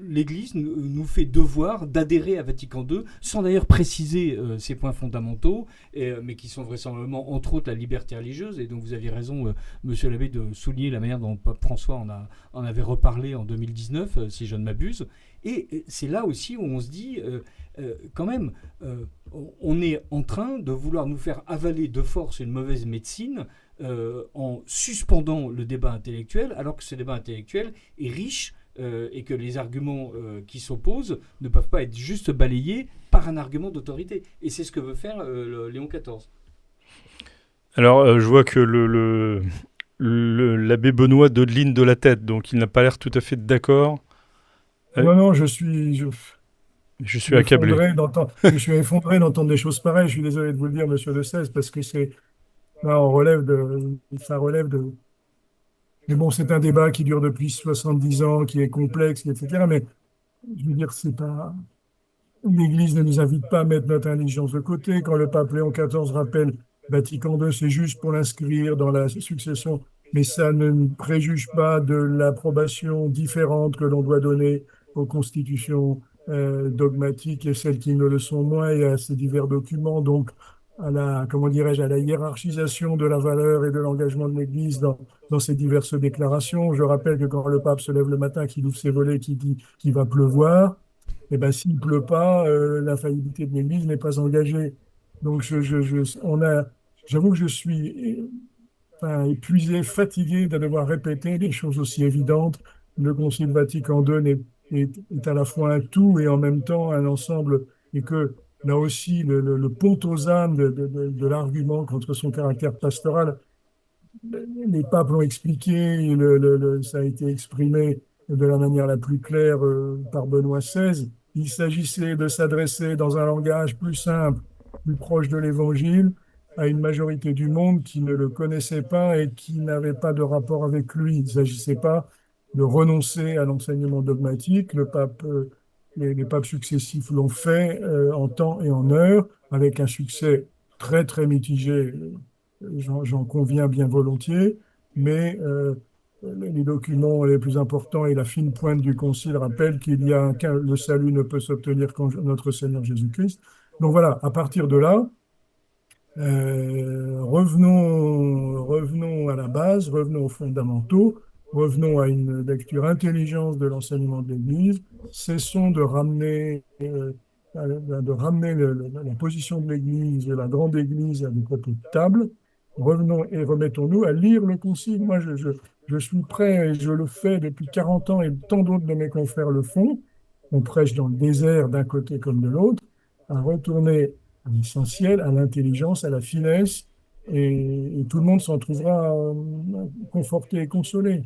l'Église nous fait devoir d'adhérer à Vatican II, sans d'ailleurs préciser ces points fondamentaux, mais qui sont vraisemblablement, entre autres, la liberté religieuse. Et donc vous aviez raison, monsieur l'abbé, de souligner la manière dont Pape François en avait reparlé en 2019, si je ne m'abuse. Et c'est là aussi où on se dit, quand même, on est en train de vouloir nous faire avaler de force une mauvaise médecine en suspendant le débat intellectuel, alors que ce débat intellectuel est riche et que les arguments qui s'opposent ne peuvent pas être juste balayés par un argument d'autorité. Et c'est ce que veut faire Léon XIV.
Alors, je vois que l'abbé Benoît dodeline de la tête, donc il n'a pas l'air tout à fait d'accord.
Non, je suis
accablé.
Je suis effondré d'entendre des choses pareilles. Je suis désolé de vous le dire, monsieur de Sèze, parce que là, ça relève de... Mais bon, c'est un débat qui dure depuis 70 ans, qui est complexe, etc. Mais je veux dire, c'est pas... L'Église ne nous invite pas à mettre notre intelligence de côté. Quand le pape Léon XIV rappelle Vatican II, c'est juste pour l'inscrire dans la succession. Mais ça ne préjuge pas de l'approbation différente que l'on doit donner aux constitutions dogmatiques et celles qui ne le sont moins et à ces divers documents. Donc, à la hiérarchisation de la valeur et de l'engagement de l'Église dans ces diverses déclarations. Je rappelle que quand le pape se lève le matin, qu'il ouvre ses volets, qu'il dit qu'il va pleuvoir, eh ben, s'il ne pleut pas, l'infaillibilité de l'Église n'est pas engagée. Donc, j'avoue que je suis épuisé, fatigué de devoir répéter des choses aussi évidentes. Le Concile Vatican II est à la fois un tout et en même temps un ensemble, et que là aussi, le pont aux âmes de l'argument contre son caractère pastoral, les papes l'ont expliqué, ça a été exprimé de la manière la plus claire par Benoît XVI. Il s'agissait de s'adresser dans un langage plus simple, plus proche de l'Évangile, à une majorité du monde qui ne le connaissait pas et qui n'avait pas de rapport avec lui. Il ne s'agissait pas de renoncer à l'enseignement dogmatique. Les papes successifs l'ont fait en temps et en heure, avec un succès très, très mitigé, j'en conviens bien volontiers, mais les documents les plus importants et la fine pointe du Concile rappellent le salut ne peut s'obtenir qu'en notre Seigneur Jésus-Christ. Donc voilà, à partir de là, revenons à la base, revenons aux fondamentaux, revenons à une lecture intelligente de l'enseignement de l'Église, cessons de ramener la position de l'Église et la grande Église à des propos de table. Revenons et remettons-nous à lire le Concile. Moi, je suis prêt, et je le fais depuis 40 ans, et tant d'autres de mes confrères le font. On prêche dans le désert d'un côté comme de l'autre, à retourner à l'essentiel, à l'intelligence, à la finesse, et tout le monde s'en trouvera conforté et consolé.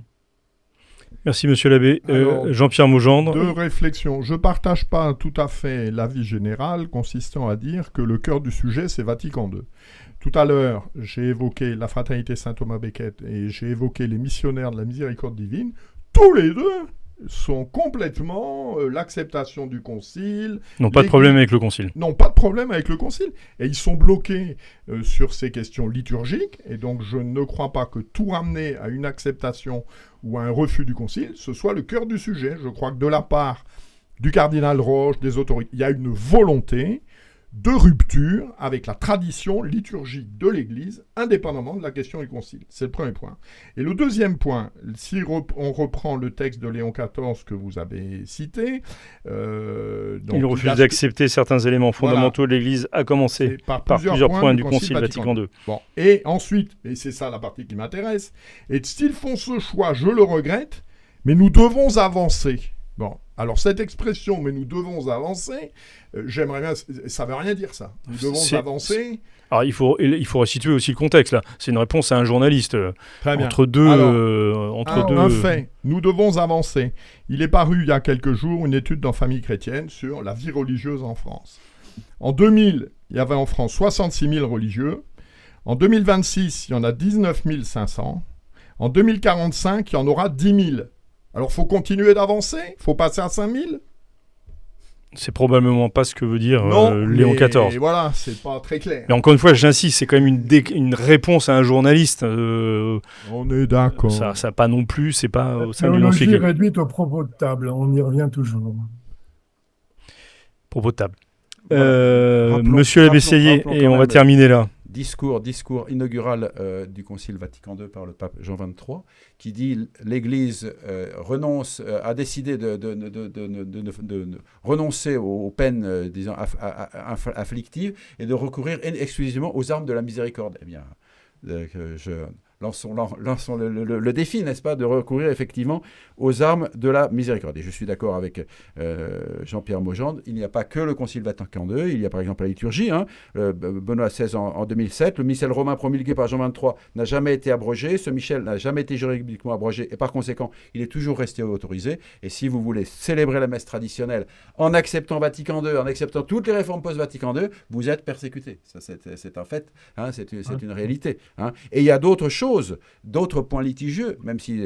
Merci, monsieur l'abbé. Jean-Pierre Maugendre.
Deux réflexions. Je ne partage pas tout à fait l'avis général consistant à dire que le cœur du sujet, c'est Vatican II. Tout à l'heure, j'ai évoqué la fraternité Saint-Thomas-Becket et j'ai évoqué les missionnaires de la miséricorde divine. Tous les deux sont complètement l'acceptation du concile.
N'ont pas de problème avec le concile.
N'ont pas de problème avec le concile. Et ils sont bloqués sur ces questions liturgiques. Et donc, je ne crois pas que tout ramener à une acceptation ou à un refus du concile, ce soit le cœur du sujet. Je crois que de la part du cardinal Roche, des autorités, il y a une volonté de rupture avec la tradition liturgique de l'Église, indépendamment de la question du concile. C'est le premier point. Et le deuxième point, si on reprend le texte de Léon XIV que vous avez cité...
il refuse d'accepter certains éléments fondamentaux de l'Église, à commencer par plusieurs points du Concile Vatican II.
Bon. Et ensuite, et c'est ça la partie qui m'intéresse, et s'ils font ce choix, je le regrette, mais nous devons avancer. Bon, alors cette expression « mais nous devons avancer », j'aimerais bien... Ça ne veut rien dire, ça. Nous devons avancer...
Alors, il faut resituer aussi le contexte, là. C'est une réponse à un journaliste.
Très bien.
Entre deux...
Un fait, nous devons avancer. Il est paru, il y a quelques jours, une étude dans Famille chrétienne sur la vie religieuse en France. En 2000, il y avait en France 66 000 religieux. En 2026, il y en a 19 500. En 2045, il y en aura 10 000. Alors, il faut continuer d'avancer. Il faut passer à 5 000.
C'est probablement pas ce que veut dire Léon XIV.
Et voilà, c'est pas très clair.
Mais encore une fois, j'insiste, c'est quand même une réponse à un journaliste.
On est d'accord.
Ça pas non plus, c'est pas au sein du
théologie réduite au propos de table, on y revient toujours.
Propos de table. Monsieur l'abbé Sellier, et on va terminer là.
Discours inaugural du Concile Vatican II par le pape Jean XXIII, qui dit l'Église a décidé de renoncer aux peines, disons, afflictives et de recourir exclusivement aux armes de la miséricorde. Eh bien, lançons le défi, n'est-ce pas, de recourir effectivement aux armes de la miséricorde. Et je suis d'accord avec Jean-Pierre Maugendre, il n'y a pas que le Concile Vatican II, il y a par exemple la liturgie, Benoît XVI en 2007, le missel romain promulgué par Jean XXIII n'a jamais été abrogé, ce missel n'a jamais été juridiquement abrogé et par conséquent, il est toujours resté autorisé. Et si vous voulez célébrer la messe traditionnelle en acceptant Vatican II, en acceptant toutes les réformes post-Vatican II, vous êtes persécuté. Ça, c'est un fait, c'est une réalité. Et il y a d'autres choses, d'autres points litigieux, même si,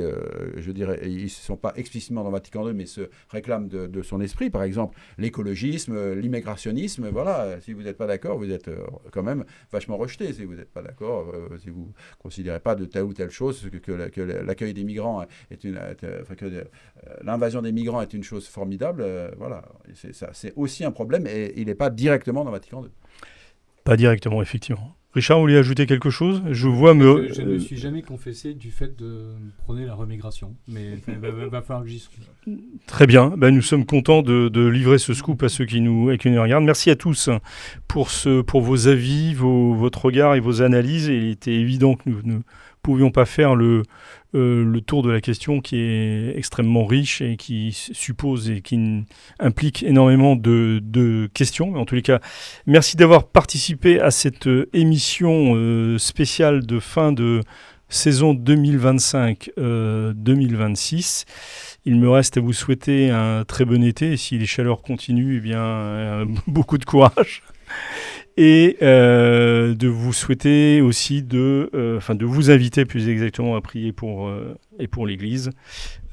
je dirais, ils ne sont pas explicitement dans Vatican II, mais se réclament de son esprit. Par exemple, l'écologisme, l'immigrationnisme, voilà. Si vous n'êtes pas d'accord, vous êtes quand même vachement rejeté. Si vous n'êtes pas d'accord, si vous ne considérez pas de telle ou telle chose, que l'accueil des migrants est que l'invasion des migrants est une chose formidable, voilà. C'est aussi un problème et il n'est pas directement dans Vatican II.
Pas directement, effectivement. Richard, vous voulez ajouter quelque chose ? Je
ne me suis jamais confessé du fait de prôner la remigration, mais il va falloir que j'y sois.
Très bien, nous sommes contents de livrer ce scoop à ceux qui nous regardent. Merci à tous pour vos avis, votre regard et vos analyses. Il était évident que nous ne pouvions pas faire le tour de la question qui est extrêmement riche et qui suppose et qui implique énormément de questions. Mais en tous les cas, merci d'avoir participé à cette émission spéciale de fin de saison 2025-2026. Il me reste à vous souhaiter un très bon été. Et si les chaleurs continuent, beaucoup de courage. Et de vous souhaiter aussi de vous inviter plus exactement à prier pour l'Église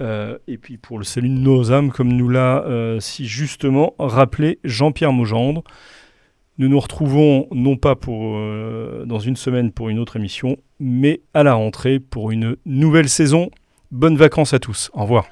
et puis pour le salut de nos âmes, comme nous l'a si justement rappelé Jean-Pierre Maugendre. Nous nous retrouvons non pas dans une semaine pour une autre émission, mais à la rentrée pour une nouvelle saison. Bonnes vacances à tous. Au revoir.